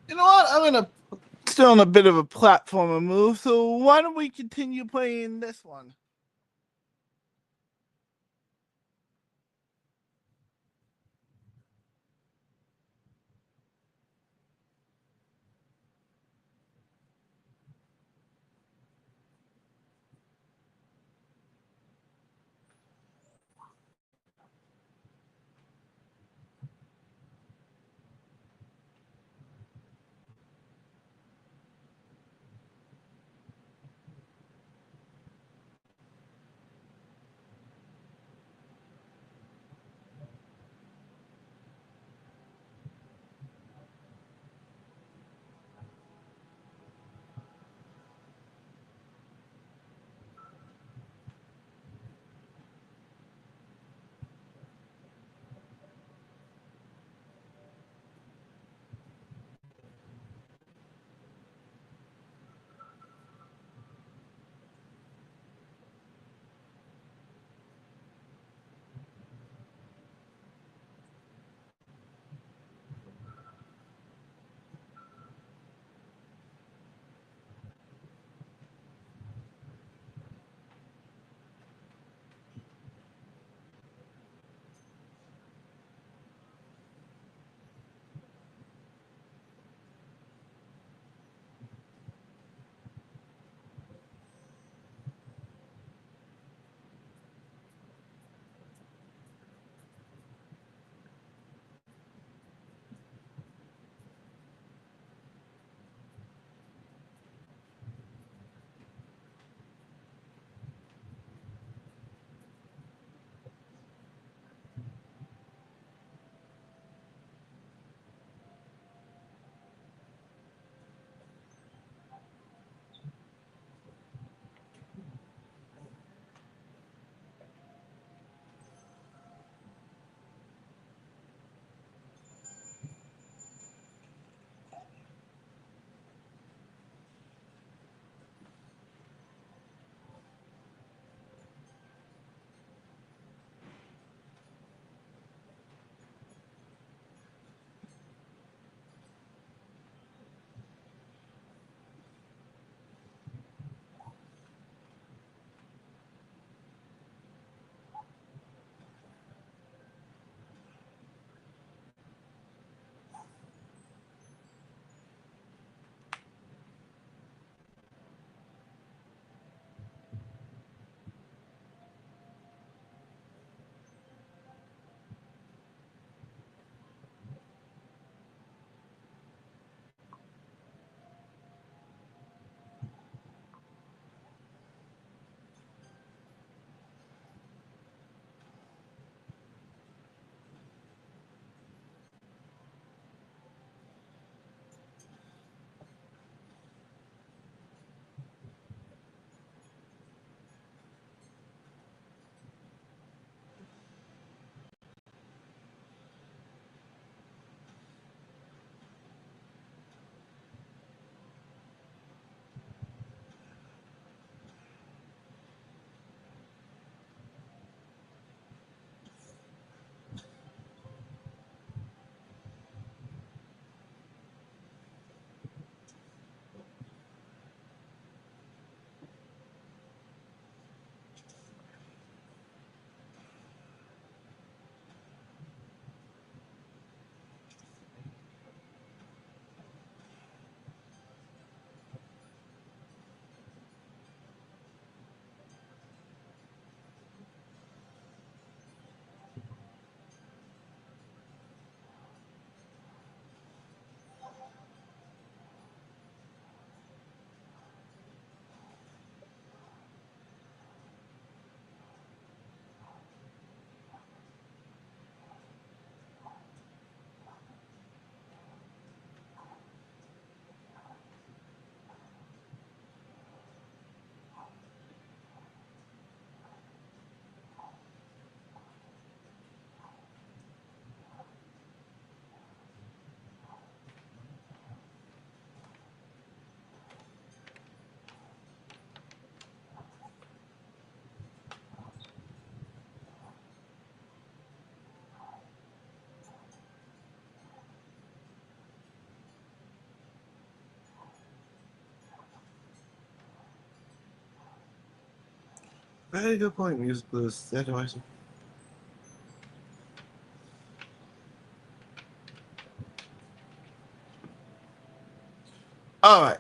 You know what? I'm gonna still on a bit of a platformer move, so why don't we continue playing this one? Very good point, Music Blues. That was. All right.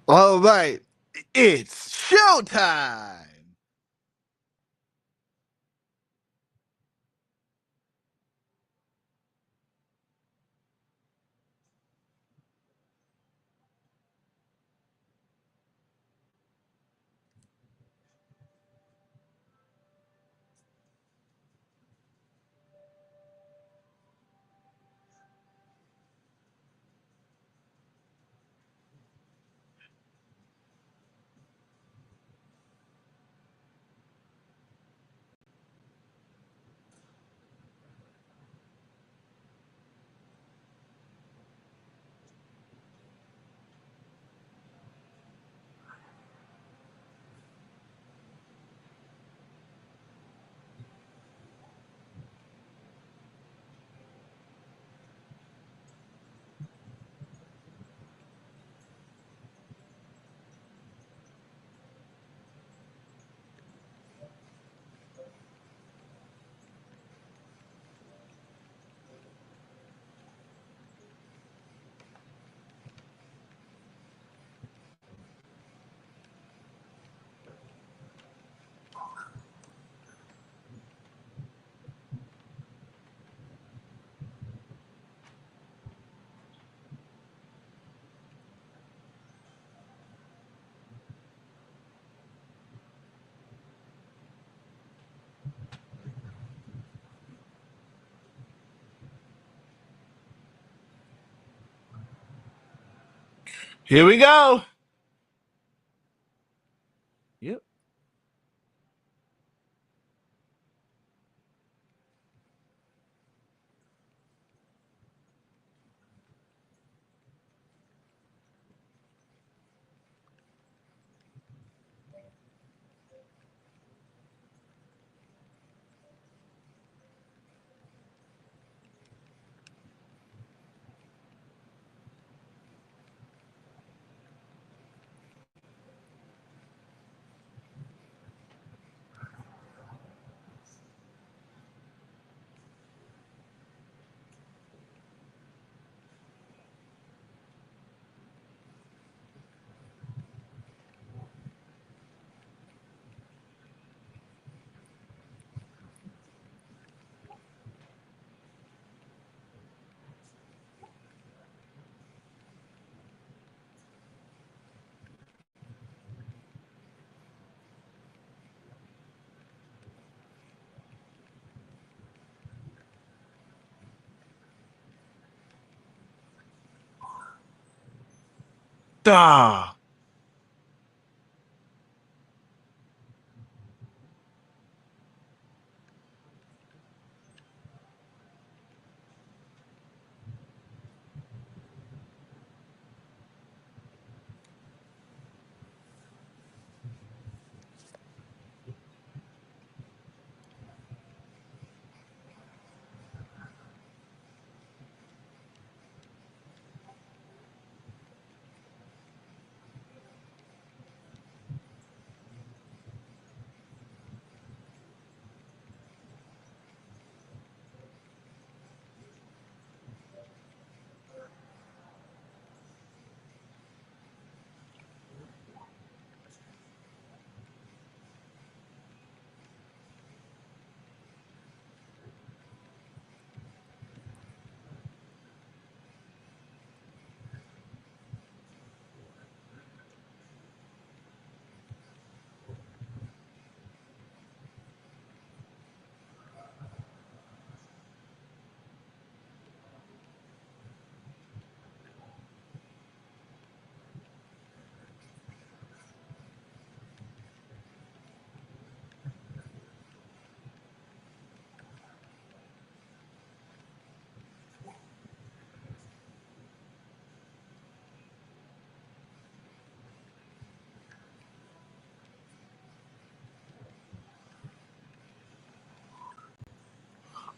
All right, it's showtime. Here we go. Yep. Ah.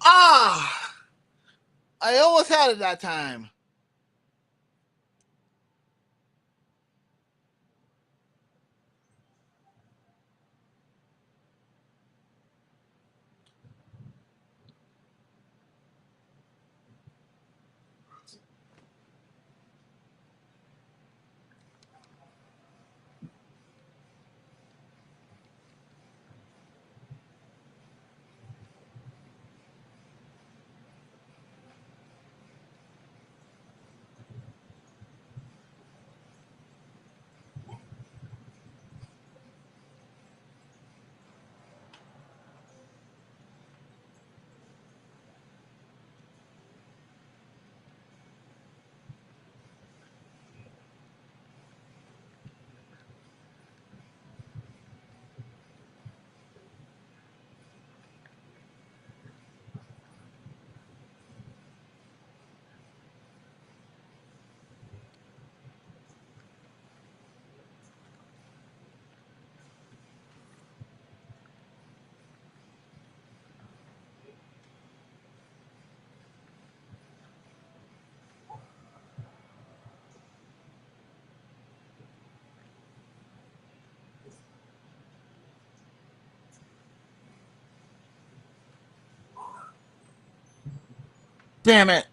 Ah, I almost had it that time. Damn it.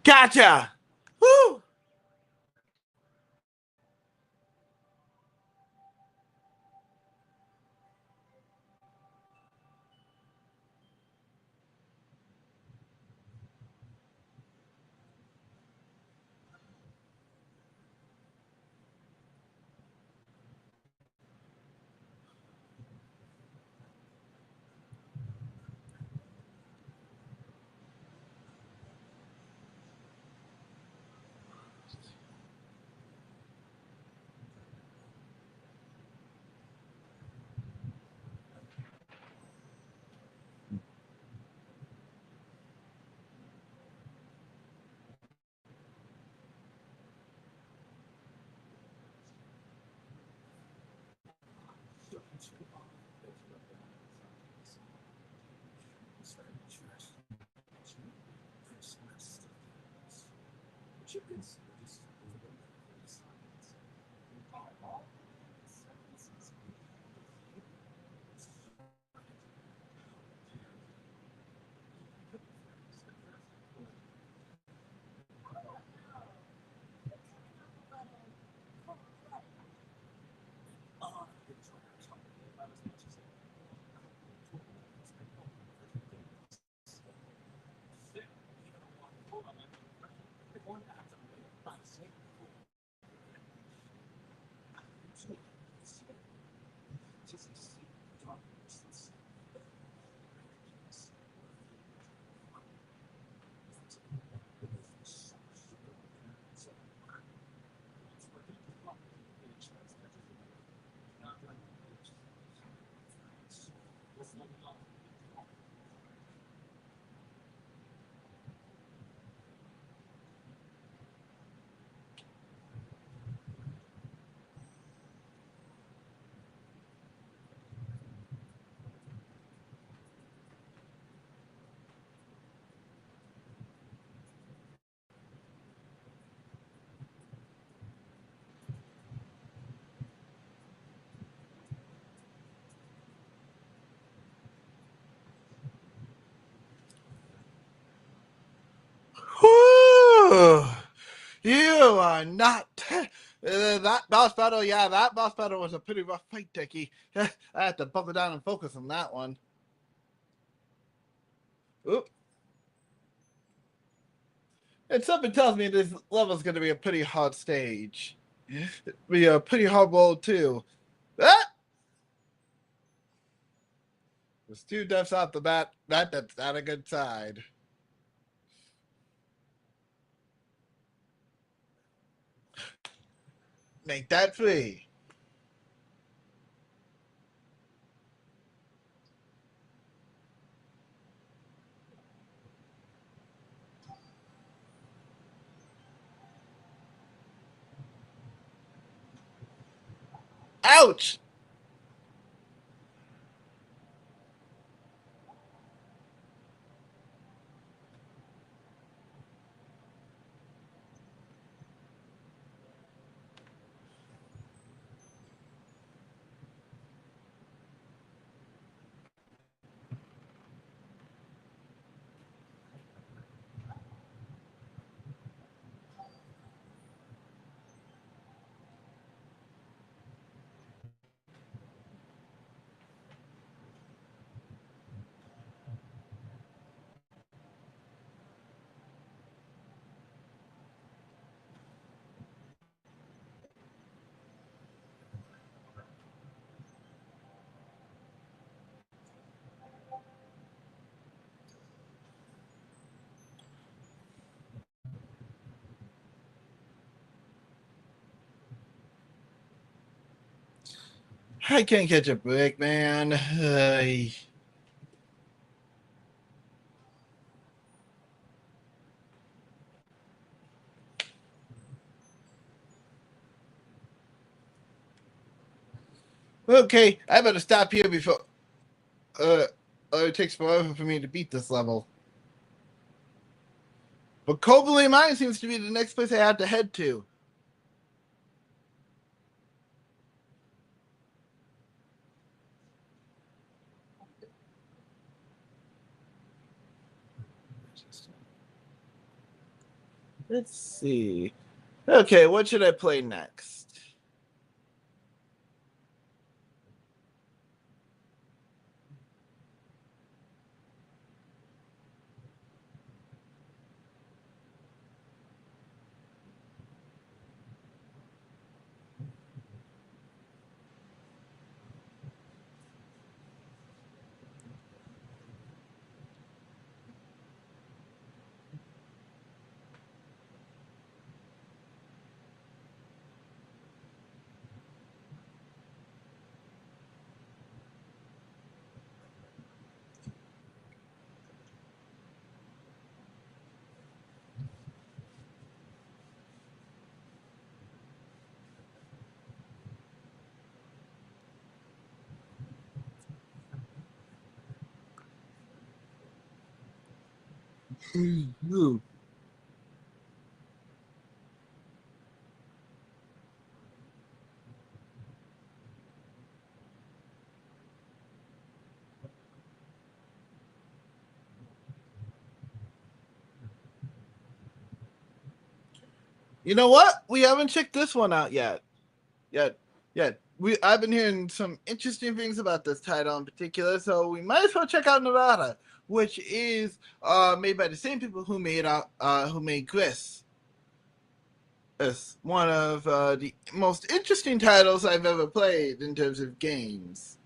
Gotcha. Woo. Whew. You are not. That boss battle, yeah, that boss battle was a pretty rough fight, Dickie. I had to buckle down and focus on that one. Oop. And something tells me this level's going to be a pretty hard stage. Be a pretty hard world, too. Ah! There's 2 deaths off the bat. That's not a good side. Make that 3. Ouch! I can't catch a break, man. Okay, I better stop here before it takes forever for me to beat this level. But Cobley Mine seems to be the next place I have to head to. Let's see. Okay, what should I play next? Ooh. You know what? We haven't checked this one out yet. I've been hearing some interesting things about this title in particular, so we might as well check out Nevada, which is made by the same people who made Gris. It's one of the most interesting titles I've ever played in terms of games.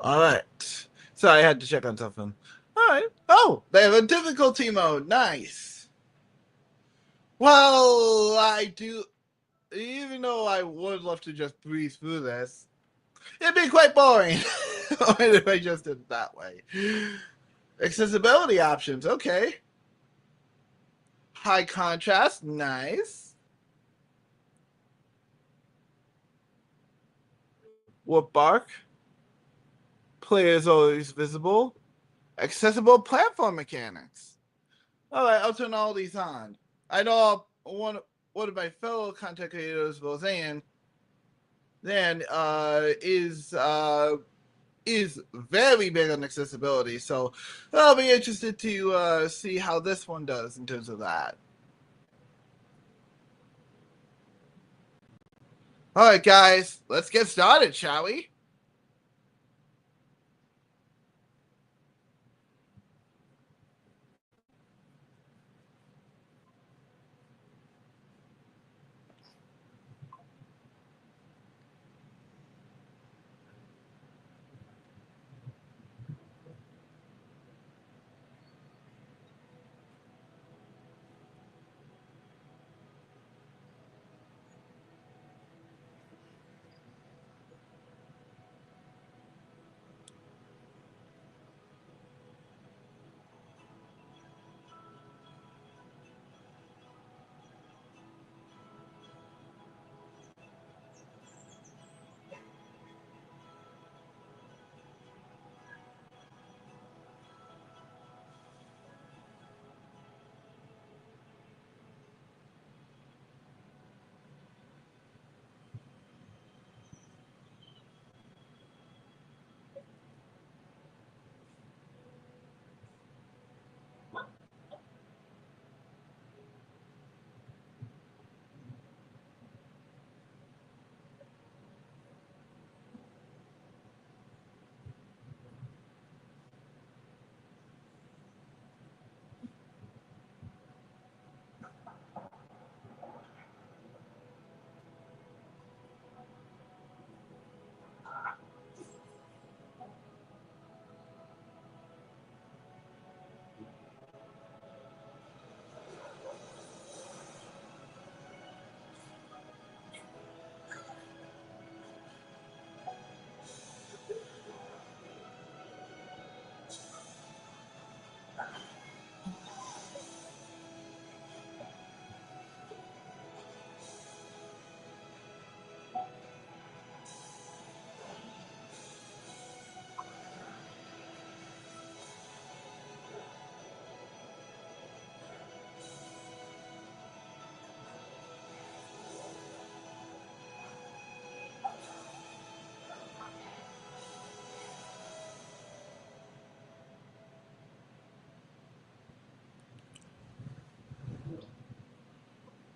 All right. So I had to check on something. All right. Oh, they have a difficulty mode. Nice. Well, I do. Even though I would love to just breeze through this, it'd be quite boring if I just did it that way. Accessibility options. Okay. High contrast. Nice. Whoop bark. Players always visible. Accessible platform mechanics. All right, I'll turn all these on. I know one of my fellow content creators, Roseanne, is very big on accessibility. So I'll be interested to see how this one does in terms of that. All right, guys, let's get started, shall we?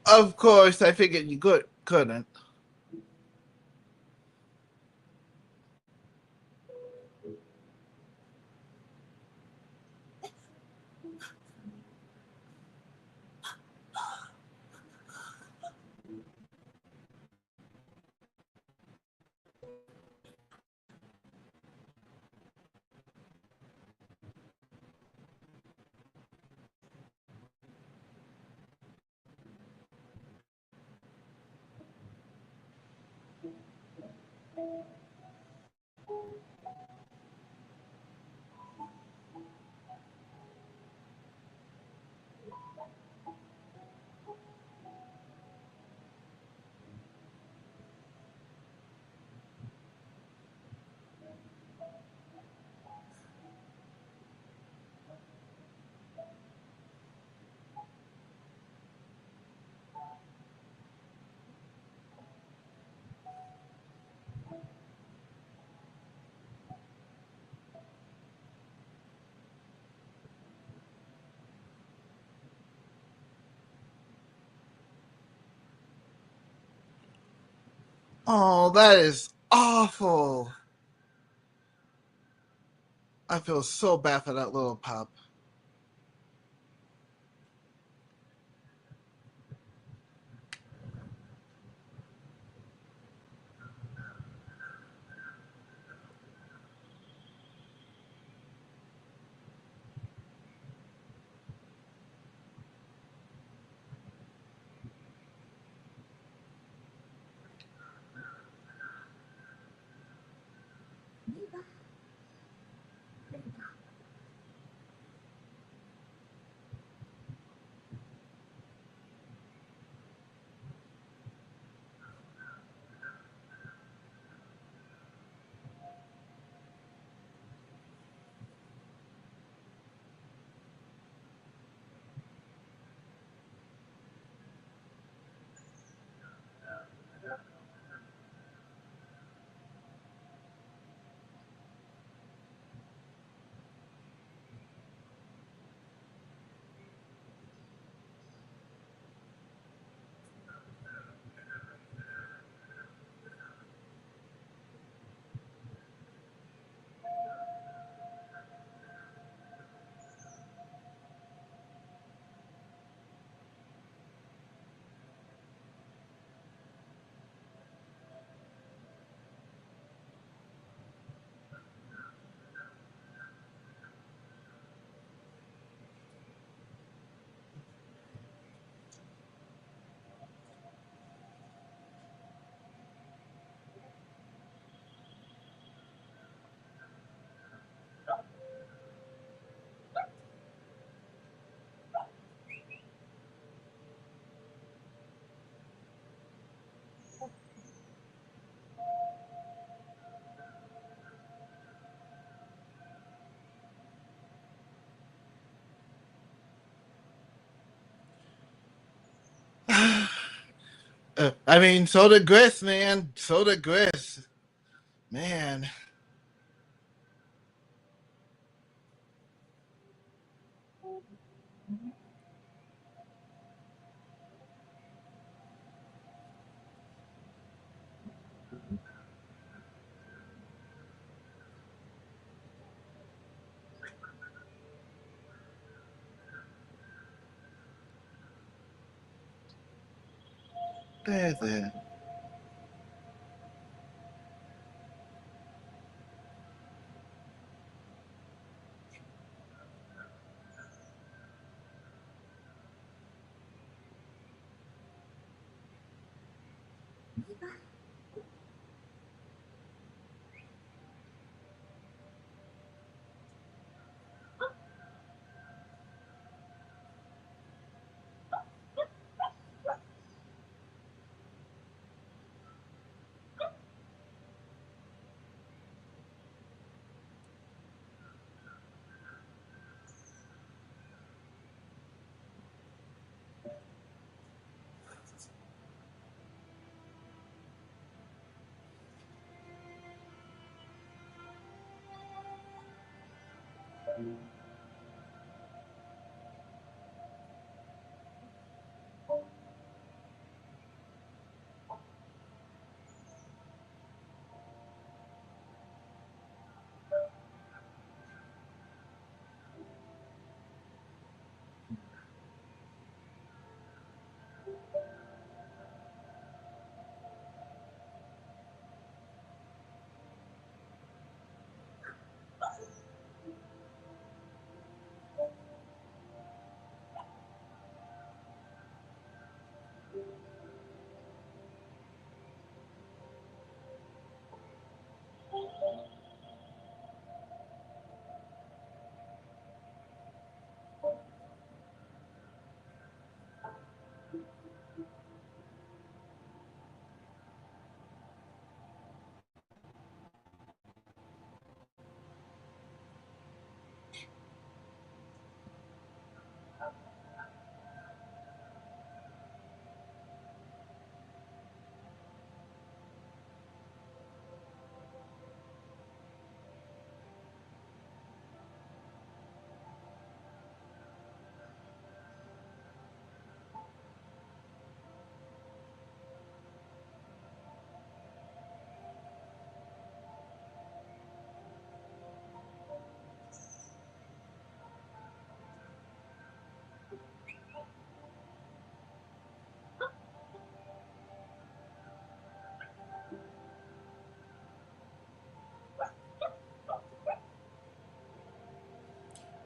Of course, I figured you couldn't. Oh, that is awful. I feel so bad for that little pup. I mean, so did Gris, man. So did Gris. Man. There.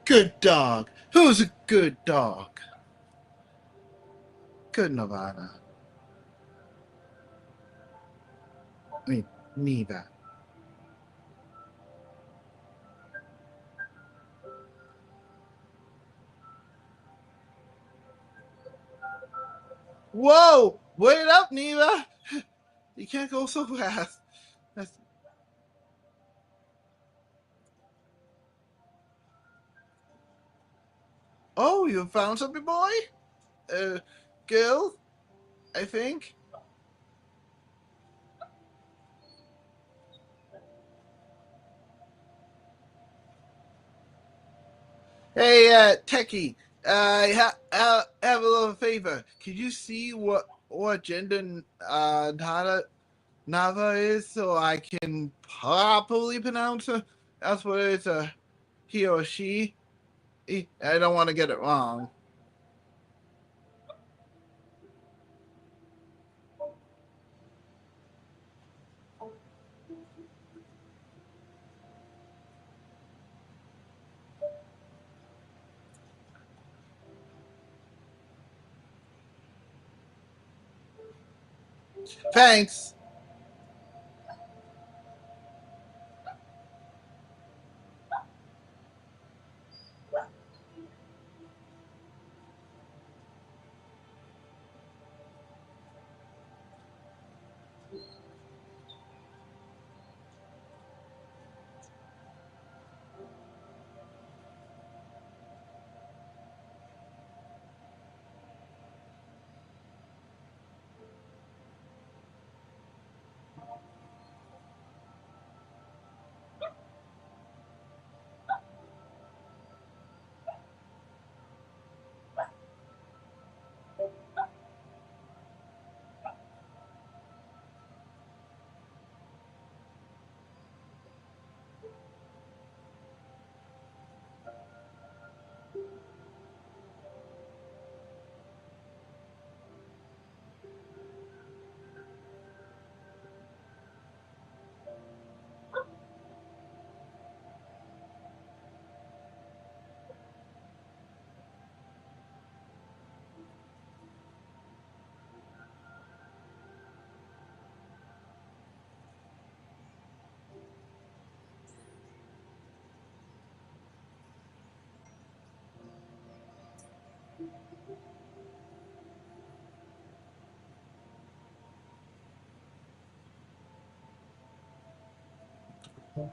Good dog. Who's a good dog? Good Nevada. I mean, Neva. Whoa! Wait up, Neva! You can't go so fast. That's... Oh, you found something, boy? Girl, I think. Hey, Techie, have a little favor. Could you see what gender Nava is so I can properly pronounce her? That's what it's a he or she. I don't want to get it wrong. Thanks.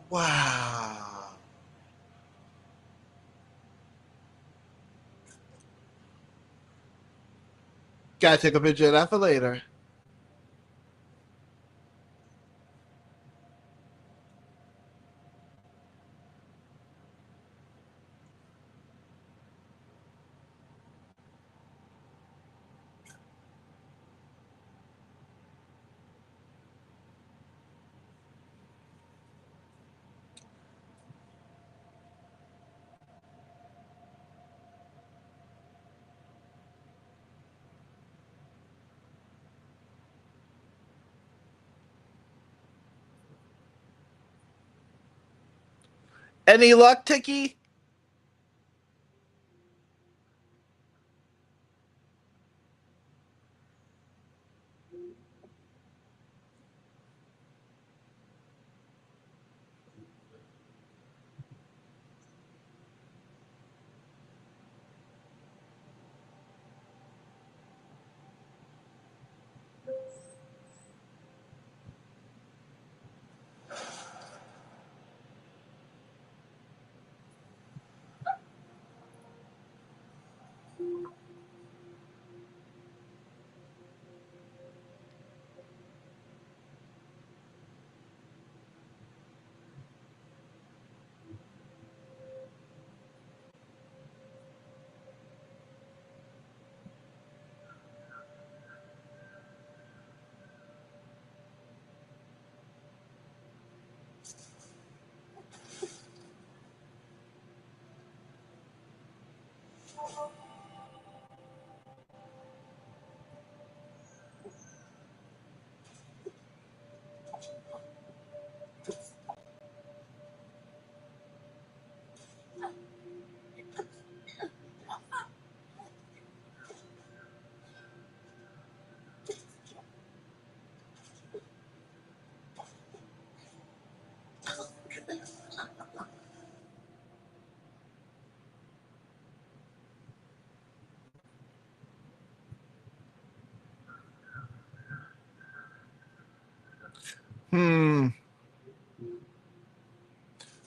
Wow. Gotta take a picture of that for later. Any luck, Tiki?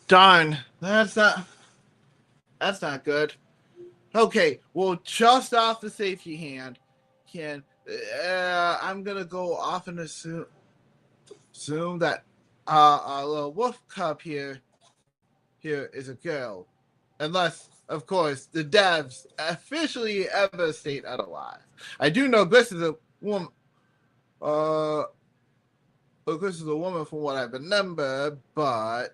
Darn, that's not good. Okay, well, just off the safety hand, I'm gonna go off and assume that our little wolf cub here is a girl, unless, of course, the devs officially ever state otherwise. I do know this is a woman. This is a woman from what I remember, but.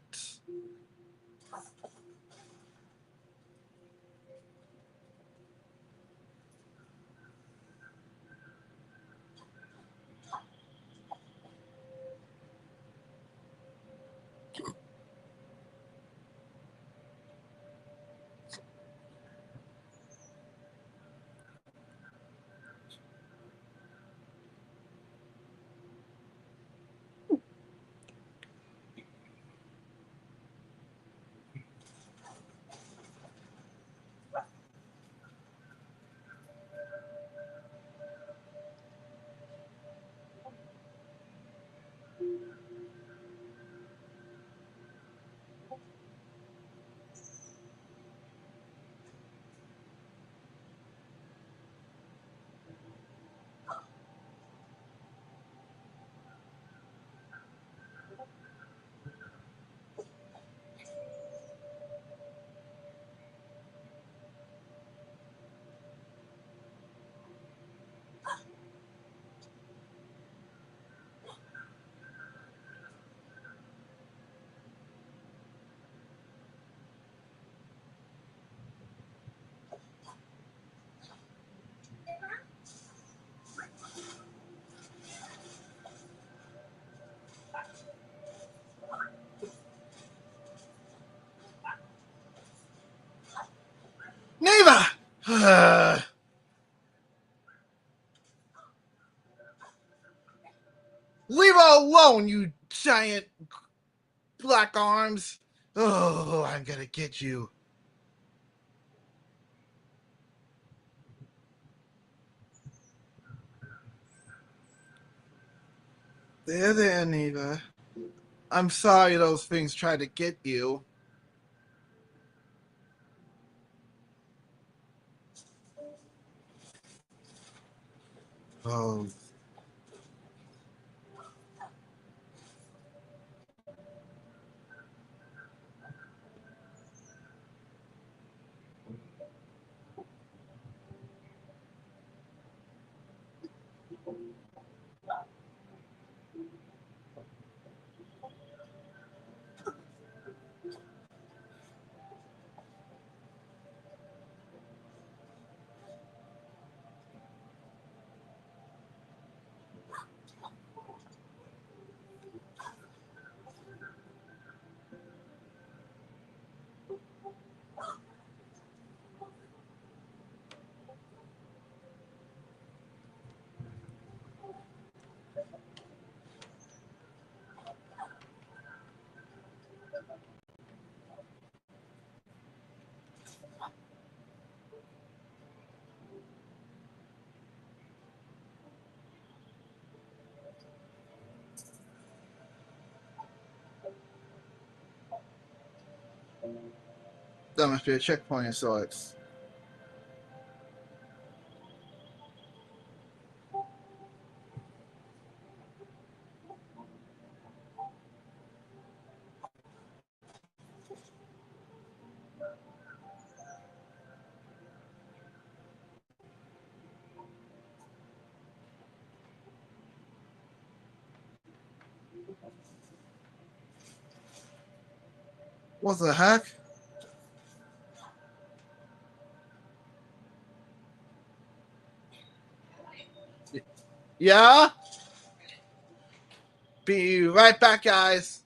Neva! Leave her alone, you giant black arms. Oh, I'm gonna get you. There, Neva. I'm sorry those things tried to get you. Oh. That must be a checkpoint of sorts. What the heck? Yeah? Be right back, guys.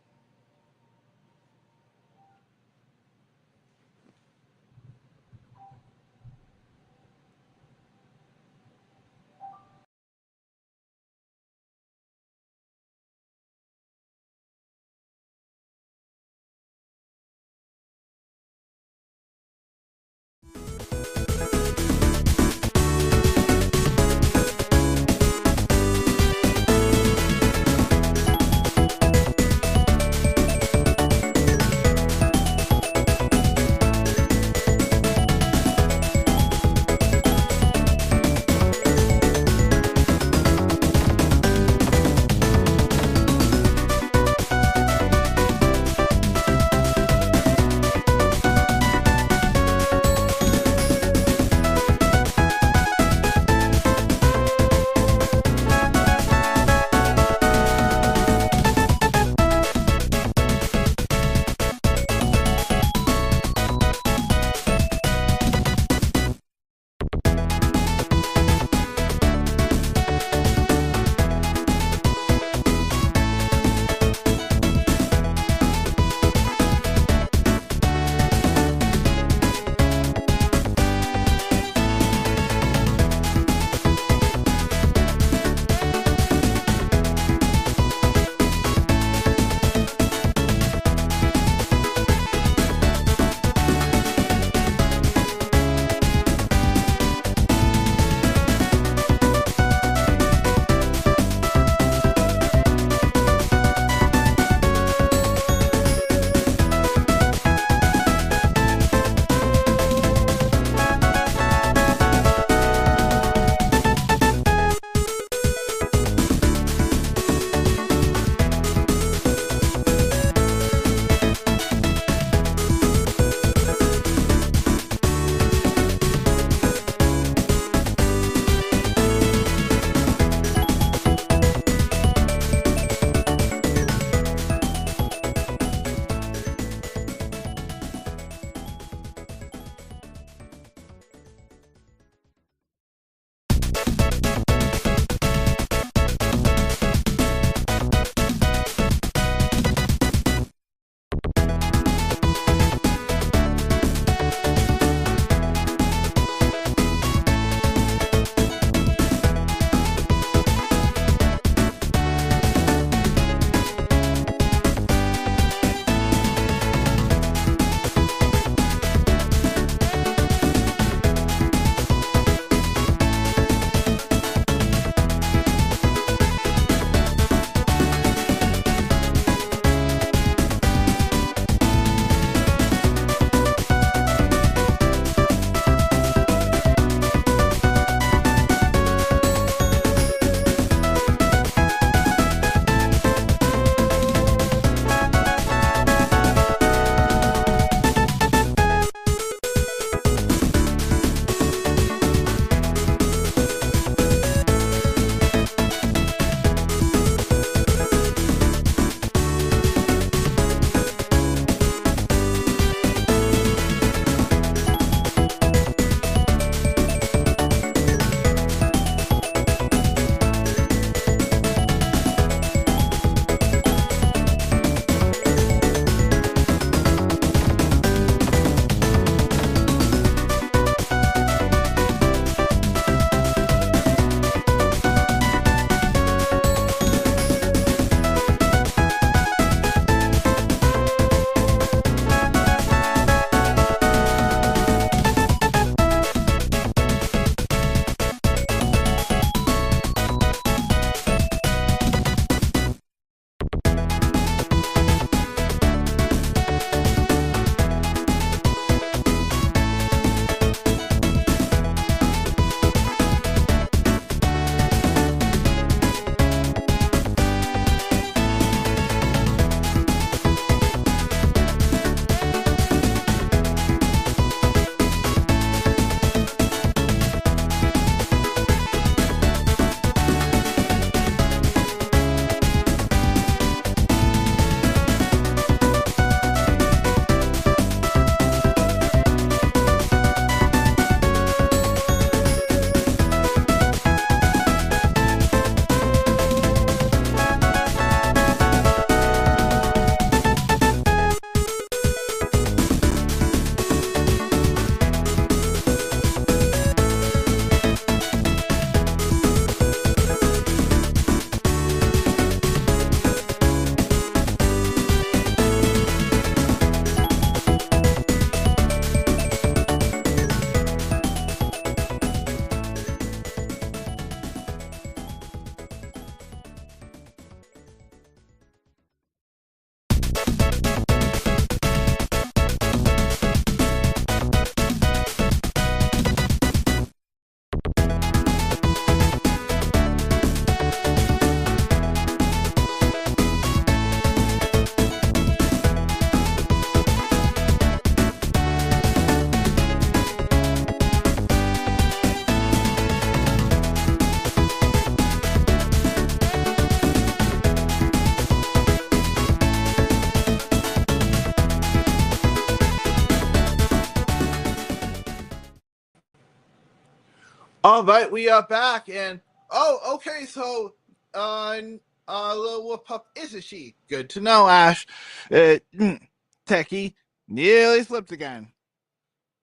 All right, we are back, and okay. So, little wolf pup isn't she? Good to know, Ash. Techie nearly slipped again.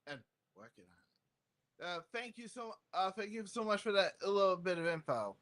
And working on it. Thank you so much for that a little bit of info.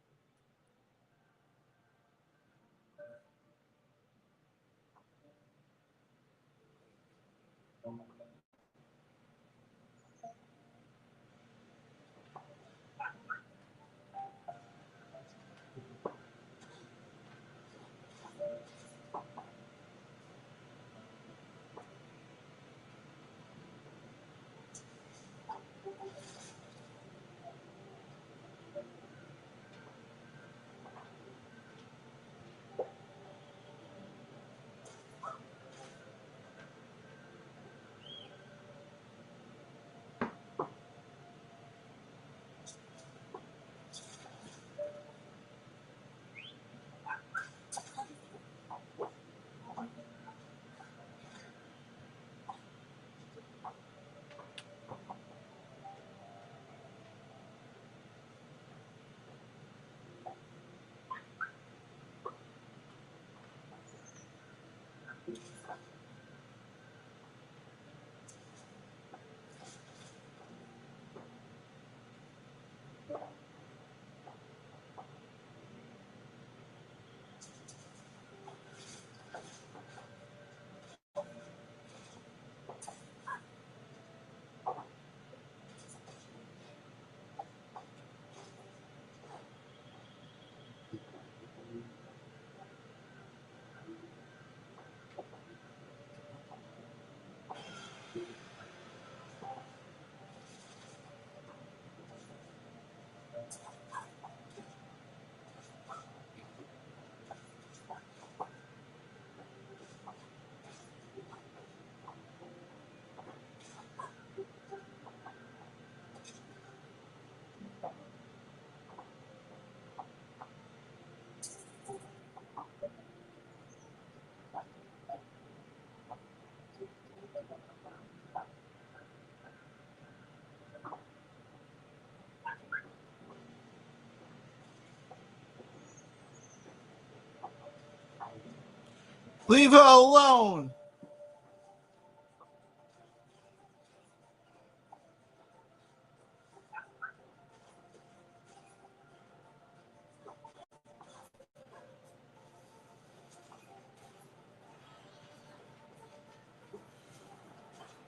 Leave her alone.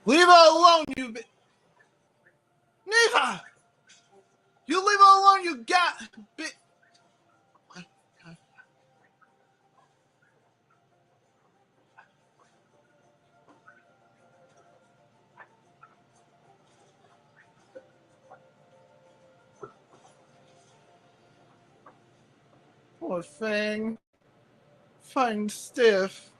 Leave her alone, you. Neva! You leave her alone, you got. Poor thing. Fine stiff.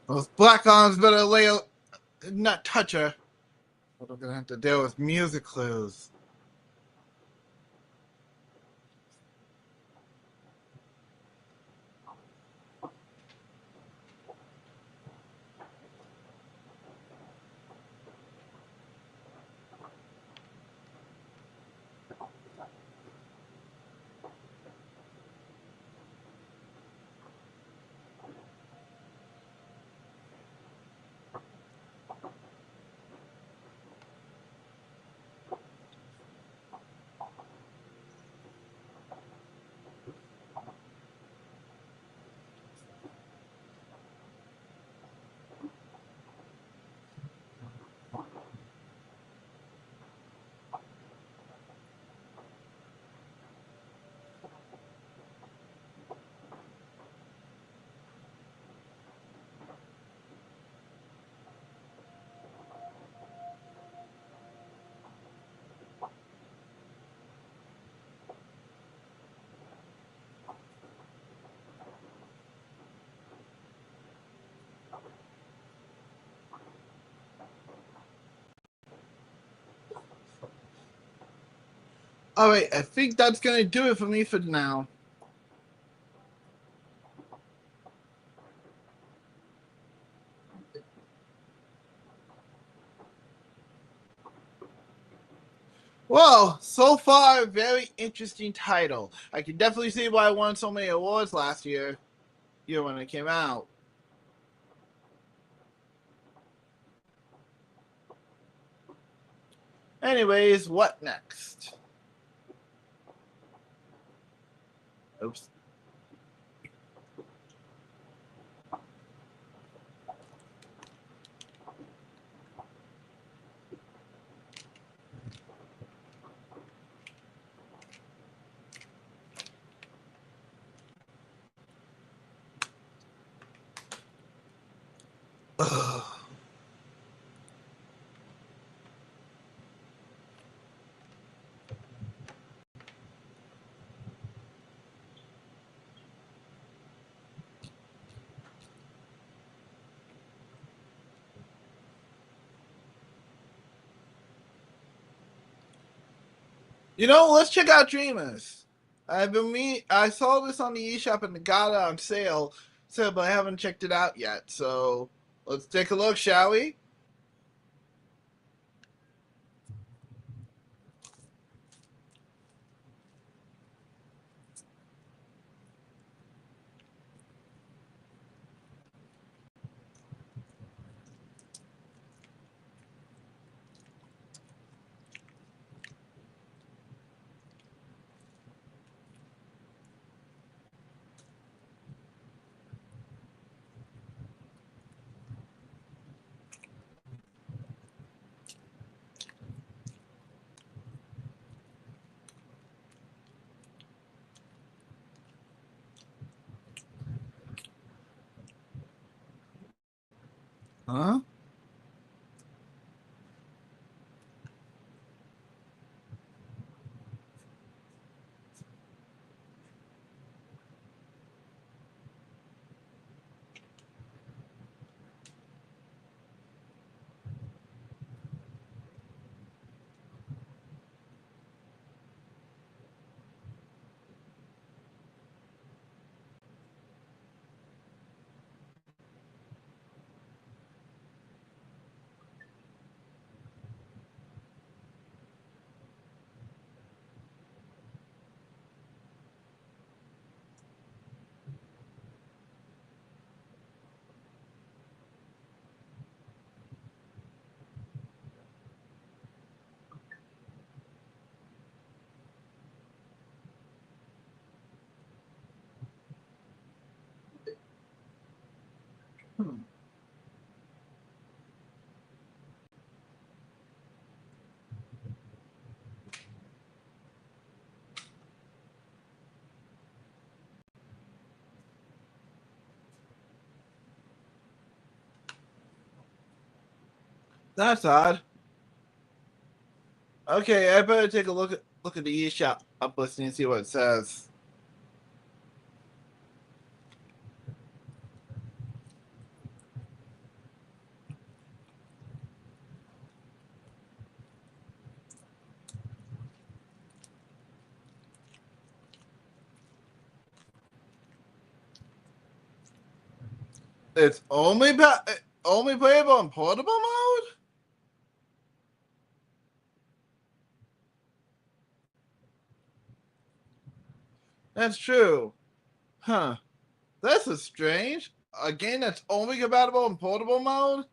Those black arms better not touch her. What I'm gonna have to deal with music clues. All right, I think that's gonna do it for me for now. Well, so far, very interesting title. I can definitely see why I won so many awards last year when it came out. Anyways, what next? Oops. Ugh. Let's check out Dreamers. I saw this on the eShop and got it on sale, but I haven't checked it out yet. So let's take a look, shall we? Huh? That's odd. Okay, I better take a look at the eShop up listing and see what it says. It's only playable in portable mode? That's true. Huh. This is strange. A game that's only compatible in portable mode?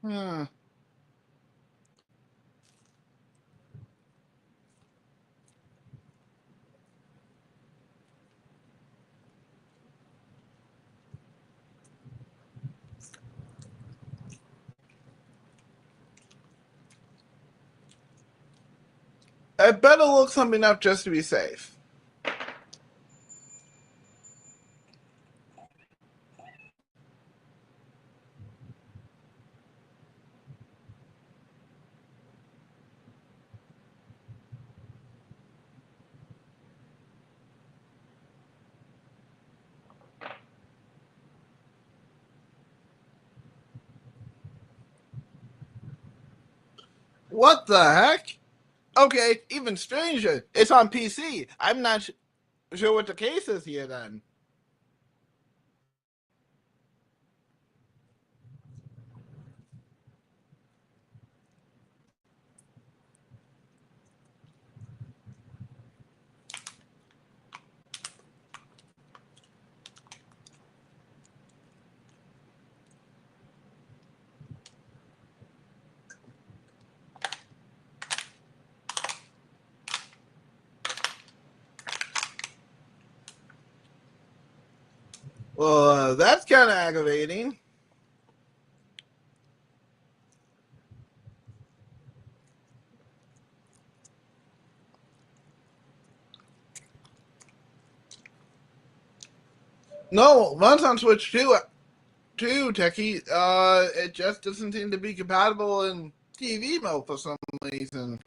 Hmm. I better look something up just to be safe. What the heck? Okay, even stranger. It's on PC. I'm not sure what the case is here then. Well, that's kind of aggravating. No, runs on Switch too, Techie. It just doesn't seem to be compatible in TV mode for some reason.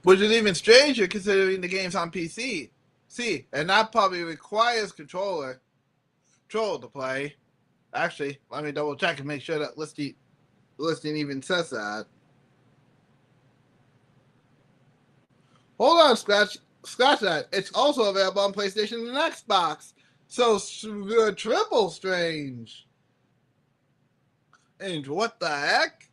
Which is even stranger considering the game's on PC. See, and that probably requires controller to play. Actually, let me double check and make sure that listing even says that. Hold on, scratch that. It's also available on PlayStation and Xbox. So triple strange. And what the heck?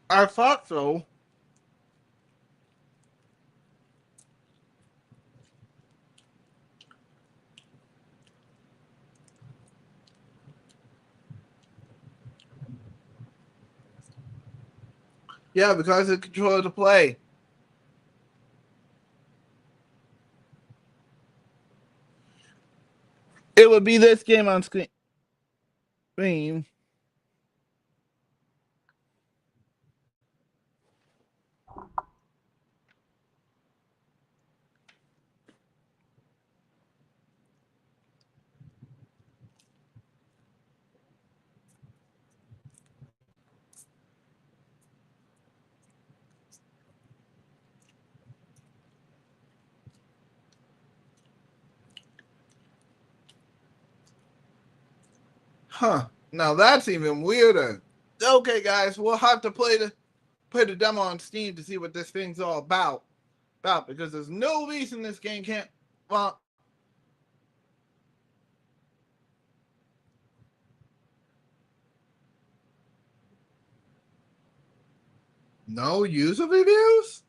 I thought so. Yeah, because of the controller to play. It would be this game on screen. Huh. Now that's even weirder. Okay, guys, we'll have to play the demo on Steam to see what this thing's all about. Because there's no reason this game can't. Well, no user reviews.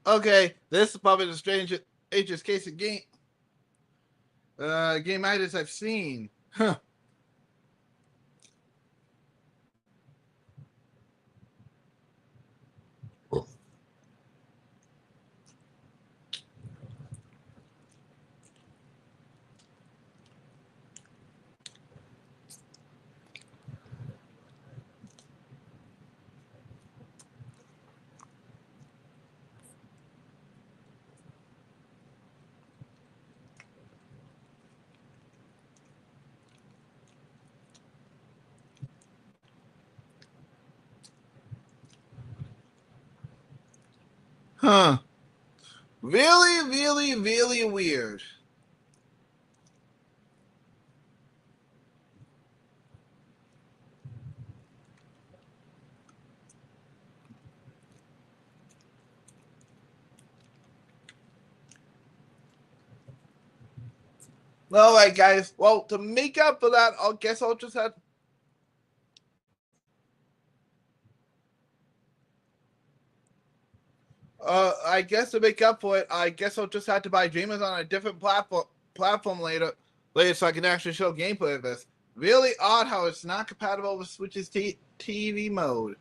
Okay, this is probably the strangest case of game ideas I've seen. Huh. Huh. Really, really, really weird. All right, guys. Well, to make up for that, I guess I'll just have. I guess to make up for it, I guess I'll just have to buy Dreamers on a different platform later, so I can actually show gameplay of this. Really odd how it's not compatible with Switch's TV mode.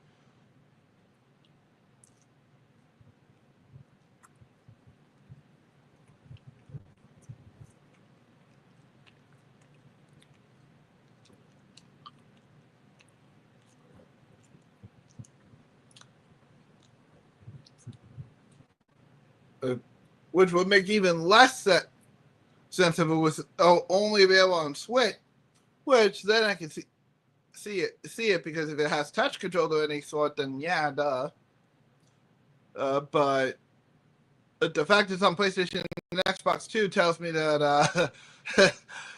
Which would make even less sense if it was only available on Switch. Which then I can see it because if it has touch control of any sort, then yeah, duh. But the fact it's on PlayStation Xbox 2 tells me that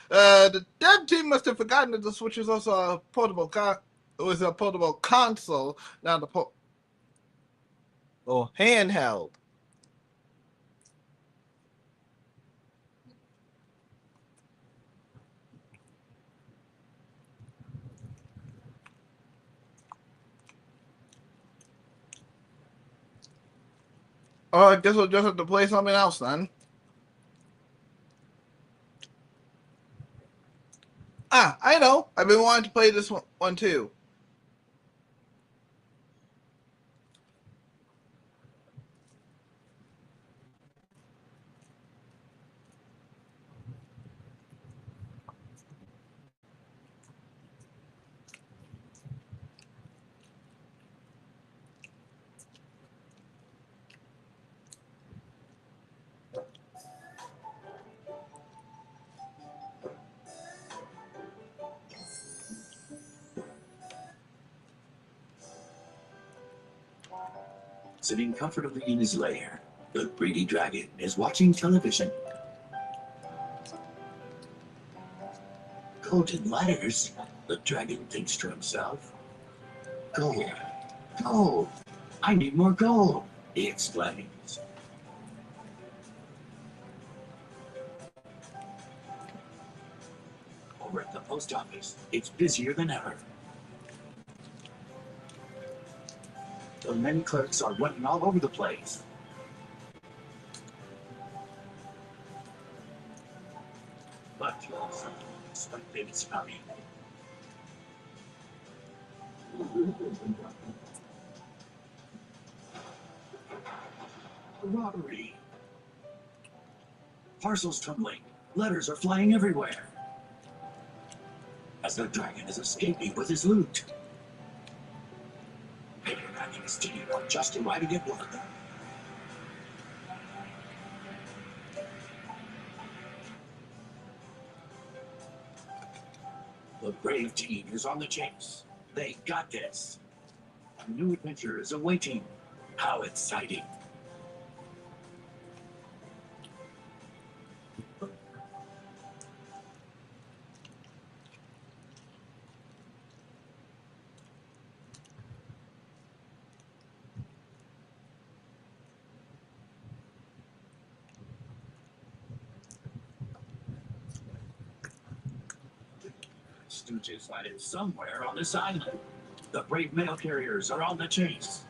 the dev team must have forgotten that the Switch is also a portable console, not a handheld. Oh, I guess we'll just have to play something else then. I know. I've been wanting to play this one too. Sitting comfortably in his lair, the greedy dragon is watching television. Golden letters, the dragon thinks to himself. Gold, gold, I need more gold, he exclaims. Over at the post office, it's busier than ever. The many clerks are running all over the place. But something's coming. A robbery. Parcels tumbling. Letters are flying everywhere. As the dragon is escaping with his loot. Paper Dragon is team are just arriving at work. The brave team is on the chase. They got this. A new adventure is awaiting. How exciting. Stooges hiding somewhere on this island. The brave mail carriers are on the chase.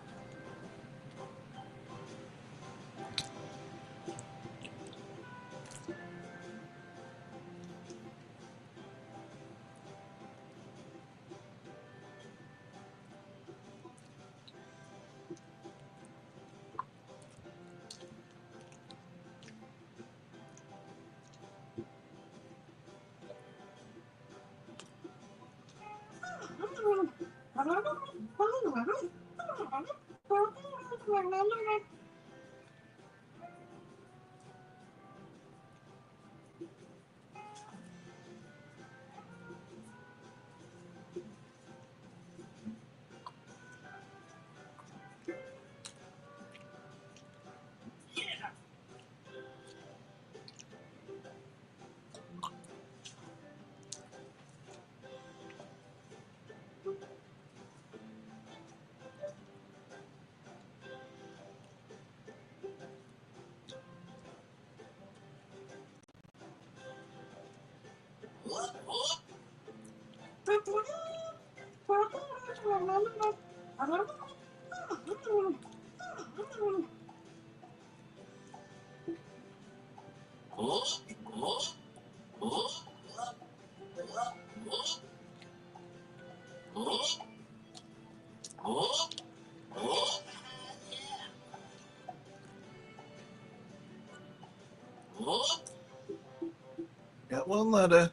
Got one letter.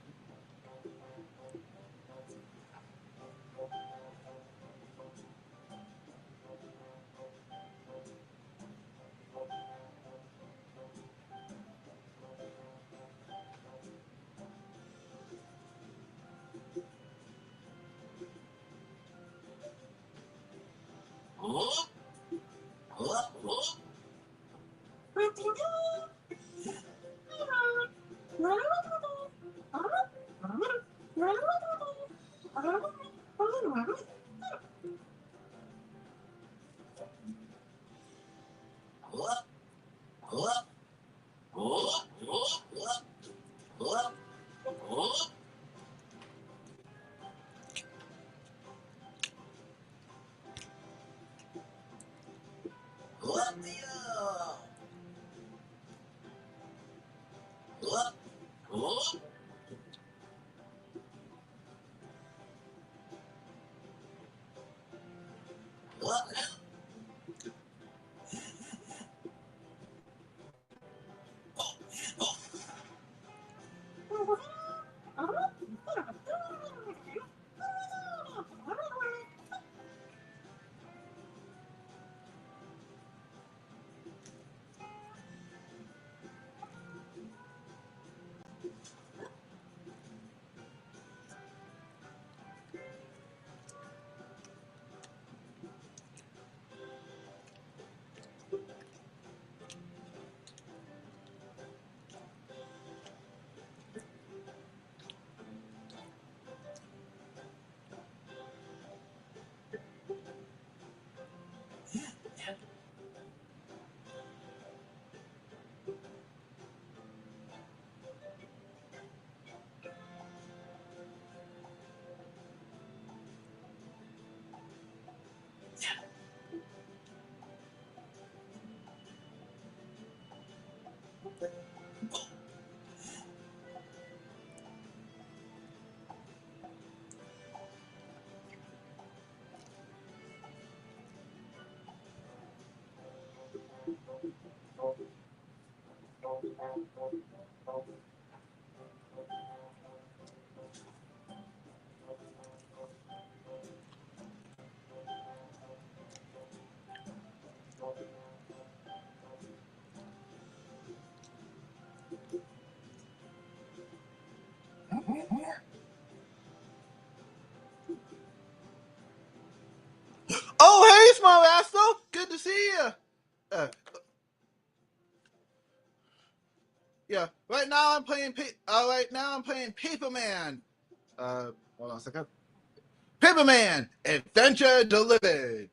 Oh, hey, Small Rascal. Good to see you. Yeah. Right now I'm playing. Paper Man. Hold on a second. Paper Man Adventure Delivered.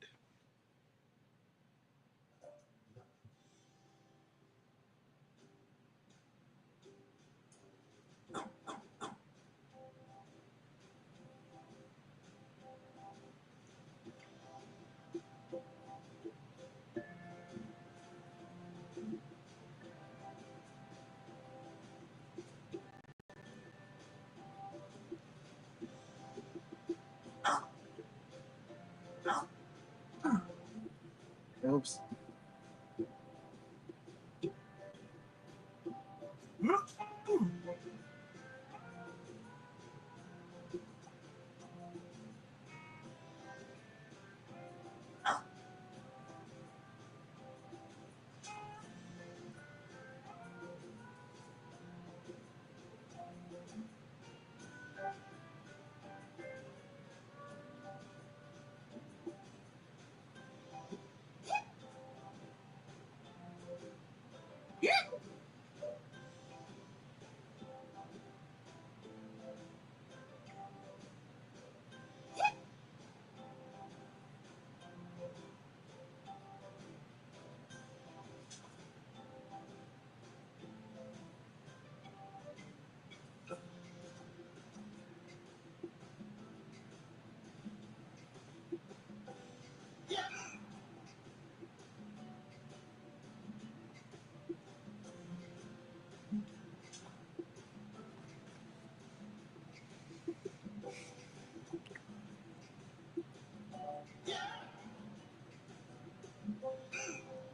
Oops.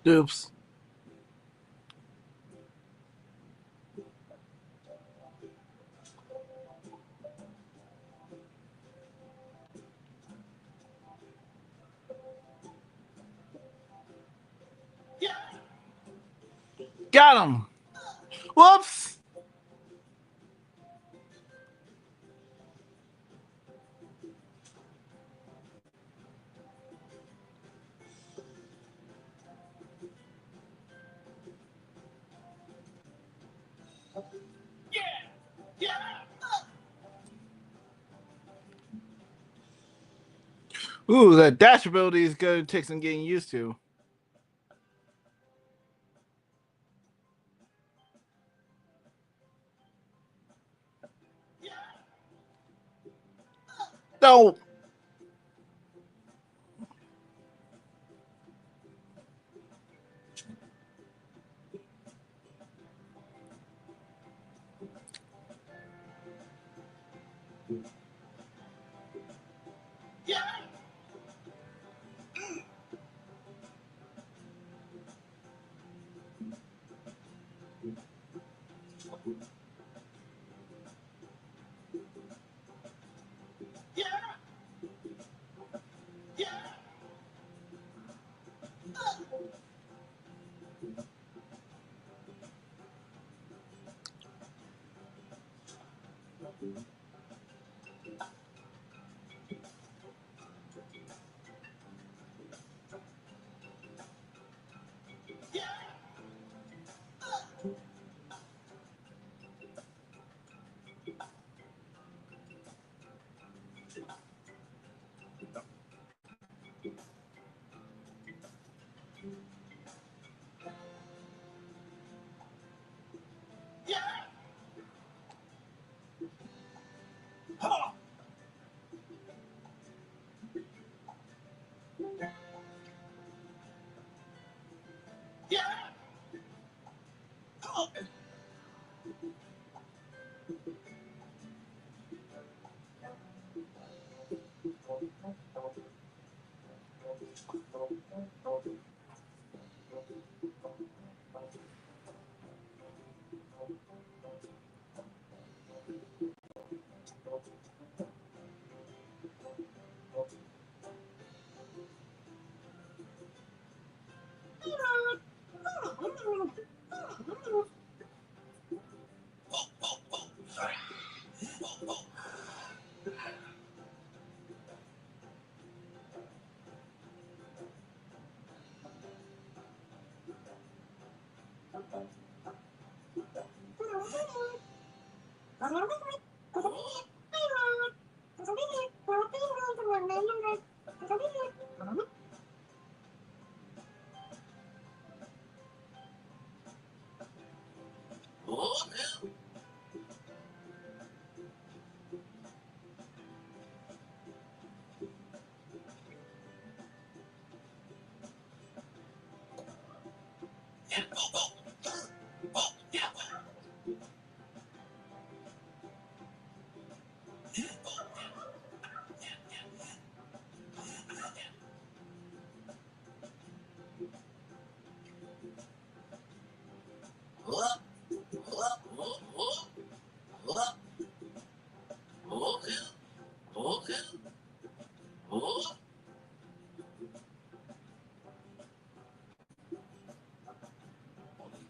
Oops. Got him. Whoops. Ooh, that dash ability is going to take some getting used to. No.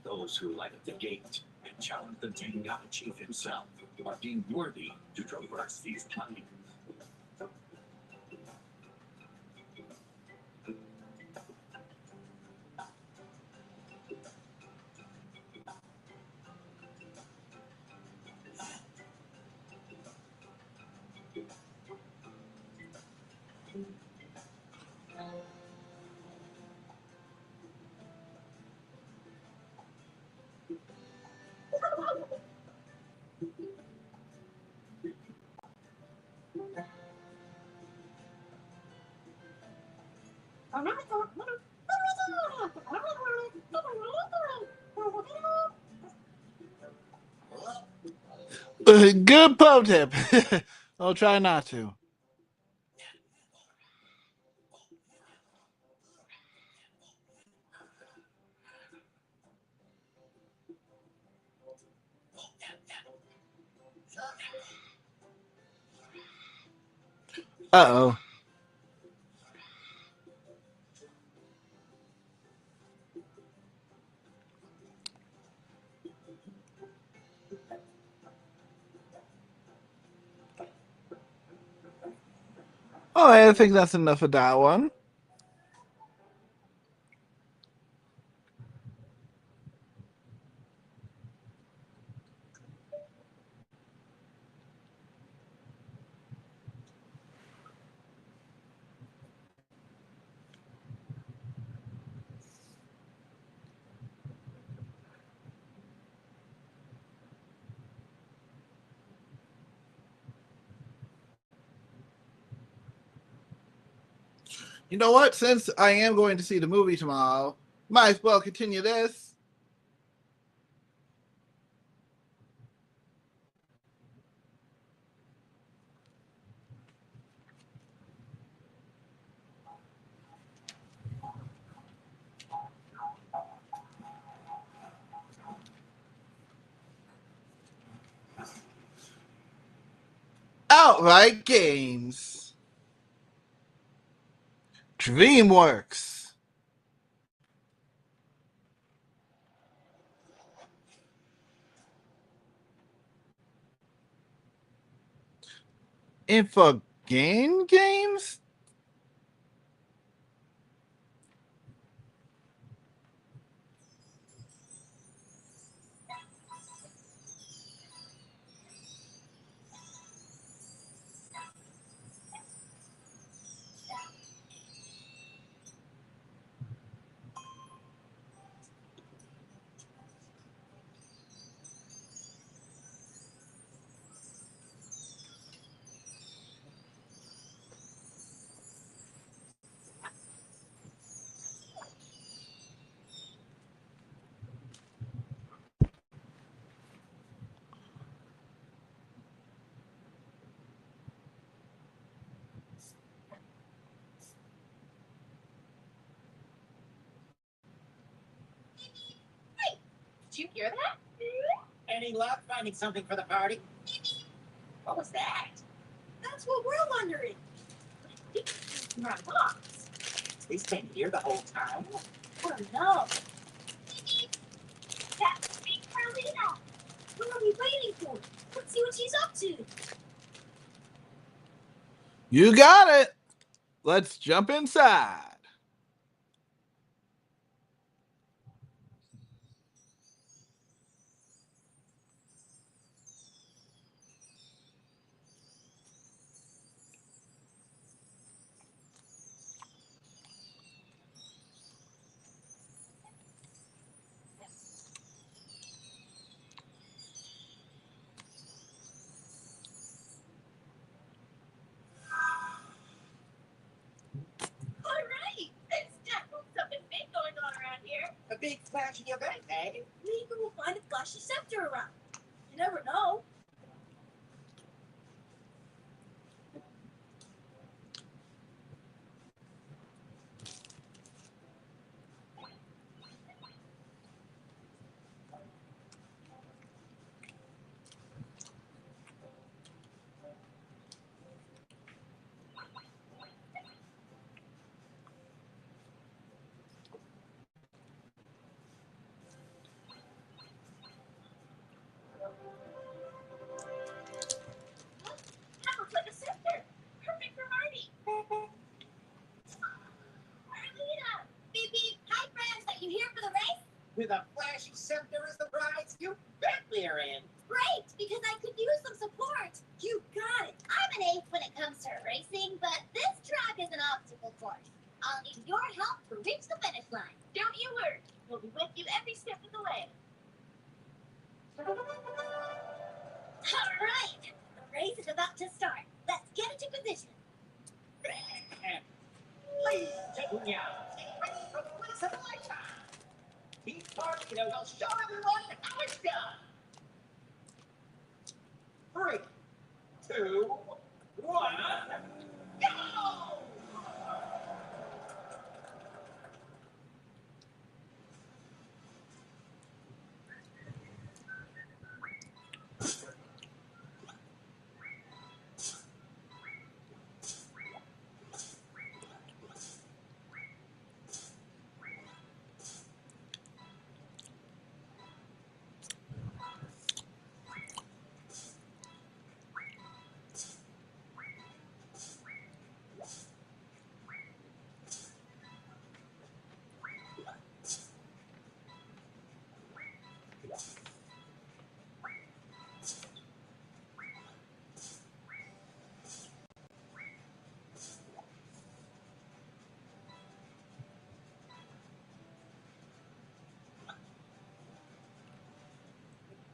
Those who light up the gate and challenge the Tengai chief himself are deemed worthy to traverse these planes. Good pro tip. I'll try not to. Uh-oh. Oh, I think that's enough of that one. You know what? Since I am going to see the movie tomorrow, might as well continue this. Outright Games. DreamWorks. Infogame Games? Did you hear that? Any luck finding something for the party? What was that? That's what we're wondering. My box. He's been here the whole time. Oh no. That's Big Carlina. What are we waiting for? Let's see what she's up to. You got it. Let's jump inside. All right. It's definitely something big going on around here. A big flashy event, eh? Maybe we'll find a flashy scepter around. You never know. That looks like a scepter. Perfect for Marty. Marlena! Beep beep. Hi, friends. Are you here for the race? With a flashy scepter as the prize? You bet we're in. Great, because I could use some support. You got it. I'm an ace when it comes to racing, but this track is an obstacle course. I'll need your help to reach the finish line. Don't you worry. We'll be with you every step of the way. All right. The race is about to start. Let's get into position. Ladies and gentlemen, get ready for the race of a lifetime. Each party will show everyone how it's done. 3, 2, 1, go!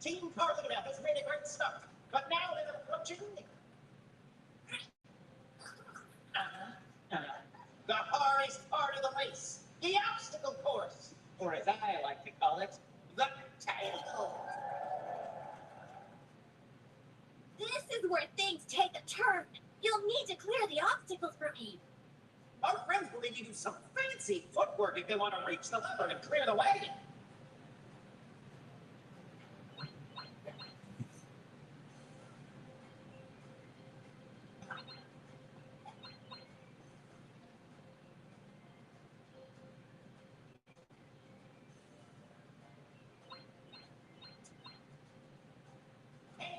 Team Carlina has made a great start, but now they're approaching the hard it the tail. This is where things take a turn. You'll need to clear the obstacles for me. Our friends will need to do some fancy footwork if they want to reach the lever and clear the way.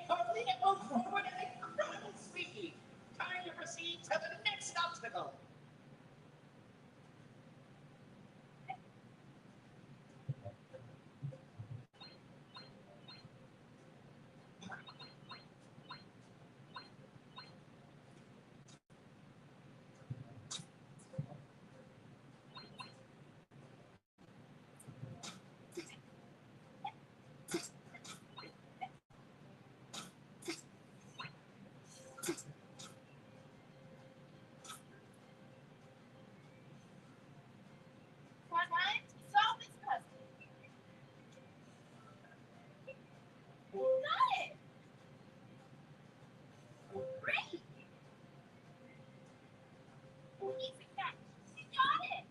Hopefully it moves forward at incredible speed. Time to proceed to the next obstacle. Time to solve this puzzle. Got it. Great. Easy catch. Got it.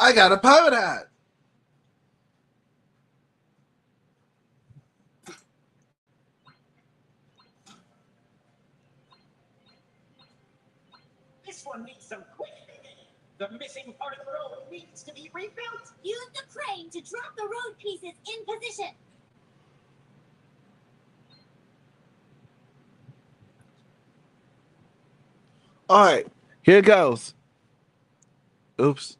I got a pirate hat. This one needs some quick thinking. The missing part of the road needs to be rebuilt. Use the crane to drop the road pieces in position. All right, here goes. Oops.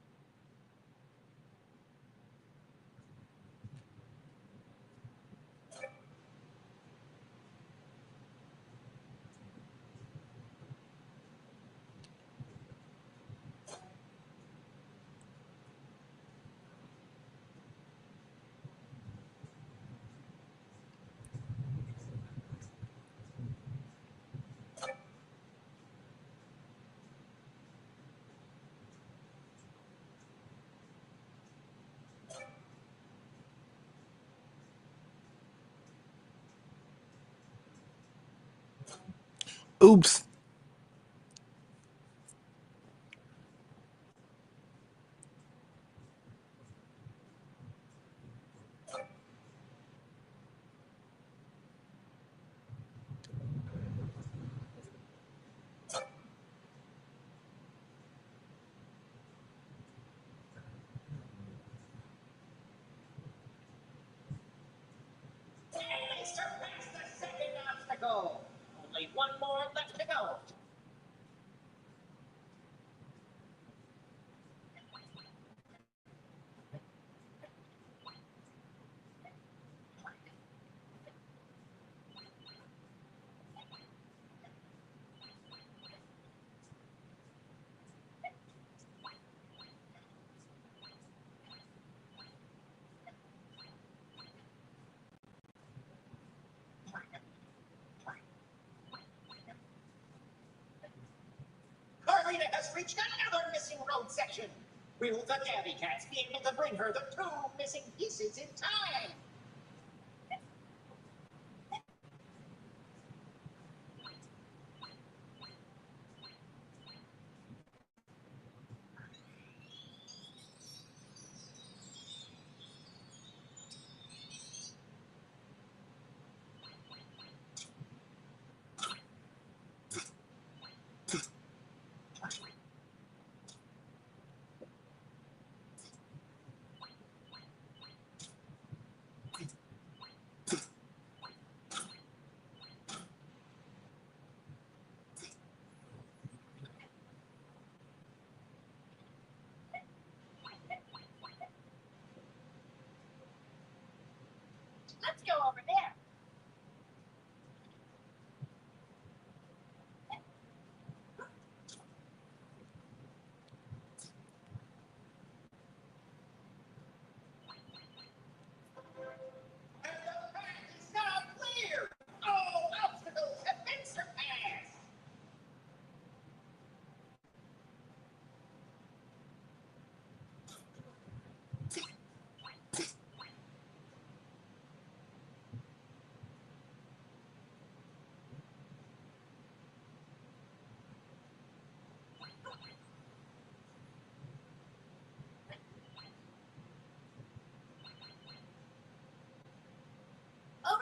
Oops. And they surpassed the second obstacle. Only one more left to go. Carlita has reached another missing road section. Will the Gabby Cats be able to bring her the two missing pieces in time?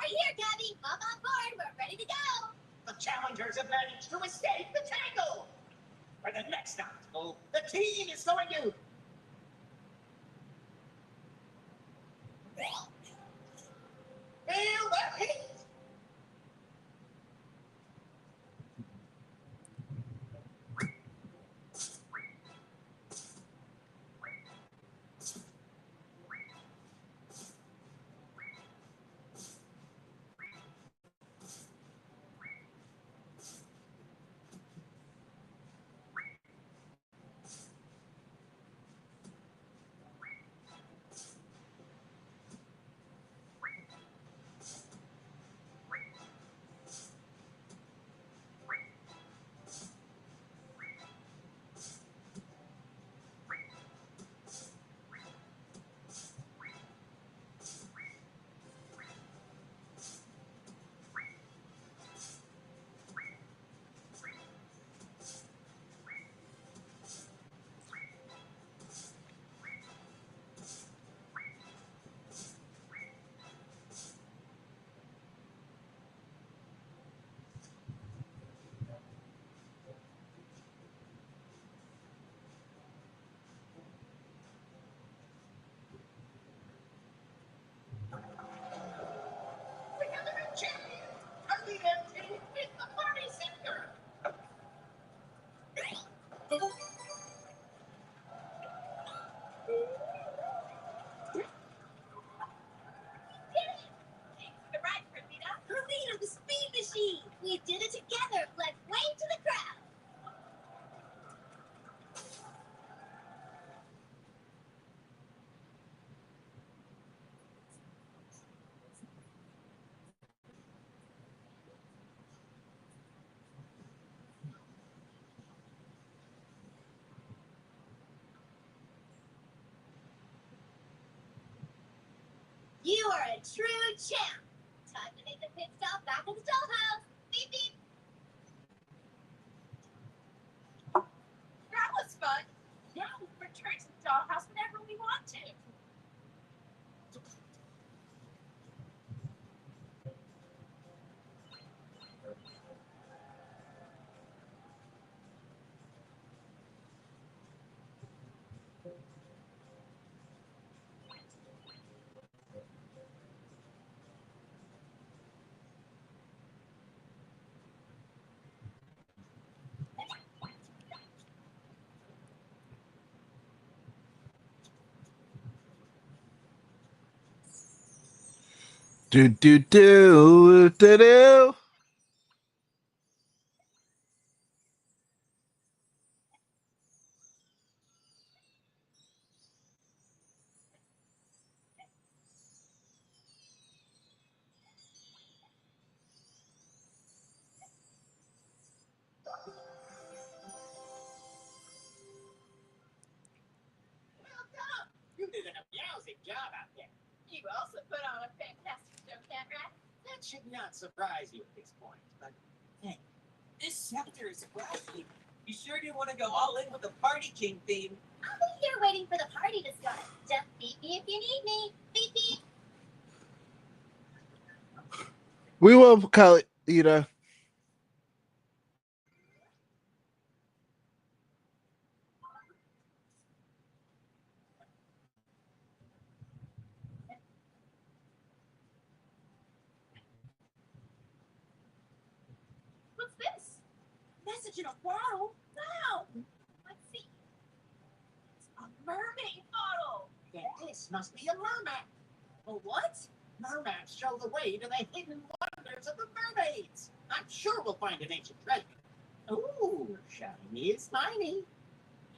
Right here, Gabby. Hop on board. We're ready to go. The challengers have managed to escape the tangle. For the next obstacle, the team is going to... Feel the heat. We have a new champion. Our lead team is the party center. The right, Rafita. Her leader, the speed machine. We did it together. Let's wave to the crowd. You are a true champ. Time to make the pit stop back at the dollhouse. Beep beep. That was fun. Now we can return to the dollhouse whenever we want to. Do do do do do. Well done. You did an amazing job out there. You also put on a fantastic show, Cat Rat. That should not surprise you at this point. But hey, this scepter is wacky. You sure do want to go all in with the Party King theme? I'll be here waiting for the party to start. Just beep me if you need me. Beep beep. We will, Kalita. What's this? Message in a bottle? Wow. Let's see. It's a mermaid bottle. Then this must be a merman. A what? Mermaids show the way to the hidden wonders of the mermaids. I'm sure we'll find an ancient treasure. Ooh, shiny is spiny.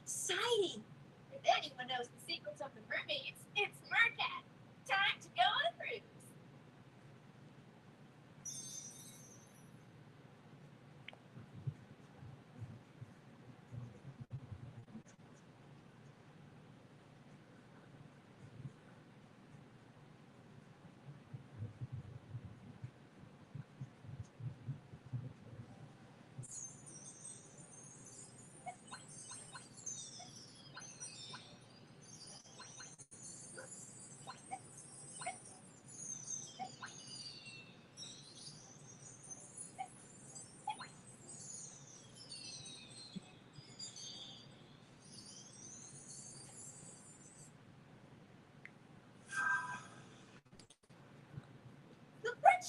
Exciting. If anyone knows the secrets of the mermaids, it's Mercat. Time to go on a cruise.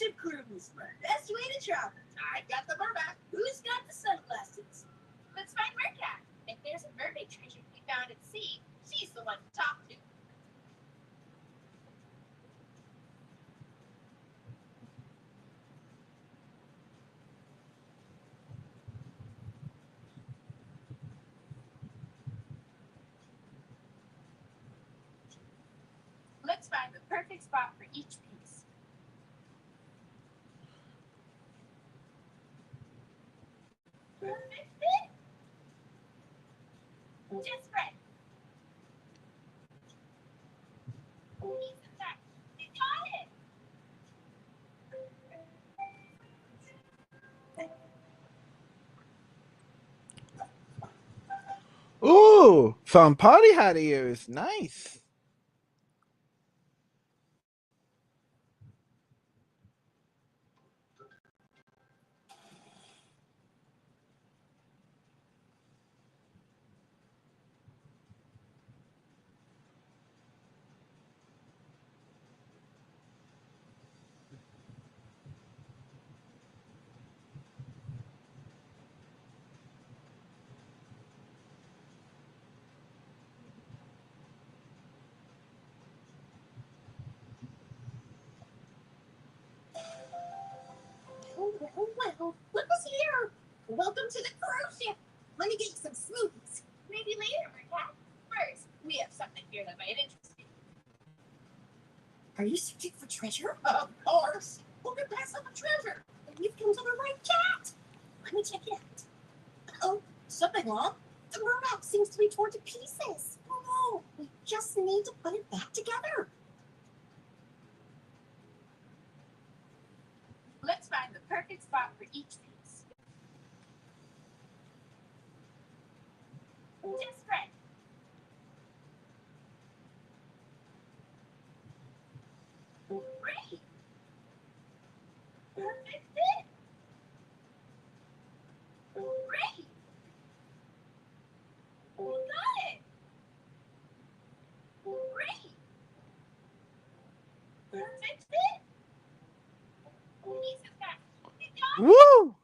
Ship cruise. Best way to travel. I got the mermaid. Who's got the sunglasses? Let's find Mercat. If there's a mermaid treasure to be found at sea, she's the one to talk to. Let's find the perfect spot for each piece. Perfect fit. Just right. Piece of that. We got it. Ooh, some party hat ears. Nice. Well, look who's here. Welcome to the cruise ship. Let me get you some smoothies. Maybe later, Mercat. First, we have something here that might interest you. Are you searching for treasure? Of course. Who could pass up a treasure? We've come to the right cat. Let me check it out. Oh, something wrong? The mermaid seems to be torn to pieces. Oh no, we just need to put it back together. Let's find the perfect spot for each piece. Just right. Great. Perfect fit. Great. We got it. Great. Perfect fit. Piece of that. We got it. Woo!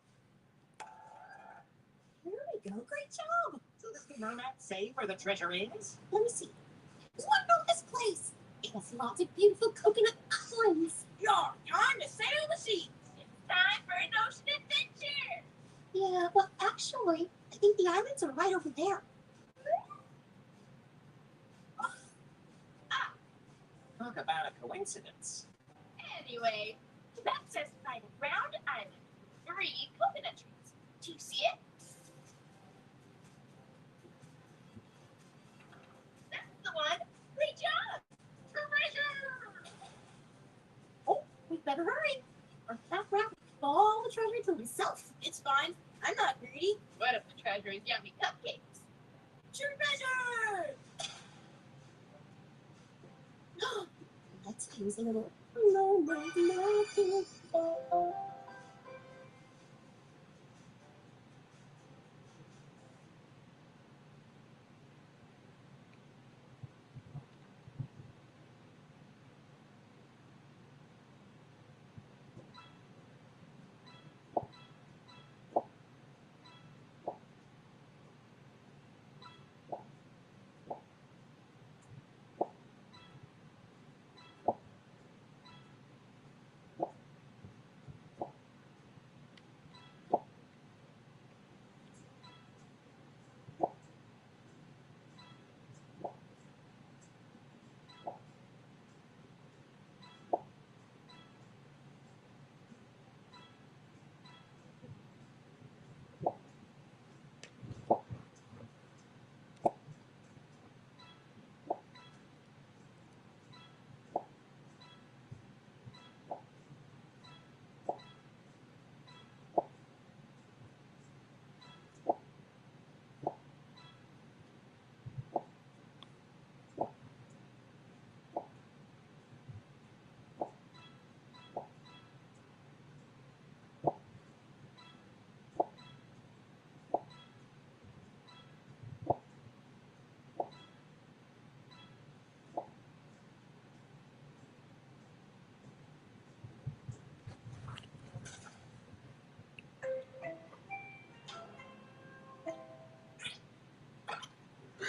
There we go. Great job. So does the mermaid say where the treasure is? Let me see. What about this place? It has lots of beautiful coconut islands. Yeah, time to sail the seas. It's time for an ocean adventure. Yeah, well, actually, I think the islands are right over there. Ah, talk about a coincidence. Anyway, the map says find a round island, 3 coconut trees. Do you see it? That's the one. Great job. Treasure! Oh, we better hurry. Or that rat will keep all the treasure to himself. It's fine. I'm not greedy. What if the treasure is yummy cupcakes? Treasure! Let's use a little.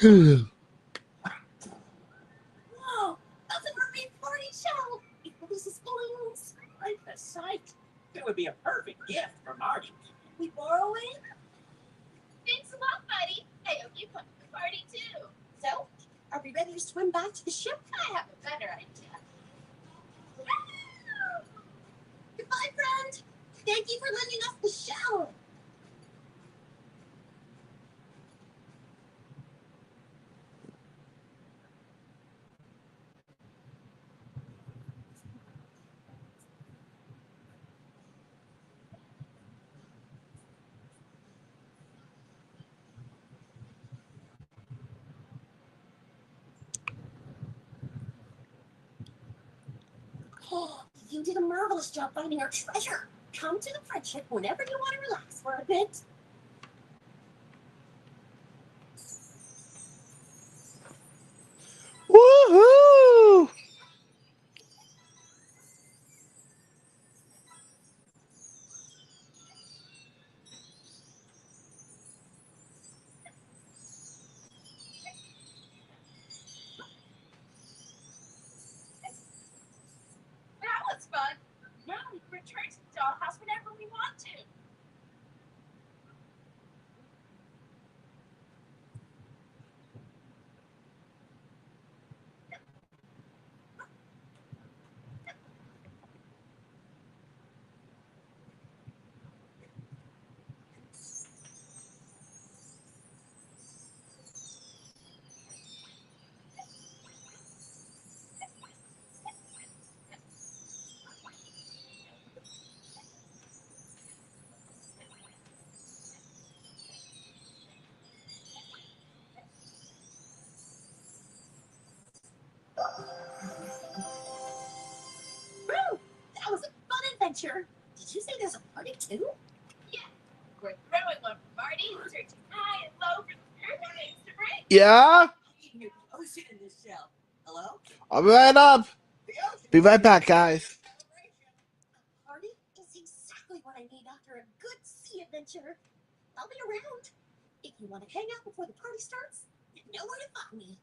Whoa, that's a mermaid party shell. It releases balloons. Like the sight. It would be a perfect gift for Marty. We borrow it? Thanks a lot, buddy. I hope you come to the party too. So, are we ready to swim back to the ship? I have a better idea. Goodbye, friend. Thank you for lending us the shell. Oh, you did a marvelous job finding our treasure. Come to the friendship whenever you want to relax for a bit. Woohoo! That was fun. Now we can return to the dollhouse whenever we want to. Woo! That was a fun adventure. Did you say there's a party too? Yeah. We're throwing one for Marty and searching high and low for the perfect things to bring. Yeah? Even the ocean in this shell. Hello? I'll be right up. Be right back, guys. Party is exactly what I need after a good sea adventure. I'll be around. If you want to hang out before the party starts, you know where to find me.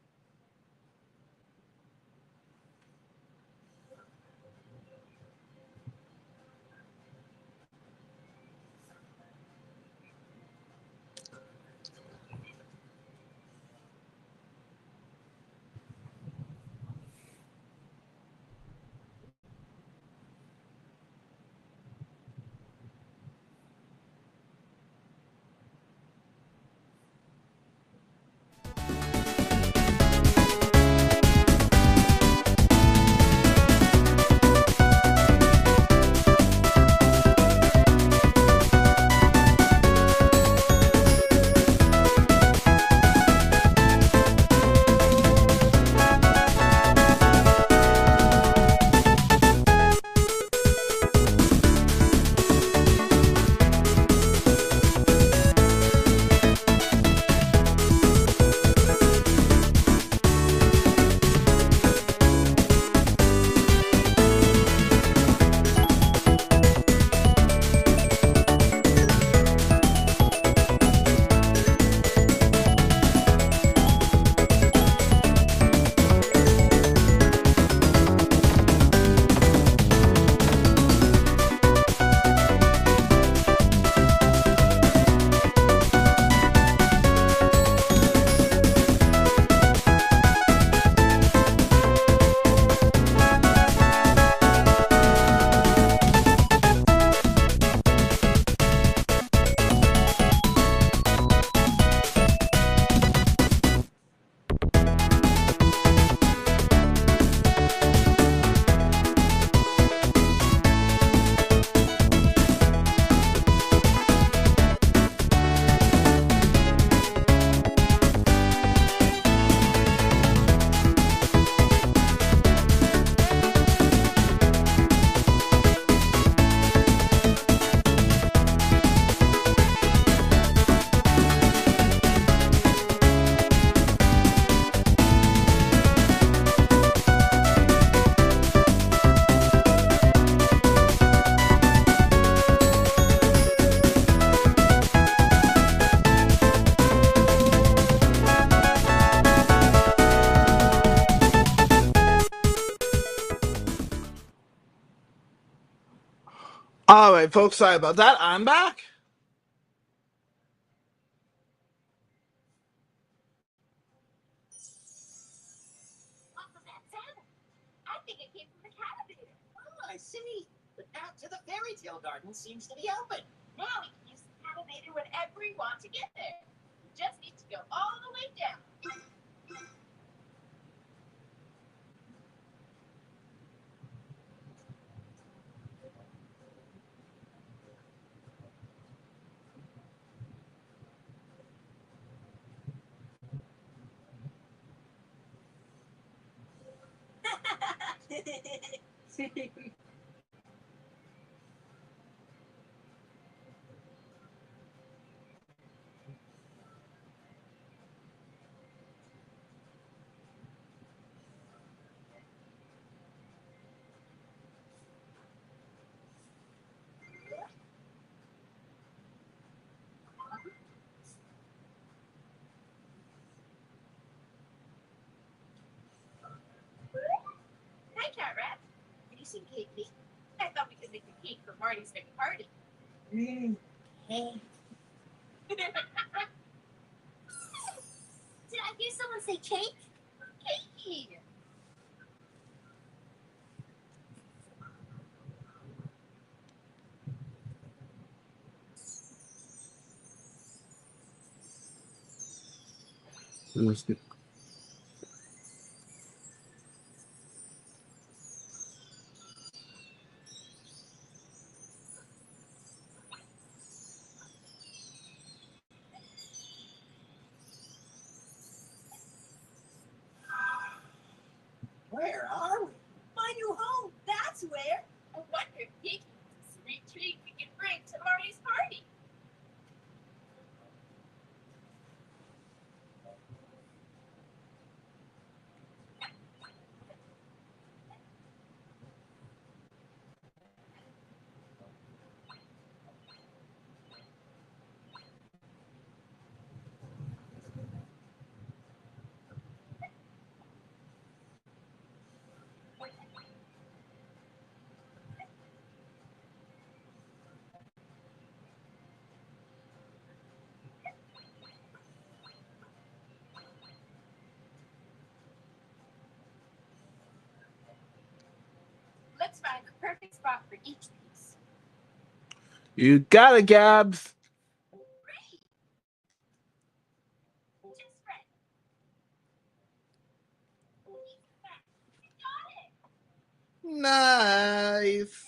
All right, folks, sorry about that. I'm back. What was that sound? I think it came from the catabator. Oh, I see. The path to the fairy tale garden seems to be open. Now we can use the catabator whenever we want to get there. We just need to go all the way down. Hi, Cat Rat. Have you seen Katie? I thought we could make a cake for Marty's big party. Hey. Did I hear someone say cake? Cakey. Where are we? My new home. That's where. I wonder if Katie has a sweet treat we can bring to Marty's party. Let's find the perfect spot for each piece. You got it, Gabs. Great. Just right. We got it. Nice.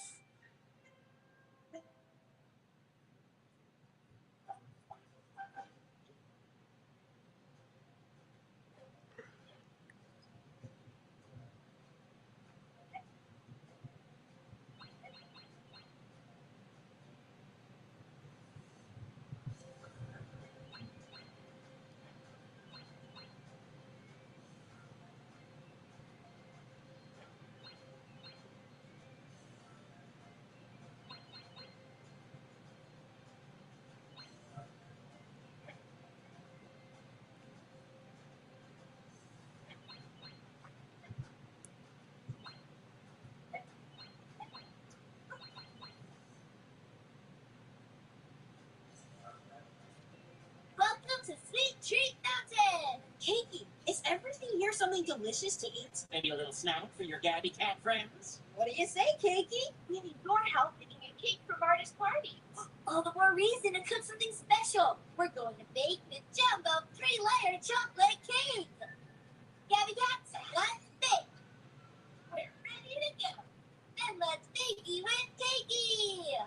Welcome to Sweet Treat Mountain! Cakey, is everything here something delicious to eat? Maybe a little snack for your Gabby Cat friends? What do you say, Cakey? We need your help making a cake for Marty's party. All the more reason to cook something special. We're going to bake the jumbo 3-layer chocolate cake. Gabby Cats, let's bake. We're ready to go. Then let's bakey with Cakey.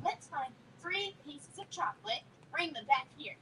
Let's find 3 pieces of chocolate, bring them back here.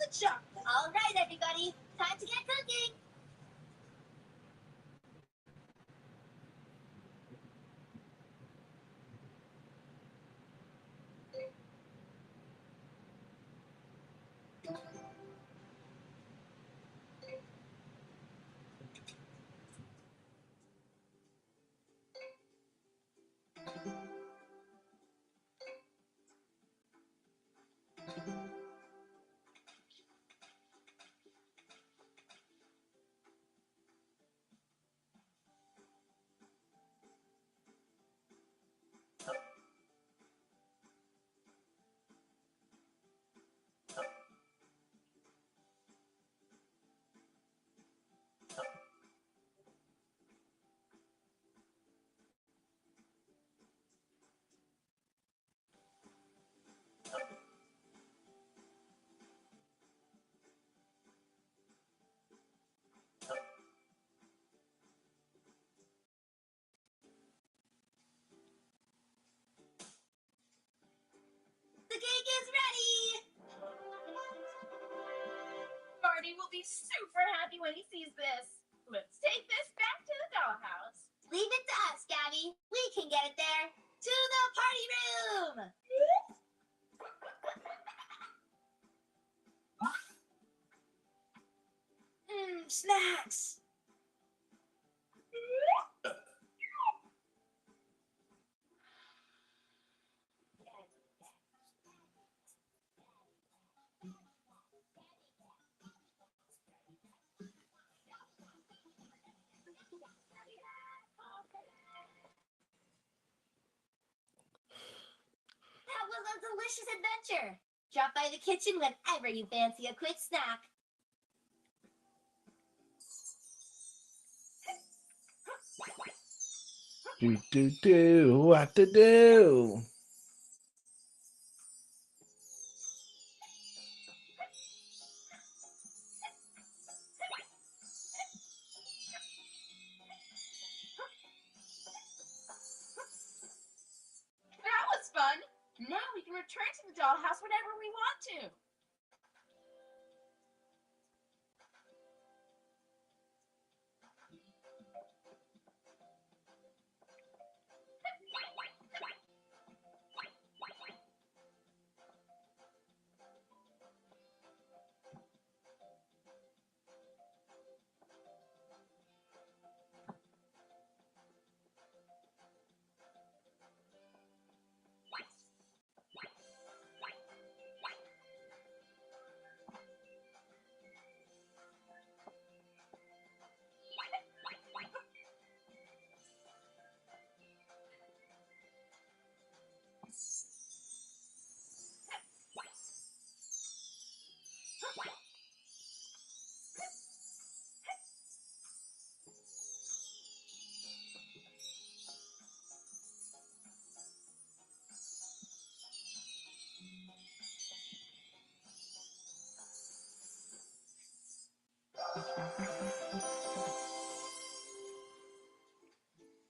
chocolate shop. All right, everybody. Time to get cooking. The cake is ready! Barney will be super happy when he sees this. Let's take this back to the dollhouse. Leave it to us, Gabby. We can get it there. To the party room! Snacks! That was a delicious adventure. Drop by the kitchen whenever you fancy a quick snack. What to do? That was fun. Now we can return to the dollhouse whenever we want to.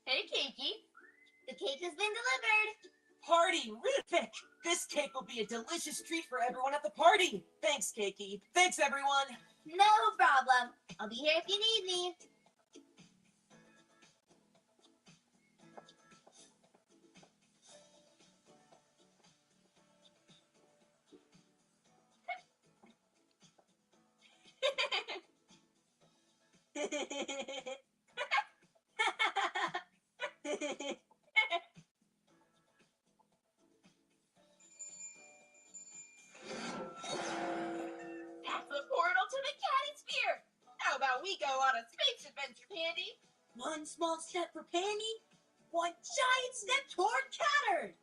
Hey, Kiki. The cake has been delivered. Party-rific! This cake will be a delicious treat for everyone at the party. Thanks, Kiki. Thanks, everyone. No problem. I'll be here if you need me. That's the portal to the Caddy Sphere. How about we go on a space adventure, Pandy? One small step for Pandy, one giant step toward Catter.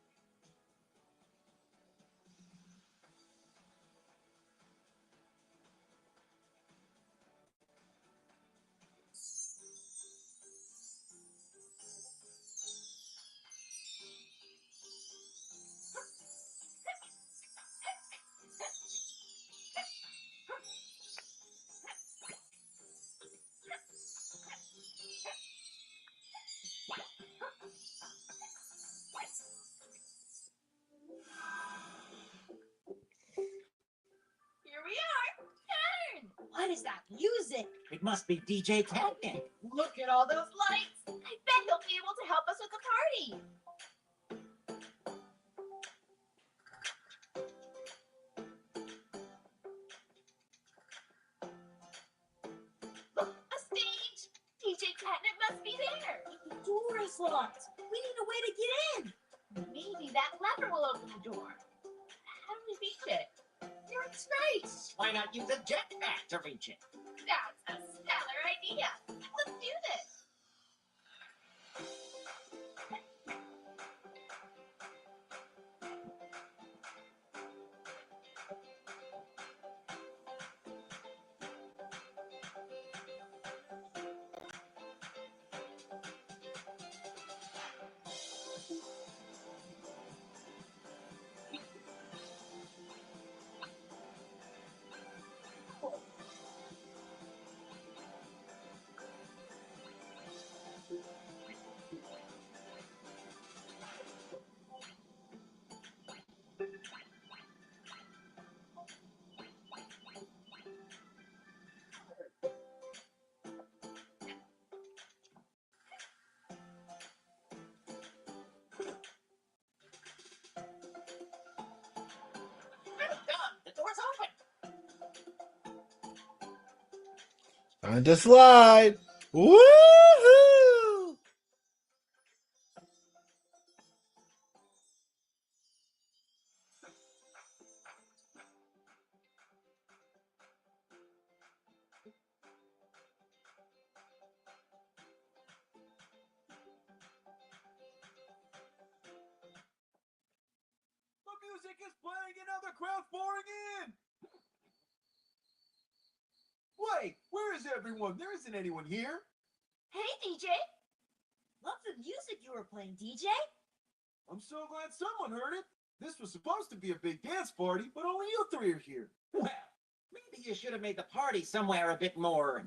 What is that music? It must be DJ Catnip. Look at all those lights. I bet he'll be able to help us with the party. Look, a stage. DJ Catnip must be there. The door is locked. We need a way to get in. Maybe that lever will open the door. How do we reach it? You're in space. Why not use a jetpack to reach it? That's a stellar idea. Let's do this. The door's open. Time to slide. Woohoo! The music is playing and now the crowd's pouring in! Wait, where is everyone? There isn't anyone here. Hey, DJ. Love the music you were playing, DJ. I'm so glad someone heard it. This was supposed to be a big dance party, but only you three are here. Well, maybe you should have made the party somewhere a bit more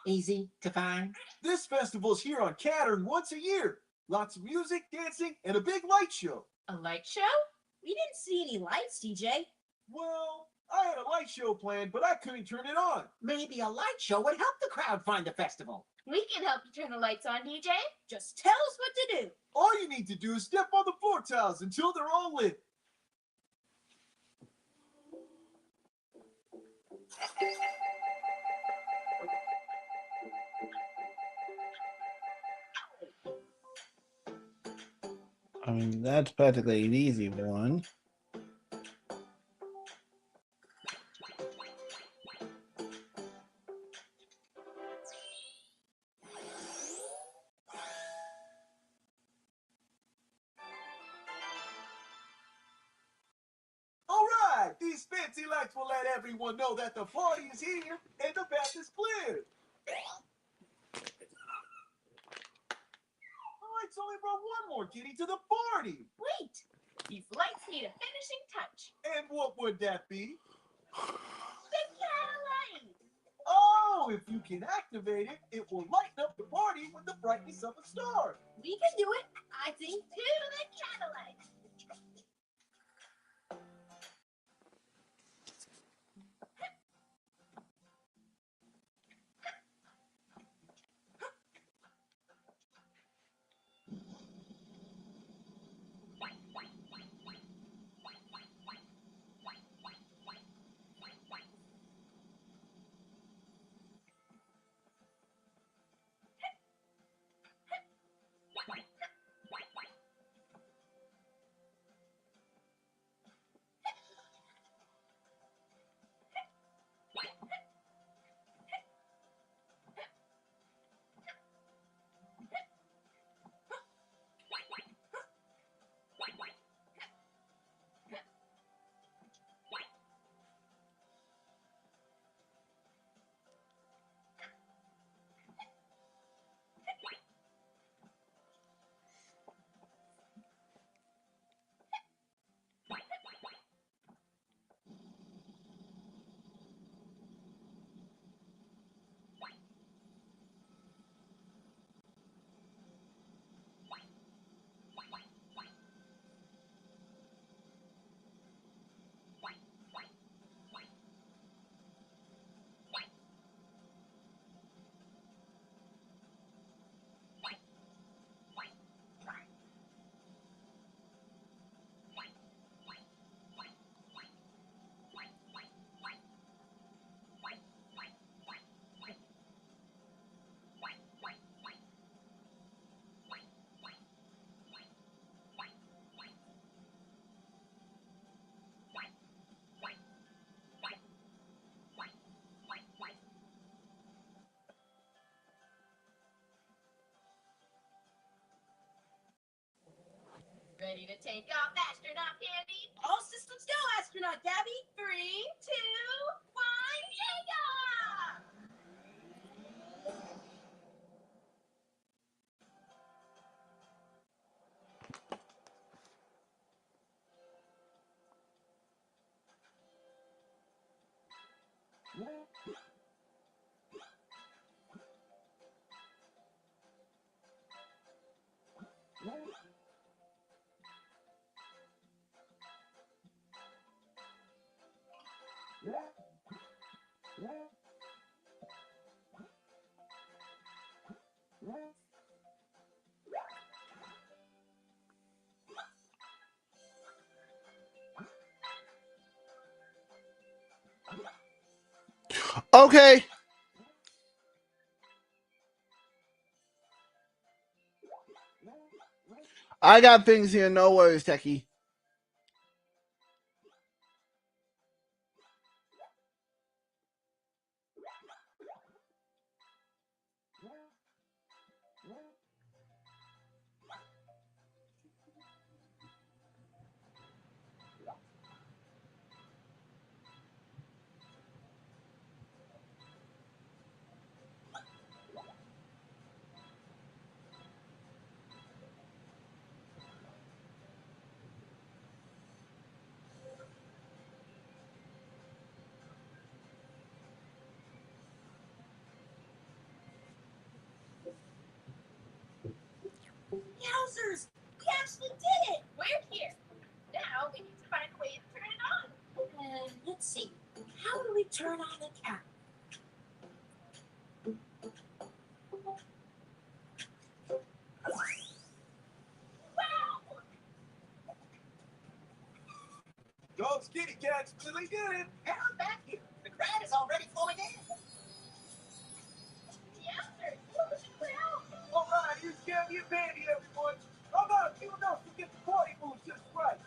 easy to find. This festival's here on Cattern once a year. Lots of music, dancing, and a big light show. A light show? We didn't see any lights, DJ. Well, I had a light show planned, but I couldn't turn it on. Maybe a light show would help the crowd find the festival. We can help you turn the lights on, DJ. Just tell us what to do. All you need to do is step on the floor tiles until they're all lit. I mean, that's practically an easy one. All right, these fancy lights will let everyone know that the party is here and the path is clear. The lights only brought one more kitty to the party. Wait. These lights need a finishing touch. And what would that be? The Catalyte. Oh, if you can activate it, it will lighten up the party with the brightness of a star. We can do it. I think to the Catalyte. Ready to take off, astronaut Candy? All systems go, astronaut Gabby. 3, 2, 1, yeah! Okay. I got things here. No worries, Techie. Yowzers! We actually did it! We're here. Now we need to find a way to turn it on. Let's see. How do we turn on the cap? Wow! Go, skinny cats, really did it. And I'm back here. The crowd is already flowing in. Yowzers! Look at the crowd! All right, here's Gabby and Mandy, everyone. How about a few notes to get the party mood just right?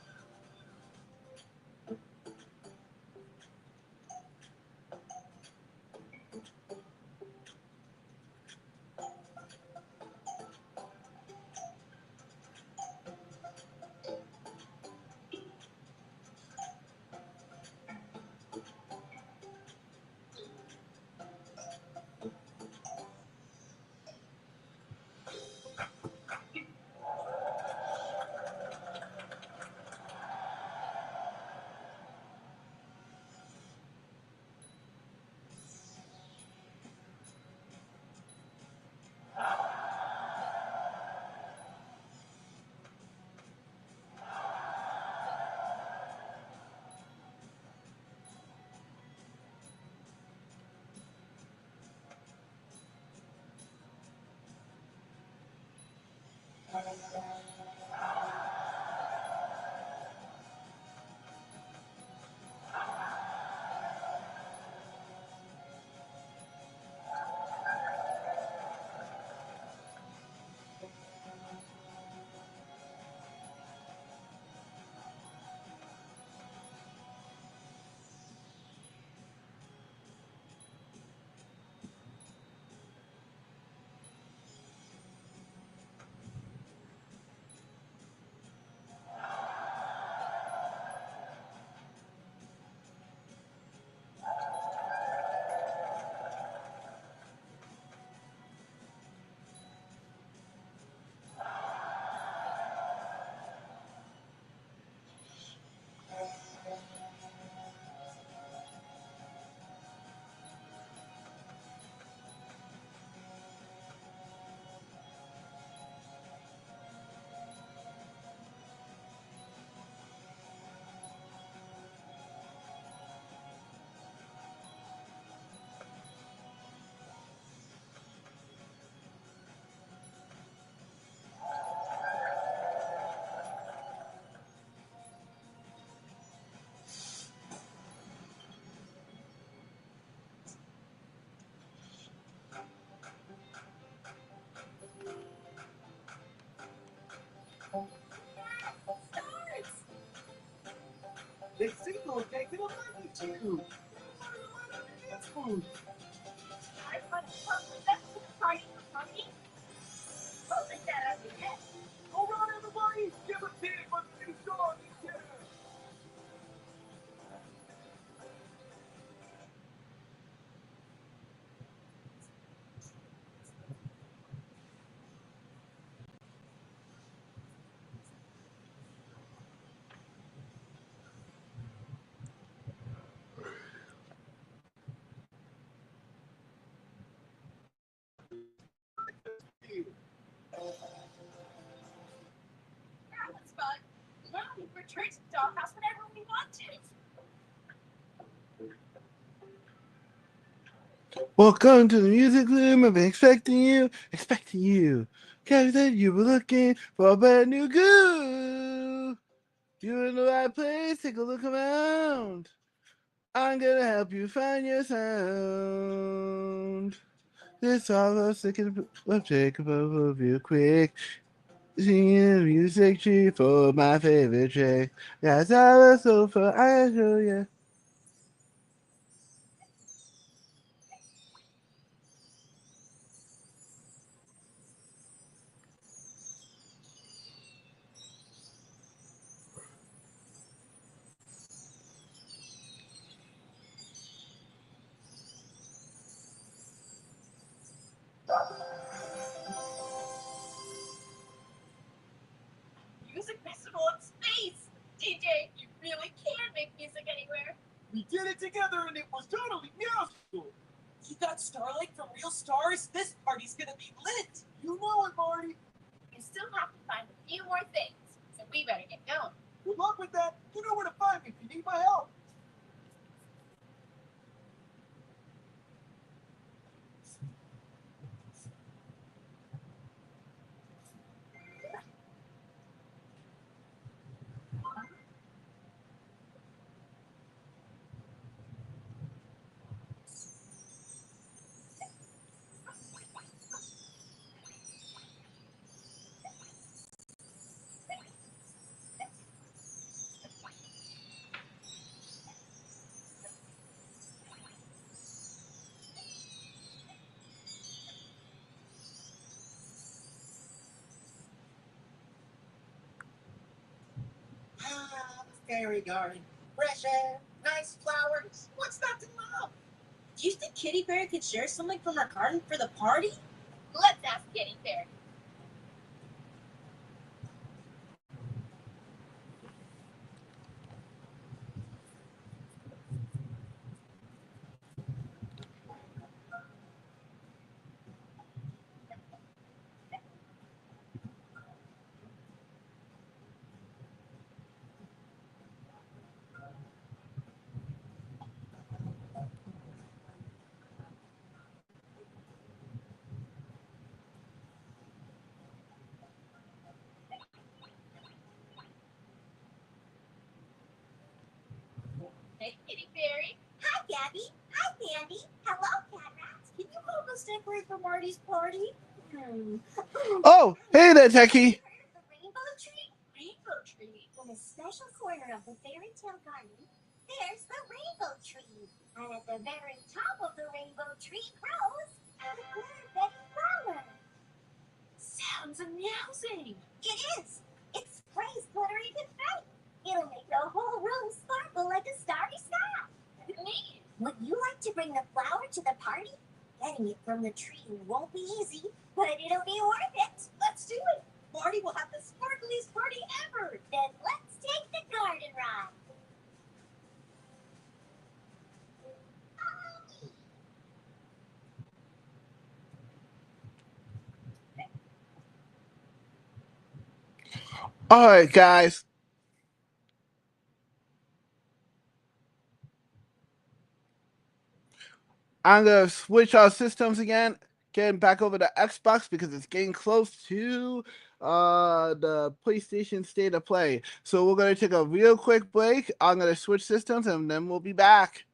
They signal connected a lucky too. Dance moves. I want to come with that to the party for me. We'll take that as we get. All right, everybody, give a big return to the doghouse whenever we want to. Welcome to the music room. I've been expecting you. Kevin said you were looking for a brand new groove. You're in the right place. Take a look around. I'm gonna help you find your sound. This all of us can take a real quick. Singing the music tree for my favorite track. That's all the sofa I show you. Music festival in space! DJ, you really can make music anywhere. We did it together and it was totally awesome. You got Starlight from Real Stars? This party's gonna be lit. You know it, Marty. You still have to find a few more things, so we better get going. Good luck with that. You know where to find me if you need my help. Ah, fairy garden. Fresh air, nice flowers. What's not to love? Do you think Kitty Fairy could share something from her garden for the party? Let's ask Kitty Fairy. Hey, Kitty Fairy. Hi, Gabby. Hi, Sandy. Hello, Cat Rats. Can you help us decorate for Marty's party? Oh, hey there, Techie. The rainbow tree? Rainbow tree. In a special corner of the fairy tale garden, there's the rainbow tree. And at the very top of the rainbow tree grows a glitter flower. Sounds amusing. It is. It sprays glittery confetti. It'll make the whole room sparkle like a starry sky. Neat. Would you like to bring the flower to the party? Getting it from the tree won't be easy, but it'll be worth it. Let's do it. Marty will have the sparkliest party ever. Then let's take the garden ride. All right, guys. I'm gonna switch our systems again, getting back over to Xbox because it's getting close to the PlayStation State of Play. So we're gonna take a real quick break. I'm gonna switch systems and then we'll be back.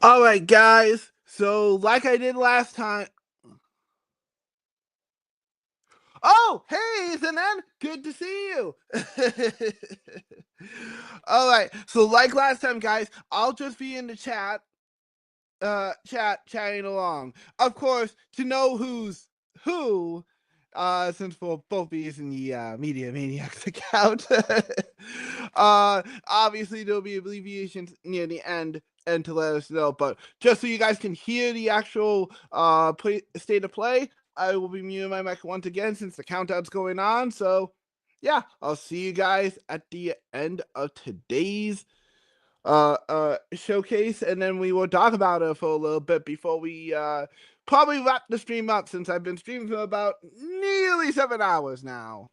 All right, guys. So, like I did last time. Oh, hey, Ethan, good to see you. All right. So, like last time, guys, I'll just be in the chatting along. Of course, to know who's who, since we'll both be using the Media Maniacs account. Obviously there'll be abbreviations near the end and to let us know, but just so you guys can hear the actual state of play, I will be muting my mic once again since the countdown's going on. So yeah, I'll see you guys at the end of today's showcase, and then we will talk about it for a little bit before we probably wrap the stream up, since I've been streaming for about nearly 7 hours now.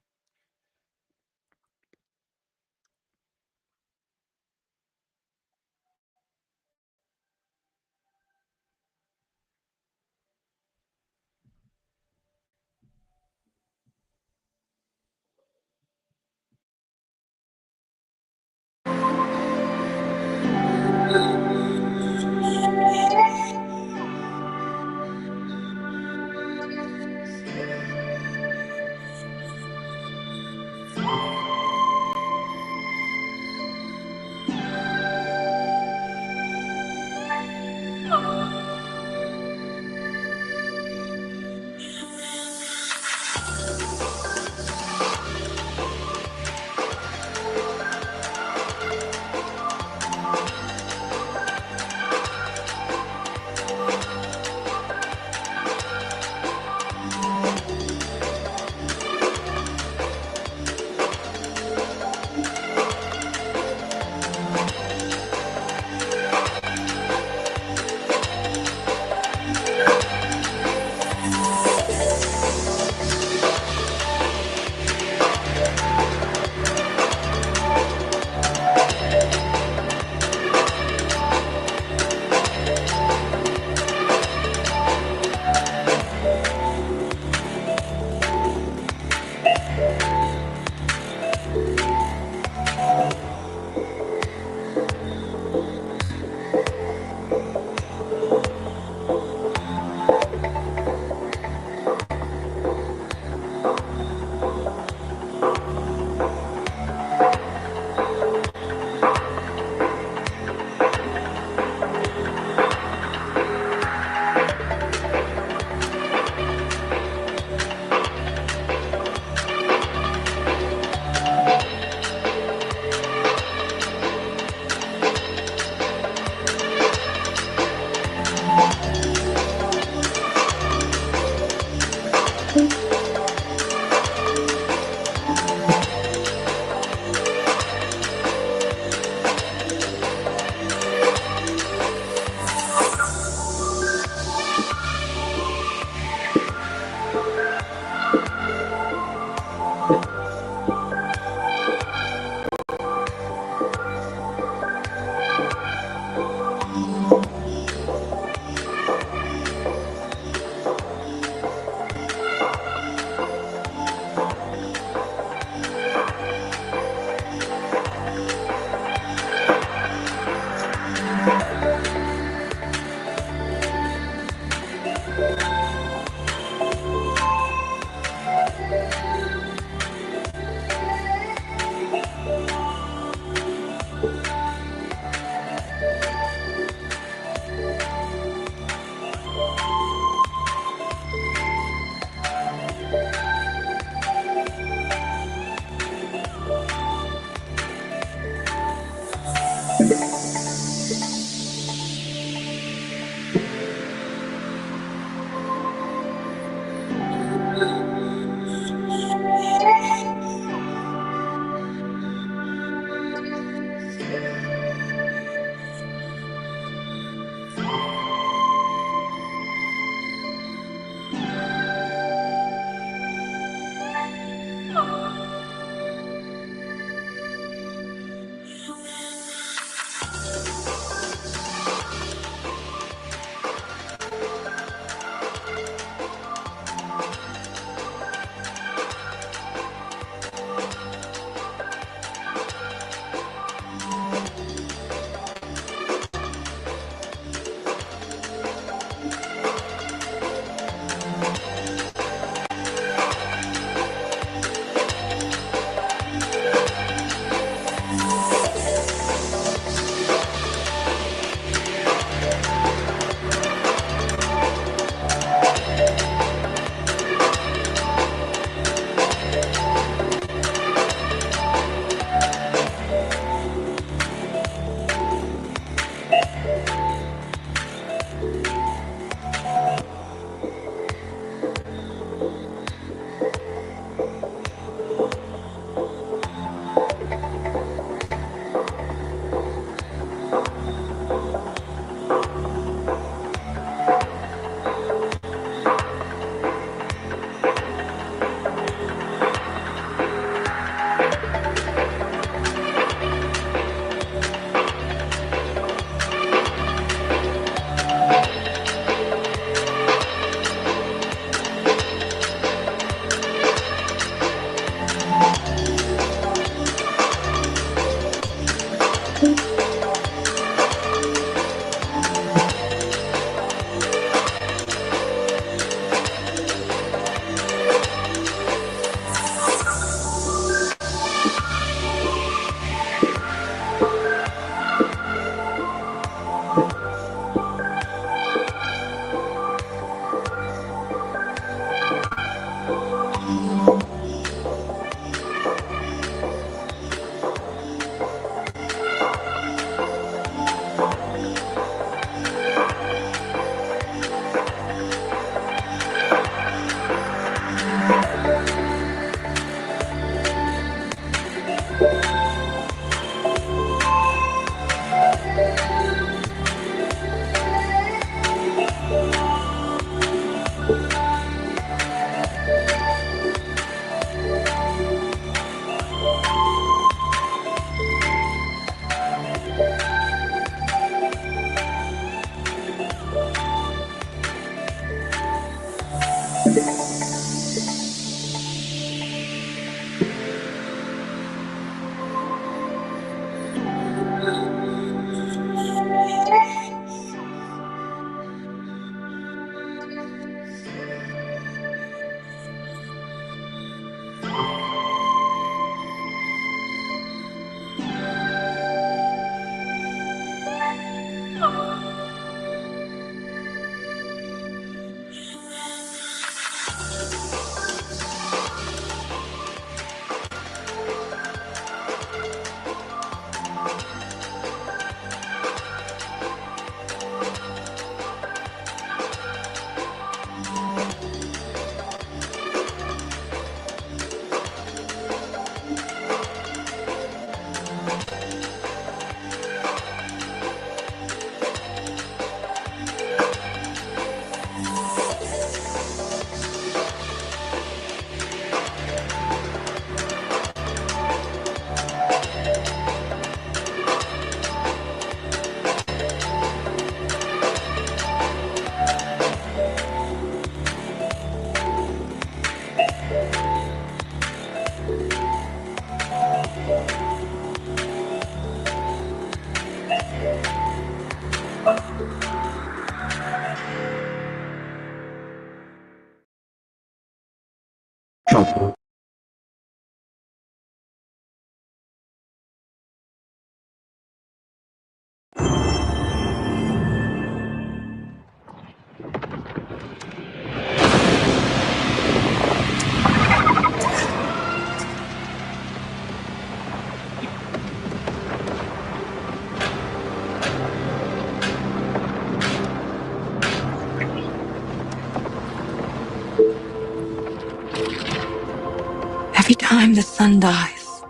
Every time the sun dies,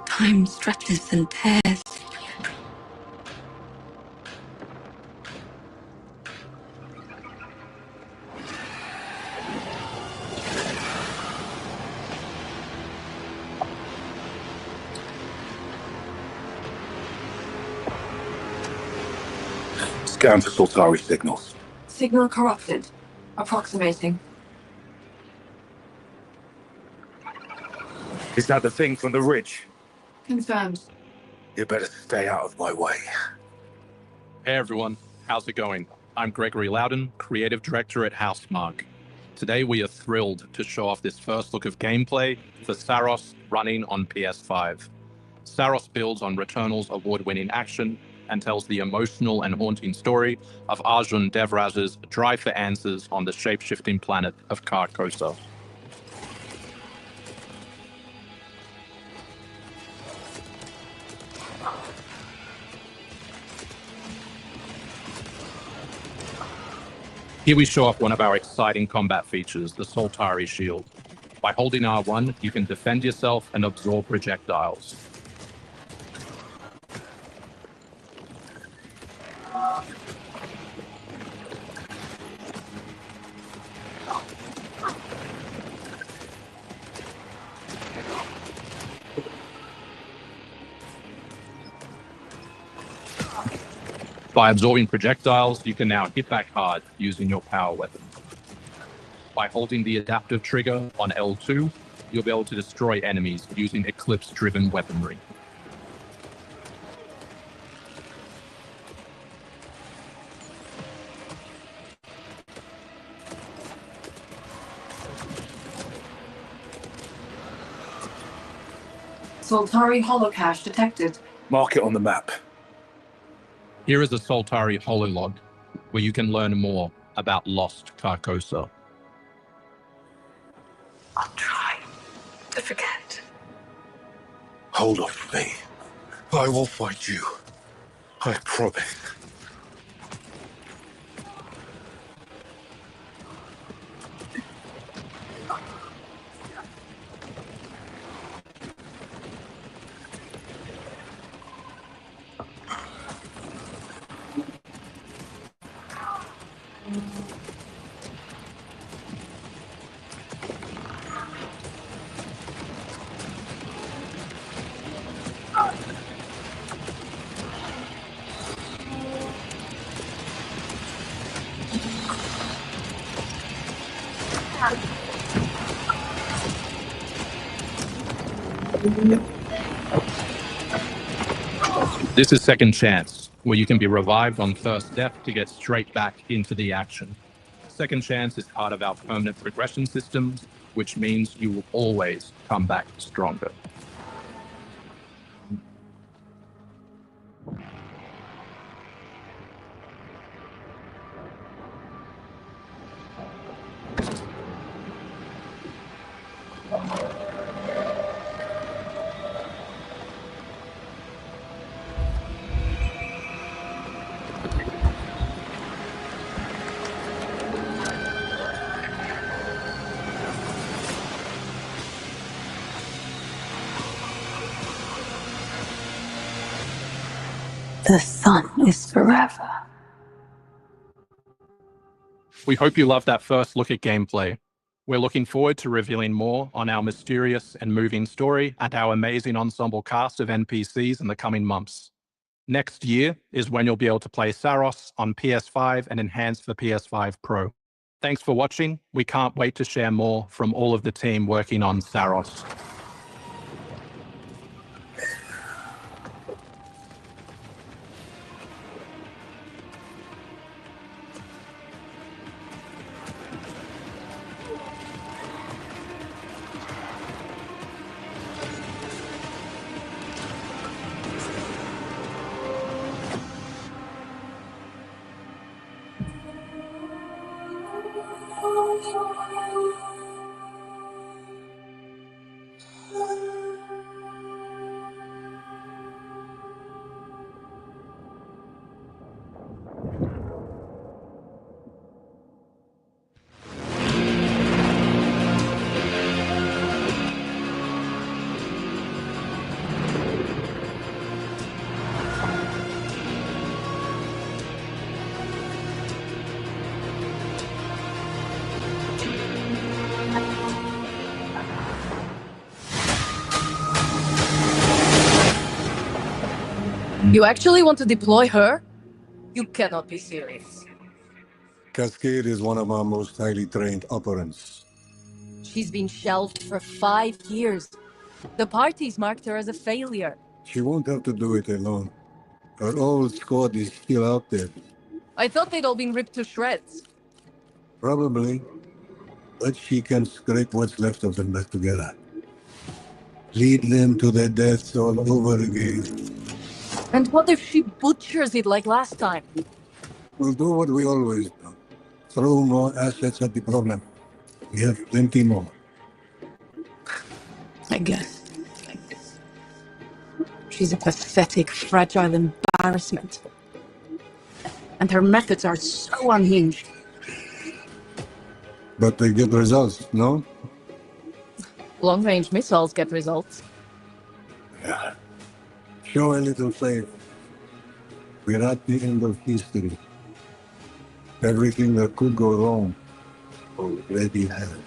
time stretches and tears. Scan for Sultari signals. Signal corrupted. Approximating. Is that the thing from the ridge? Confirmed. You better stay out of my way. Hey everyone, how's it going? I'm Gregory Loudon, Creative Director at Housemarque. Today we are thrilled to show off this first look of gameplay for Saros running on PS5. Saros builds on Returnal's award-winning action and tells the emotional and haunting story of Arjun Devraj's drive for answers on the shape-shifting planet of Carcosa. Here we show off one of our exciting combat features, the Sultari Shield. By holding R1, you can defend yourself and absorb projectiles. By absorbing projectiles, you can now hit back hard using your power weapon. By holding the adaptive trigger on L2, you'll be able to destroy enemies using eclipse-driven weaponry. Soltari holocache detected. Mark it on the map. Here is a Soltari hololog, where you can learn more about lost Carcosa. I'll try to forget. Hold off me. I will fight you. I promise. This is Second Chance, where you can be revived on first death to get straight back into the action. Second Chance is part of our permanent progression systems, which means you will always come back stronger. The sun is forever. We hope you loved that first look at gameplay. We're looking forward to revealing more on our mysterious and moving story and our amazing ensemble cast of NPCs in the coming months. Next year is when you'll be able to play Saros on PS5 and enhanced for PS5 Pro. Thanks for watching. We can't wait to share more from all of the team working on Saros. You actually want to deploy her? You cannot be serious. Cascade is one of our most highly trained operants. She's been shelved for 5 years. The parties marked her as a failure. She won't have to do it alone. Her old squad is still out there. I thought they'd all been ripped to shreds. Probably. But she can scrape what's left of them back together. Lead them to their deaths all over again. And what if she butchers it like last time? We'll do what we always do. Throw more assets at the problem. We have plenty more. I guess. She's a pathetic, fragile embarrassment. And her methods are so unhinged. But they get results, no? Long-range missiles get results. Yeah. Show a little faith. We're at the end of history. Everything that could go wrong already has.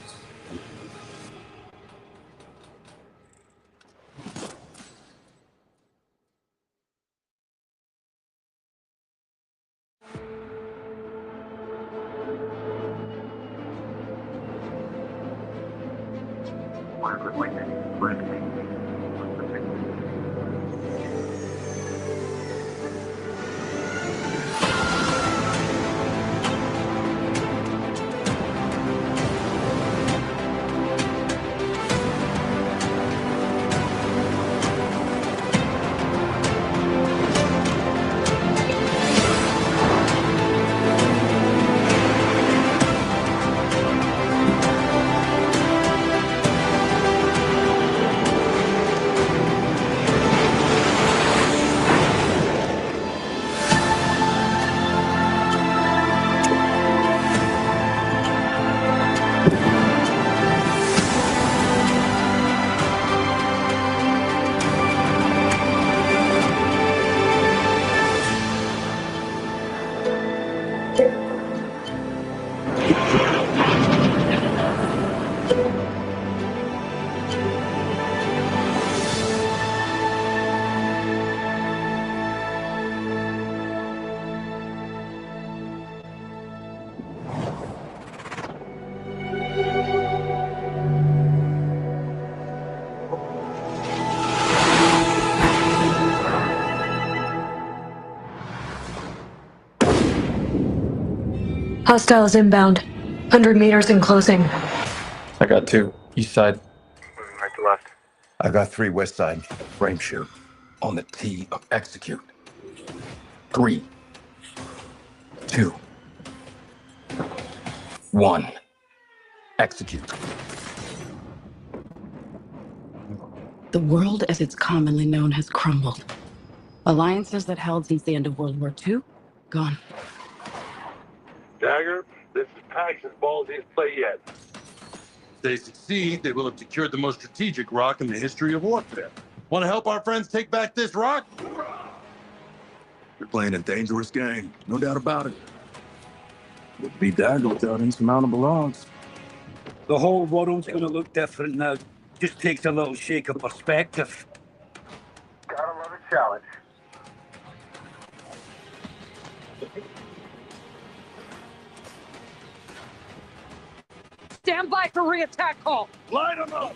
Hostiles inbound. 100 meters in closing. I got 2. East side. Right to left. I got 3 west side. Frame shoot. On the T of execute. 3, 2, 1. Execute. The world as it's commonly known has crumbled. Alliances that held since the end of World War II, gone. Dagger, this is Pax's ballsiest play yet. If they succeed, they will have secured the most strategic rock in the history of warfare. Want to help our friends take back this rock? You're playing a dangerous game, no doubt about it. Would be Dagger without insurmountable odds. The whole world's gonna look different now. Just takes a little shake of perspective. Gotta love a challenge. Stand by for re-attack call. Line them up!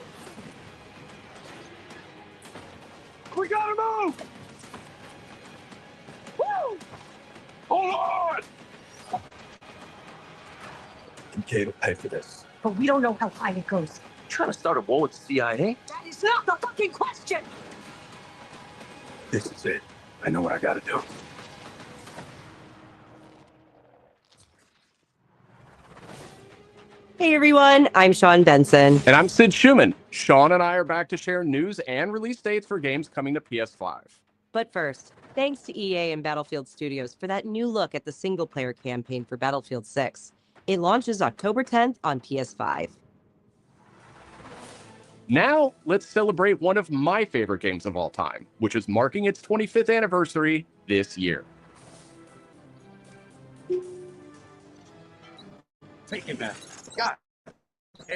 We gotta move! Woo! Hold on! DK will pay for this. But we don't know how high it goes. Trying to start a war with the CIA? That is not the fucking question! This is it. I know what I gotta do. Hey everyone, I'm Sean Benson. And I'm Sid Schumann. Sean and I are back to share news and release dates for games coming to PS5. But first, thanks to EA and Battlefield Studios for that new look at the single-player campaign for Battlefield 6. It launches October 10th on PS5. Now, let's celebrate one of my favorite games of all time, which is marking its 25th anniversary this year. Take it back. God.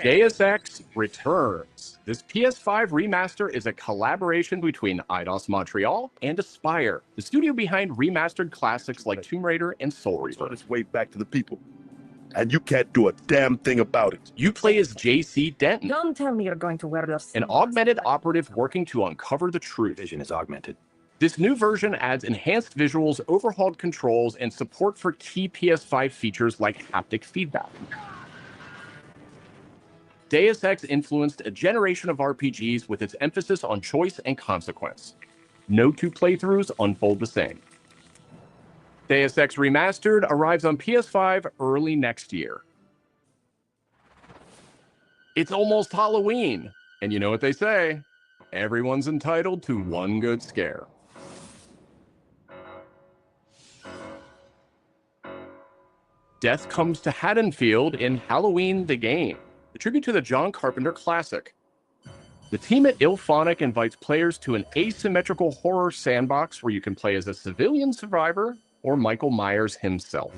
Deus Ex returns. This PS5 remaster is a collaboration between Eidos Montreal and Aspyr, the studio behind remastered classics like Tomb Raider and Soul Reaver. On its way back to the people. And you can't do a damn thing about it. You play as JC Denton, Don't tell me you're going to wear this. an augmented operative working to uncover the truth. Vision is augmented. This new version adds enhanced visuals, overhauled controls, and support for key PS5 features like haptic feedback. Deus Ex influenced a generation of RPGs with its emphasis on choice and consequence. No two playthroughs unfold the same. Deus Ex Remastered arrives on PS5 early next year. It's almost Halloween, and you know what they say, everyone's entitled to one good scare. Death comes to Haddonfield in Halloween the Game, a tribute to the John Carpenter classic. The team at Ilphonic invites players to an asymmetrical horror sandbox where you can play as a civilian survivor or Michael Myers himself.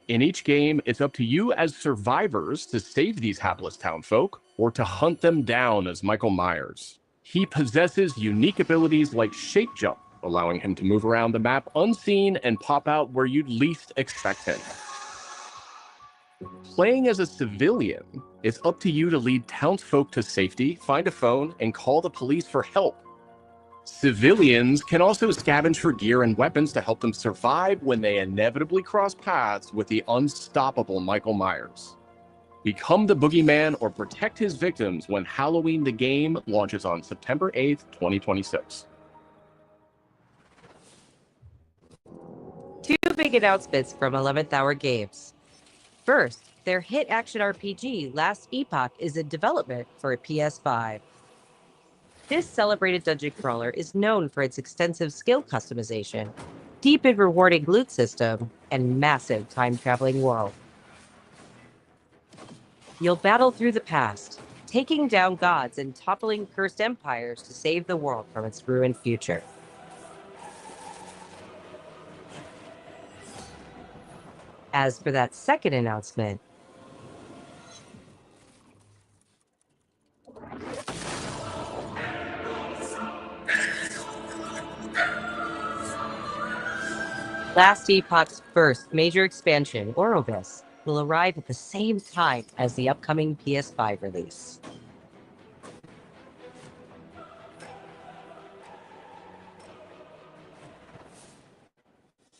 In each game, it's up to you as survivors to save these hapless townfolk or to hunt them down as Michael Myers. He possesses unique abilities like shape jump, allowing him to move around the map unseen and pop out where you'd least expect him. Playing as a civilian, it's up to you to lead townsfolk to safety, find a phone, and call the police for help. Civilians can also scavenge for gear and weapons to help them survive when they inevitably cross paths with the unstoppable Michael Myers. Become the boogeyman or protect his victims when Halloween the Game launches on September 8th, 2026. Two big announcements from 11th Hour Games. First, their hit action RPG Last Epoch is in development for a PS5. This celebrated dungeon crawler is known for its extensive skill customization, deep and rewarding loot system, and massive time-traveling world. You'll battle through the past, taking down gods and toppling cursed empires to save the world from its ruined future. As for that second announcement, Last Epoch's first major expansion, Orobis, will arrive at the same time as the upcoming PS5 release.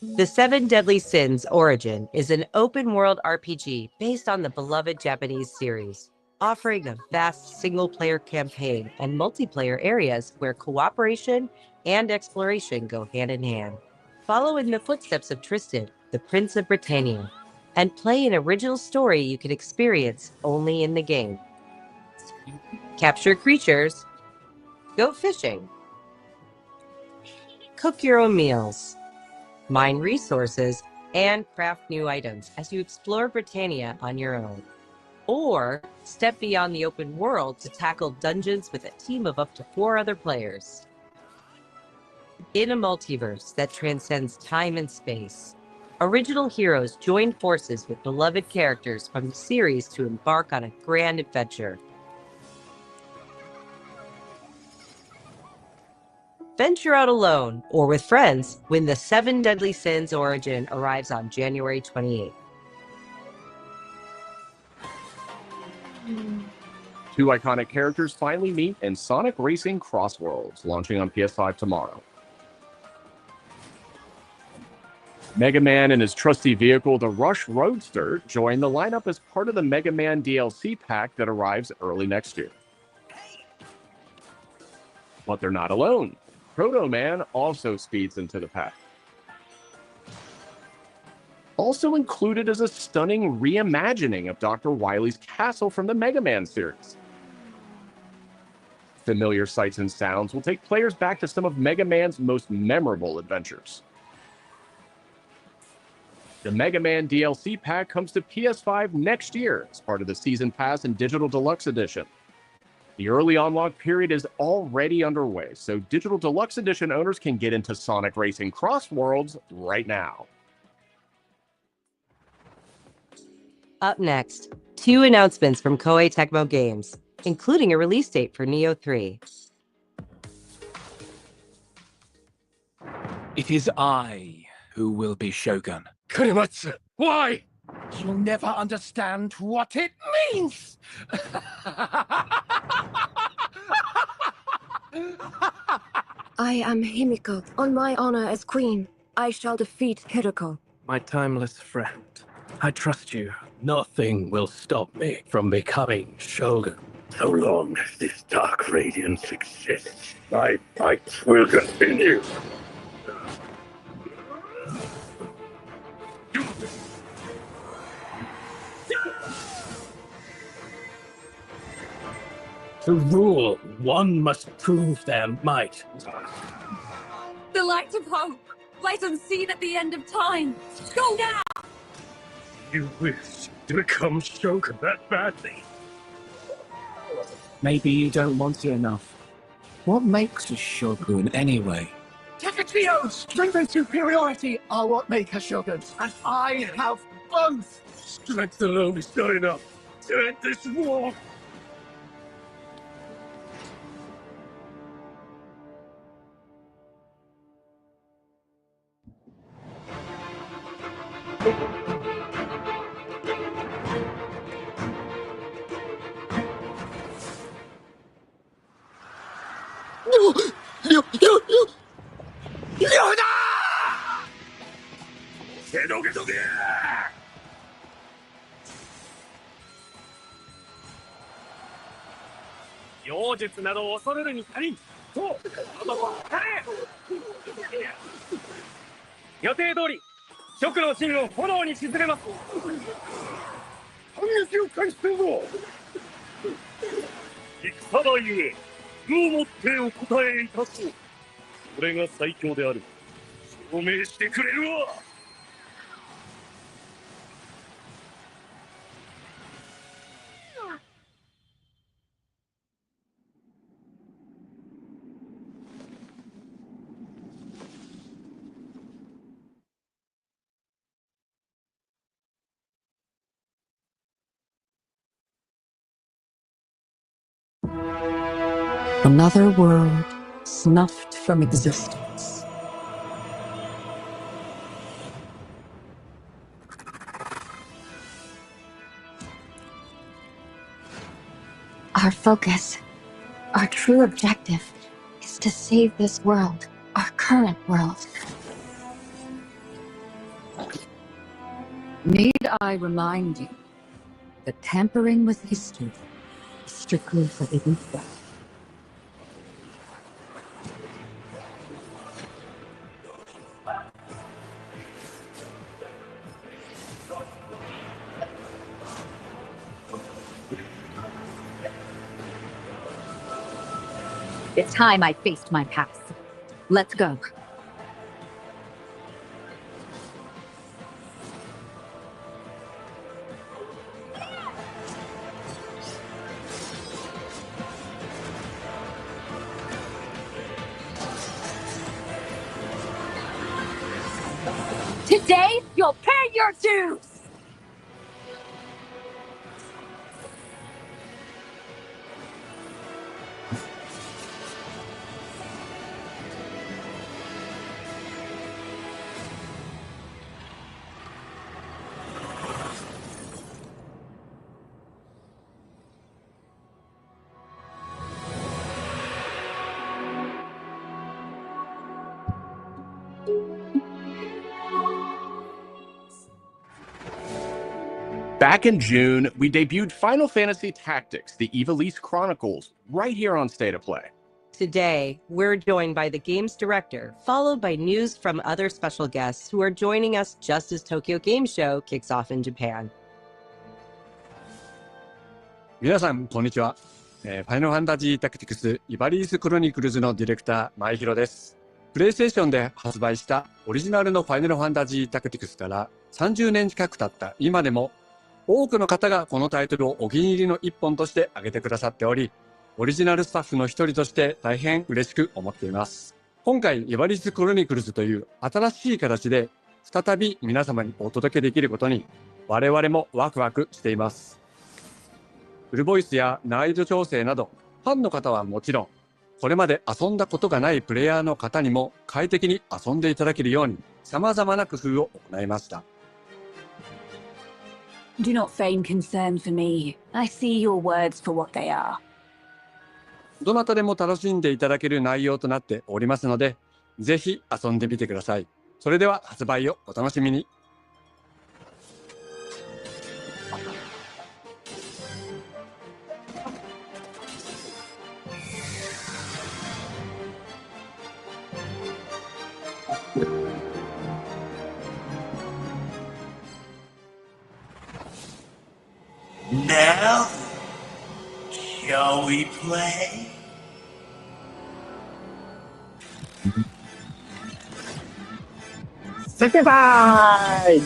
The Seven Deadly Sins Origin is an open-world RPG based on the beloved Japanese series, offering a vast single-player campaign and multiplayer areas where cooperation and exploration go hand in hand. Follow in the footsteps of Tristan, the Prince of Britannia, and play an original story you can experience only in the game. Capture creatures, go fishing, cook your own meals, mine resources, and craft new items as you explore Britannia on your own. Or step beyond the open world to tackle dungeons with a team of up to 4 other players. In a multiverse that transcends time and space, original heroes join forces with beloved characters from the series to embark on a grand adventure. Venture out alone or with friends when the Seven Deadly Sins Origin arrives on January 28th. Two iconic characters finally meet in Sonic Racing Crossworlds, launching on PS5 tomorrow. Mega Man and his trusty vehicle, the Rush Roadster, join the lineup as part of the Mega Man DLC pack that arrives early next year. But they're not alone. Proto Man also speeds into the pack. Also included is a stunning reimagining of Dr. Wily's castle from the Mega Man series. Familiar sights and sounds will take players back to some of Mega Man's most memorable adventures. The Mega Man DLC pack comes to PS5 next year as part of the Season Pass and Digital Deluxe Edition. The early unlock period is already underway, so Digital Deluxe Edition owners can get into Sonic Racing Crossworlds right now. Up next, 2 announcements from Koei Tecmo Games, including a release date for Neo 3. It is I who will be Shogun. Kurimatsu, why? You'll never understand what it means! I am Himiko. On my honor as queen, I shall defeat Hiroko. My timeless friend, I trust you. Nothing will stop me from becoming Shogun. So long as this dark radiance exists, my fights will continue. To rule, one must prove their might. The light of hope, light unseen at the end of time. Go now! You wish to become Shogun that badly? Maybe you don't want to enough. What makes a Shogun anyway? Takachio's strength and superiority are what make us Shoguns, and I have both. Strength alone is not enough to end this war. 手どけとけ。妖術など恐れるに足りん。そう、男は彼。予定通り、蜀の陣を炎に沈めます。反撃を開始するぞ。戦場ゆえ、武をもってお答えいたそう。それが最強である。証明してくれるわ。Another world snuffed from existence. Our focus, our true objective, is to save this world, our current world. Need I remind you that tampering with history is strictly forbidden? It's time I faced my past. Let's go. Today, you'll pay your dues! Back in June, we debuted Final Fantasy Tactics, the Ivalice Chronicles, right here on State of Play. Today, we're joined by the game's director, followed by news from other special guests who are joining us just as Tokyo Game Show kicks off in Japan. 皆さん、こんにちは。ファイナルファンタジータクティクスイバリースクロニクルズのディレクター、前広です。プレイステーションで発売したオリジナルのファイナルファンタジータクティクスから30年近く経った今でも、多くの方がこのタイトルをお気に入りの一本として挙げてくださっており、オリジナルスタッフの一人として大変嬉しく思っています。今回、イバリスクロニクルズという新しい形で再び皆様にお届けできることに我々もワクワクしています。フルボイスや難易度調整など、ファンの方はもちろん、これまで遊んだことがないプレイヤーの方にも快適に遊んでいただけるように様々な工夫を行いました。Do not feign concern for me. I see your words for what they are. どなたでも楽しんでいただける内容となっておりますので、ぜひ遊んでみてください。それでは発売をお楽しみに。Now, shall we play? セペバーイ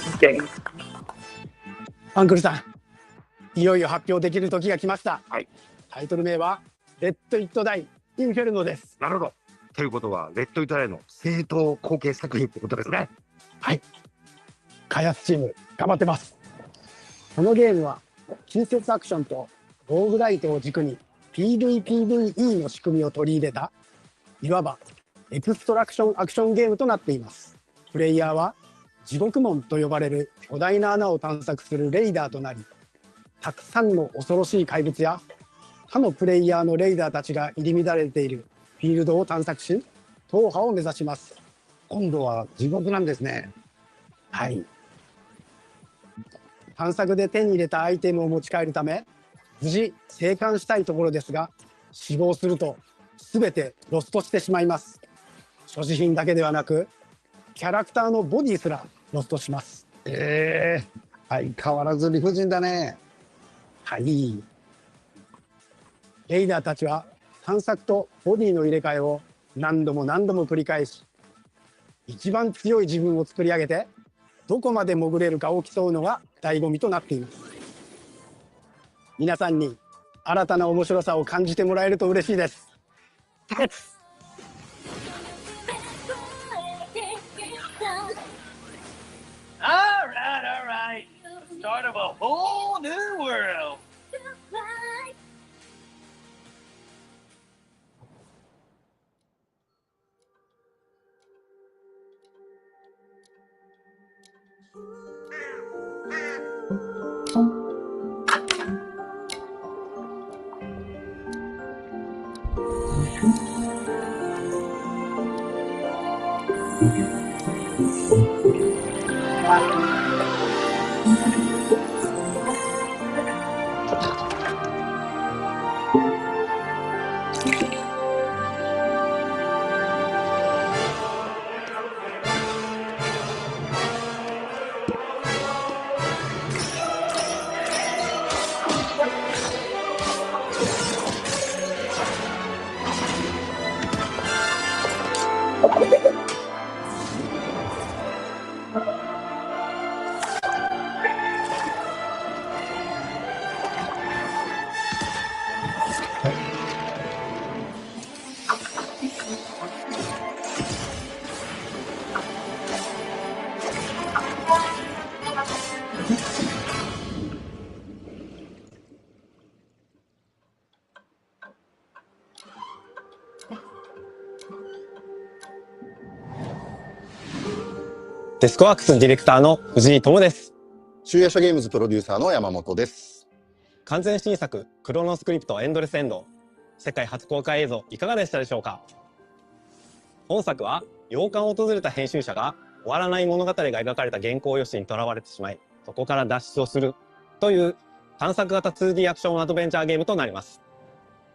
アンクルさん、いよいよ発表できる時が来ました。はい。タイトル名は、レッド・イット・ダイ・インフェルノです。なるほど。ということは、レッド・イット・ダイの正統後継作品ってことですね。はい。開発チーム、頑張ってます。このゲームは、近接アクションとローグライトを軸に PVPVE の仕組みを取り入れた、いわばエクストラクションアクションゲームとなっています。プレイヤーは地獄門と呼ばれる巨大な穴を探索するレイダーとなり、たくさんの恐ろしい怪物や他のプレイヤーのレイダーたちが入り乱れているフィールドを探索し、踏破を目指します。今度は地獄なんですね。はい。探索で手に入れたアイテムを持ち帰るため、無事生還したいところですが、死亡すると全てロストしてしまいます。所持品だけではなく、キャラクターのボディすらロストします。相変わらず理不尽だね。はい。レイダーたちは探索とボディの入れ替えを何度も何度も繰り返し、一番強い自分を作り上げて、どこまで潜れるかを競うのが醍醐味となっています。皆さんに新たな面白さを感じてもらえると嬉しいです。All right. The start of a whole new world. Desk Works ディレクターの藤井智です。集夜叉ゲームズプロデューサーの山本です。完全新作クロノスクリプトエンドレスエンド、世界初公開映像いかがでしたでしょうか。本作は洋館を訪れた編集者が終わらない物語が描かれた原稿用紙にとらわれてしまい、そこから脱出をするという探索型 2D アクションアドベンチャーゲームとなります。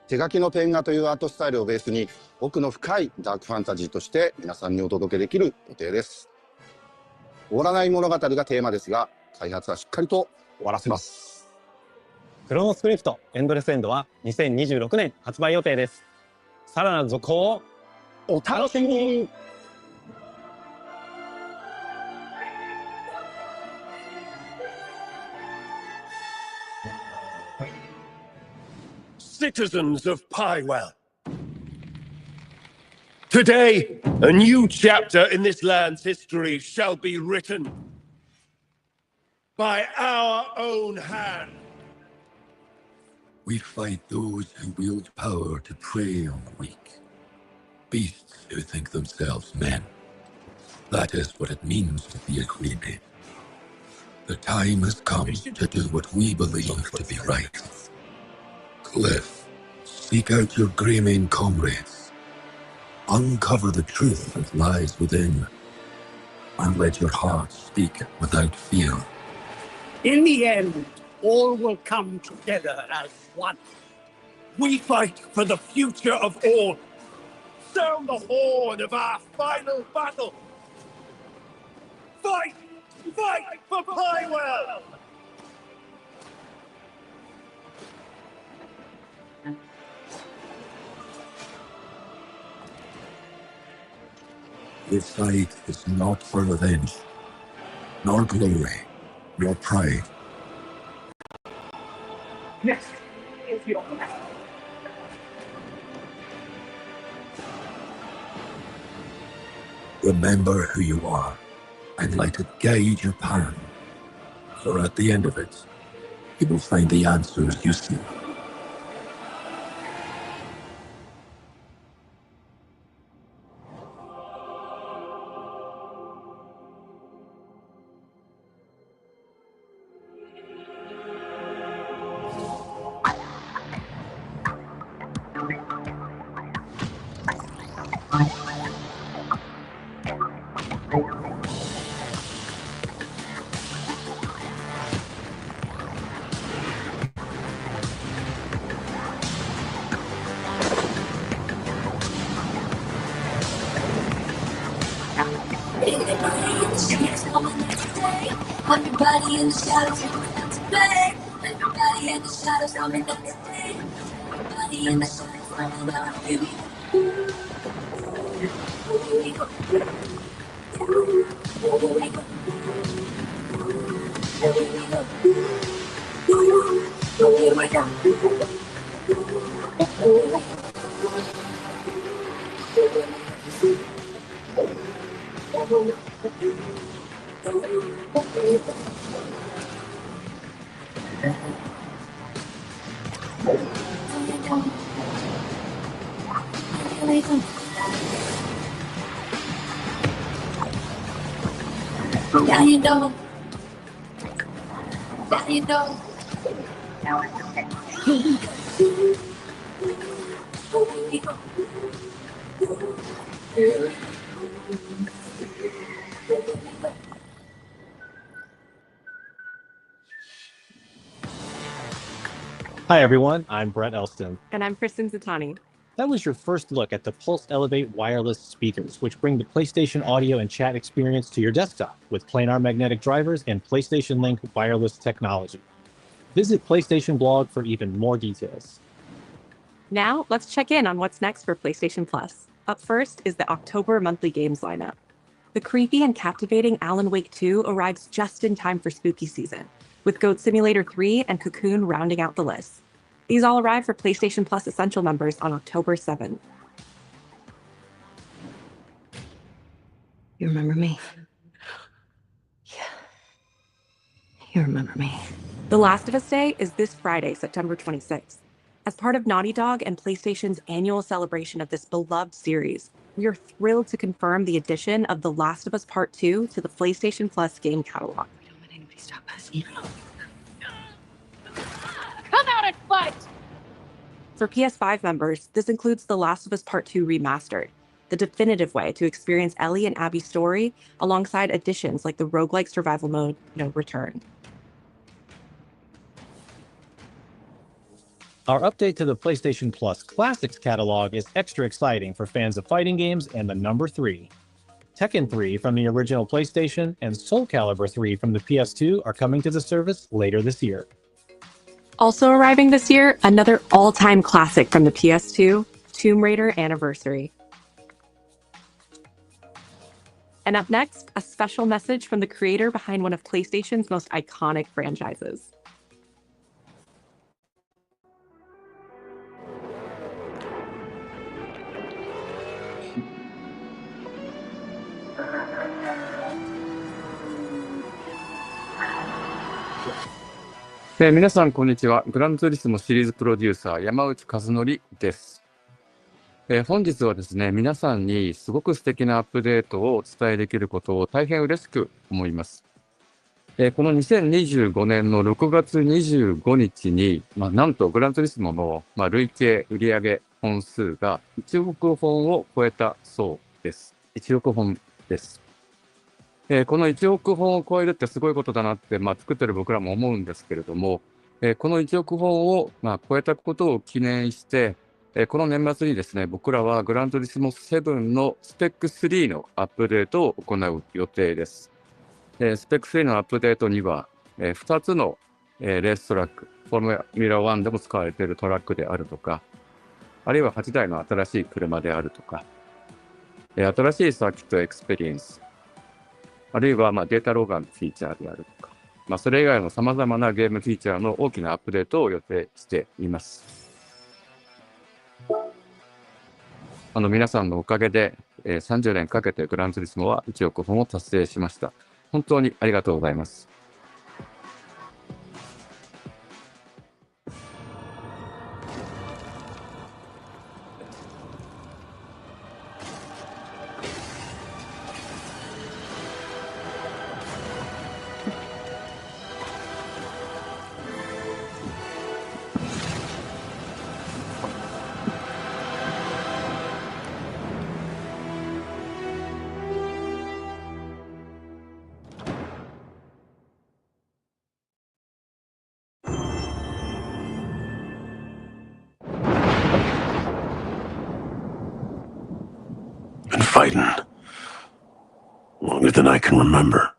手書きのペン画というアートスタイルをベースに奥の深いダークファンタジーとして皆さんにお届けできる予定です。終わらない物語がテーマですが、開発はしっかりと終わらせます。クロノスクリプトエンドレスエンドは2026年発売予定です。さらなる続報をお楽しみに。Citizens of Pywell. Today, a new chapter in this land's history shall be written by our own hand. We fight those who wield power to prey on the weak. Beasts who think themselves men. That is what it means to be a creature. The time has come to do what we believe to be right. Cliff, seek out your Greymane comrades. Uncover the truth that lies within. And let your heart speak without fear. In the end, all will come together as one. We fight for the future of all. Sound the horn of our final battle. Fight! Fight for Pywell! This fight is not for revenge, nor glory, nor pride. Next is your Remember who you are, and let it guide your path. For at the end of it, you will find the answers you seek. Everybody in the shadows coming out to play. Everybody in the shadows coming out to play. Everybody in the shadows coming out to play. Now you know. Now you know. Hi everyone, I'm Brett Elston. And I'm Kristen Zatani. That was your first look at the Pulse Elevate wireless speakers, which bring the PlayStation audio and chat experience to your desktop with planar magnetic drivers and PlayStation Link wireless technology. Visit PlayStation blog for even more details. Now, let's check in on what's next for PlayStation Plus. Up first is the October monthly games lineup. The creepy and captivating Alan Wake 2 arrives just in time for spooky season, with Goat Simulator 3 and Cocoon rounding out the list. These all arrive for PlayStation Plus Essential members on October 7th. You remember me? Yeah. You remember me. The Last of Us Day is this Friday, September 26th. As part of Naughty Dog and PlayStation's annual celebration of this beloved series, we are thrilled to confirm the addition of The Last of Us Part 2 to the PlayStation Plus game catalog. Don't let anybody stop us, even though. Come out and fight! For PS5 members, this includes The Last of Us Part 2 Remastered, the definitive way to experience Ellie and Abby's story, alongside additions like the roguelike survival mode, No Return. Our update to the PlayStation Plus Classics catalog is extra exciting for fans of fighting games and the number 3. Tekken 3 from the original PlayStation and Soul Calibur 3 from the PS2 are coming to the service later this year. Also arriving this year, another all-time classic from the PS2, Tomb Raider Anniversary. And up next, a special message from the creator behind one of PlayStation's most iconic franchises.皆さん、こんにちは。グランツーリスモシリーズプロデューサー、山内和則です。本日はですね、皆さんにすごく素敵なアップデートをお伝えできることを大変嬉しく思います。この2025年の6月25日に、なんとグランツーリスモの、累計売上本数が1億本を超えたそうです。1億本です。この1億本を超えるってすごいことだなって、作ってる僕らも思うんですけれども、この1億本を、超えたことを記念して、この年末にですね、僕らはグランツーリスモ7のスペック3のアップデートを行う予定です。スペック3のアップデートには、2つの、レーストラック、フォーミュラ1でも使われているトラックであるとか、あるいは8台の新しい車であるとか、新しいサーキットエクスペリエンス、あるいはデータロガンフィーチャーであるとか、それ以外の様々なゲームフィーチャーの大きなアップデートを予定しています。皆さんのおかげで、30年かけてグランツーリスモは1億本を達成しました。本当にありがとうございます。fighting. Longer than I can remember.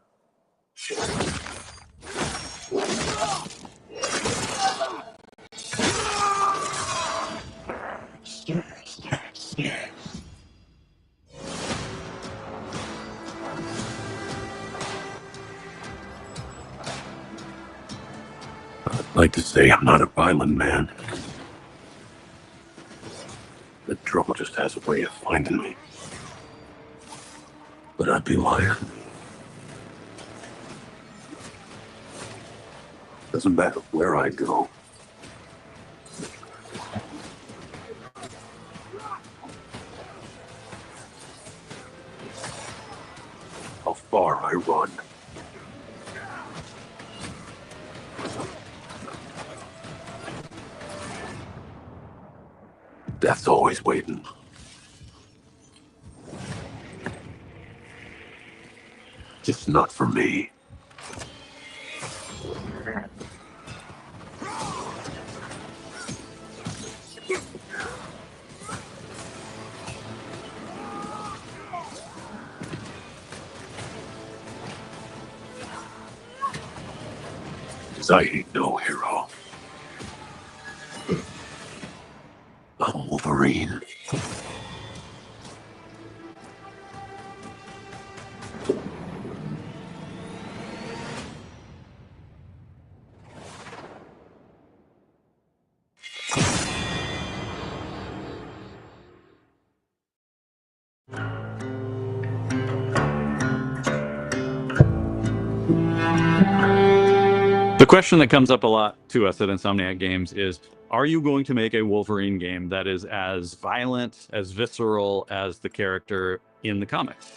I'd like to say I'm not a violent man. The trouble just has a way of finding me. But I'd be lying. Doesn't matter where I go. How far I run. Death's always waiting. Just not for me. Cause I ain't no hero. I'm Wolverine. The question that comes up a lot to us at Insomniac Games is, are you going to make a Wolverine game that is as violent, as visceral as the character in the comics?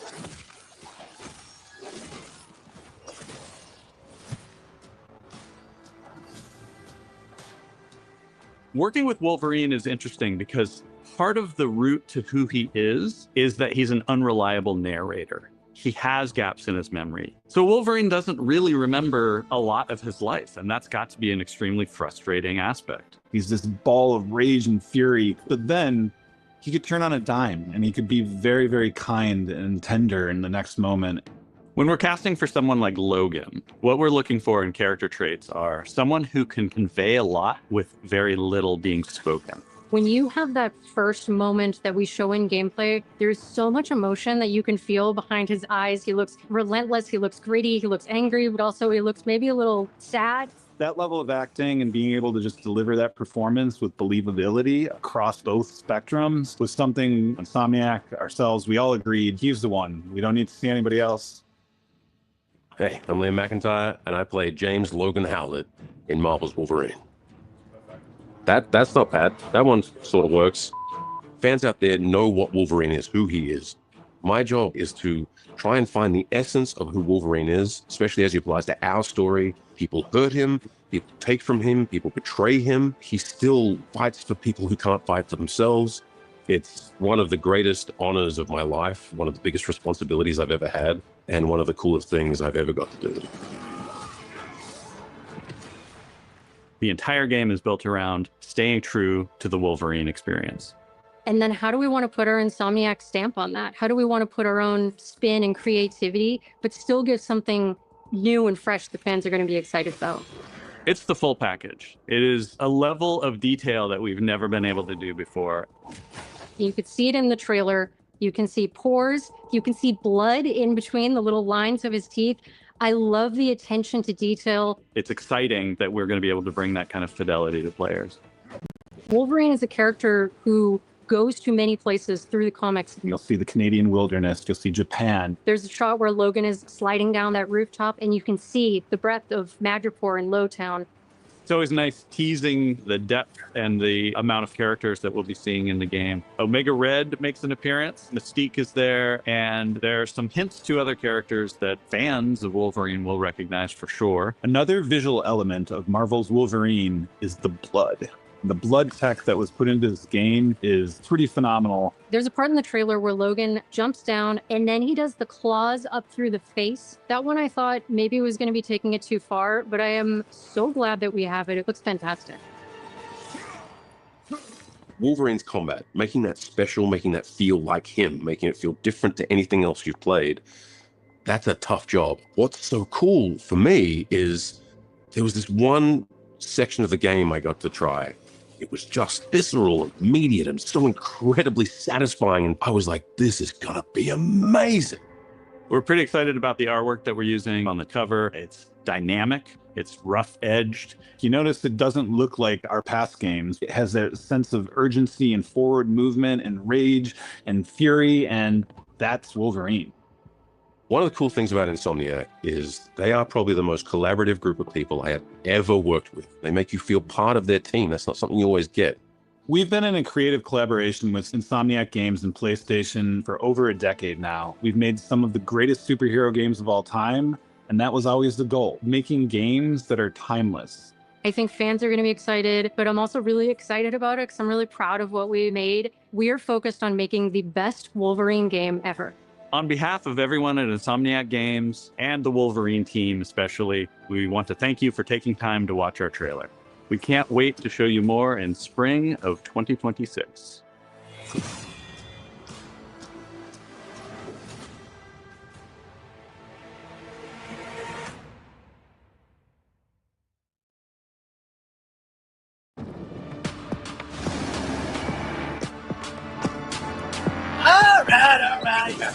Working with Wolverine is interesting because part of the root to who he is that he's an unreliable narrator. He has gaps in his memory. So Wolverine doesn't really remember a lot of his life, and that's got to be an extremely frustrating aspect. He's this ball of rage and fury, but then he could turn on a dime and he could be very, very kind and tender in the next moment. When we're casting for someone like Logan, what we're looking for in character traits are someone who can convey a lot with very little being spoken. When you have that first moment that we show in gameplay, there's so much emotion that you can feel behind his eyes. He looks relentless, he looks gritty, he looks angry, but also he looks maybe a little sad. That level of acting and being able to just deliver that performance with believability across both spectrums was something Insomniac, ourselves, we all agreed he's the one. We don't need to see anybody else. Hey, I'm Liam McIntyre, and I play James Logan Howlett in Marvel's Wolverine. That's not bad. That one sort of works. Fans out there know what Wolverine is, who he is. My job is to try and find the essence of who Wolverine is, especially as he applies to our story. People hurt him, people take from him, people betray him. He still fights for people who can't fight for themselves. It's one of the greatest honors of my life, one of the biggest responsibilities I've ever had, and one of the coolest things I've ever got to do. The entire game is built around staying true to the Wolverine experience. And then how do we want to put our Insomniac stamp on that? How do we want to put our own spin and creativity, but still give something new and fresh the fans are going to be excited about? It's the full package. It is a level of detail that we've never been able to do before. You could see it in the trailer. You can see pores. You can see blood in between the little lines of his teeth. I love the attention to detail. It's exciting that we're going to be able to bring that kind of fidelity to players. Wolverine is a character who goes to many places through the comics. You'll see the Canadian wilderness, you'll see Japan. There's a shot where Logan is sliding down that rooftop, and you can see the breadth of Madripoor and Lowtown. It's always nice teasing the depth and the amount of characters that we'll be seeing in the game. Omega Red makes an appearance, Mystique is there, and there are some hints to other characters that fans of Wolverine will recognize for sure. Another visual element of Marvel's Wolverine is the blood. The blood tech that was put into this game is pretty phenomenal. There's a part in the trailer where Logan jumps down and then he does the claws up through the face. That one I thought maybe was going to be taking it too far, but I am so glad that we have it. It looks fantastic. Wolverine's combat, making that special, making that feel like him, making it feel different to anything else you've played, that's a tough job. What's so cool for me is there was this one section of the game I got to try. It was just visceral and immediate and so incredibly satisfying. And I was like, this is gonna be amazing. We're pretty excited about the artwork that we're using on the cover. It's dynamic, it's rough edged. You notice it doesn't look like our past games. It has that sense of urgency and forward movement and rage and fury, and that's Wolverine. One of the cool things about Insomniac is they are probably the most collaborative group of people I have ever worked with. They make you feel part of their team. That's not something you always get. We've been in a creative collaboration with Insomniac Games and PlayStation for over a decade now. We've made some of the greatest superhero games of all time, and that was always the goal, making games that are timeless. I think fans are going to be excited, but I'm also really excited about it because I'm really proud of what we made. We're focused on making the best Wolverine game ever. On behalf of everyone at Insomniac Games and the Wolverine team especially, we want to thank you for taking time to watch our trailer. We can't wait to show you more in spring of 2026. All right.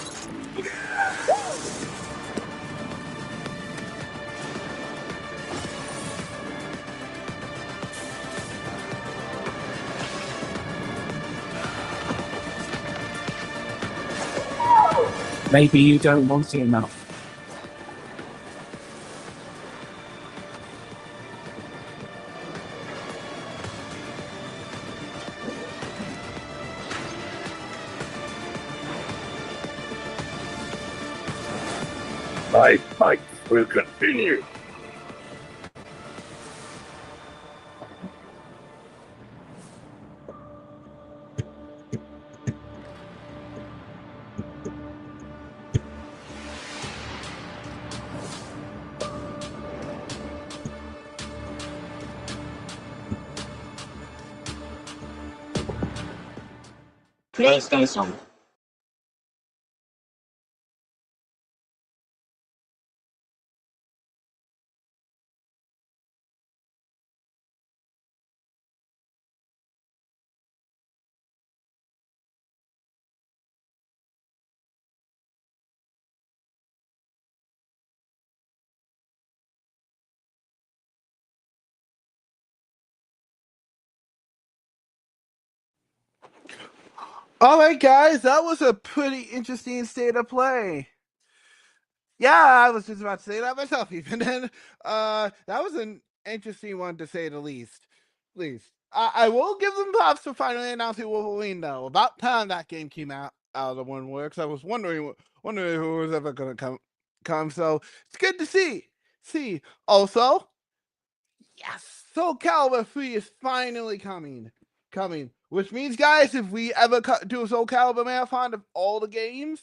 Maybe you don't want it enough. My fight will continue. PlayStation. All right, guys, that was a pretty interesting state of play. Yeah, I was just about to say that myself, even. Then, that was an interesting one to say the least. Please, I will give them props for finally announcing Wolverine, though. About time that game came out of the works. I was wondering who was ever going to come. So it's good to see. Also, yes, Soul Calibur 3 is finally coming. Which means, guys, if we ever do a Soul Calibur marathon of all the games,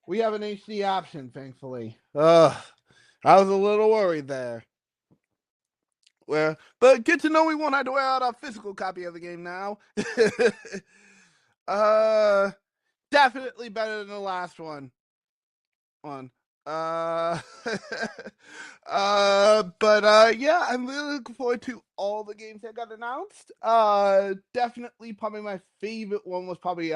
we have an HD option, thankfully. I was a little worried there. Well, but good to know we won't have to wear out our physical copy of the game now. Definitely better than the last one. But yeah, I'm really looking forward to all the games that got announced. Definitely probably my favorite one was probably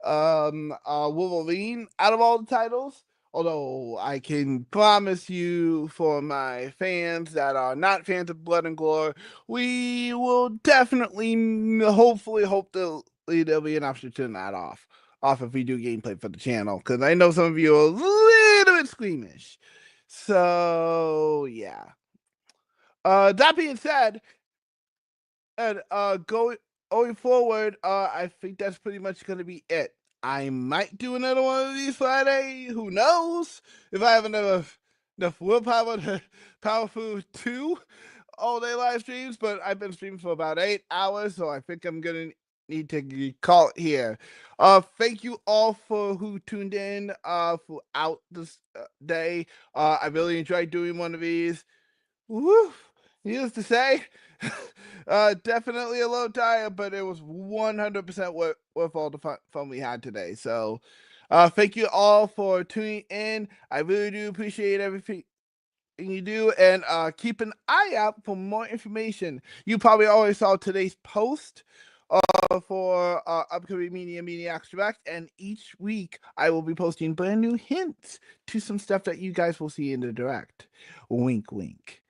Wolverine out of all the titles. Although I can promise you, for my fans that are not fans of Blood and Gore, we will definitely, hopefully, hope there'll be an option to turn that off if we do gameplay for the channel, because I know some of you are a little bit squeamish. So yeah. That being said, and going forward, I think that's pretty much going to be it. I might do another one of these Friday. Who knows? If I have enough willpower to power through 2 all-day live streams, but I've been streaming for about 8 hours, so I think I'm going to need to call it here. Thank you all for who tuned in throughout this day. I really enjoyed doing one of these. Woo! Needless to say, definitely a little tired, but it was 100% worth all the fun we had today. So, thank you all for tuning in. I really do appreciate everything you do, and keep an eye out for more information. You probably already saw today's post for upcoming Maniacs Direct, and each week I will be posting brand new hints to some stuff that you guys will see in the Direct. Wink, wink.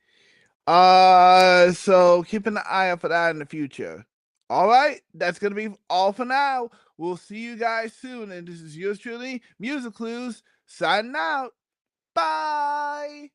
So keep an eye out for that in the future. All right, that's gonna be all for now. We'll see you guys soon, and this is yours truly, GamingClues, signing out. Bye.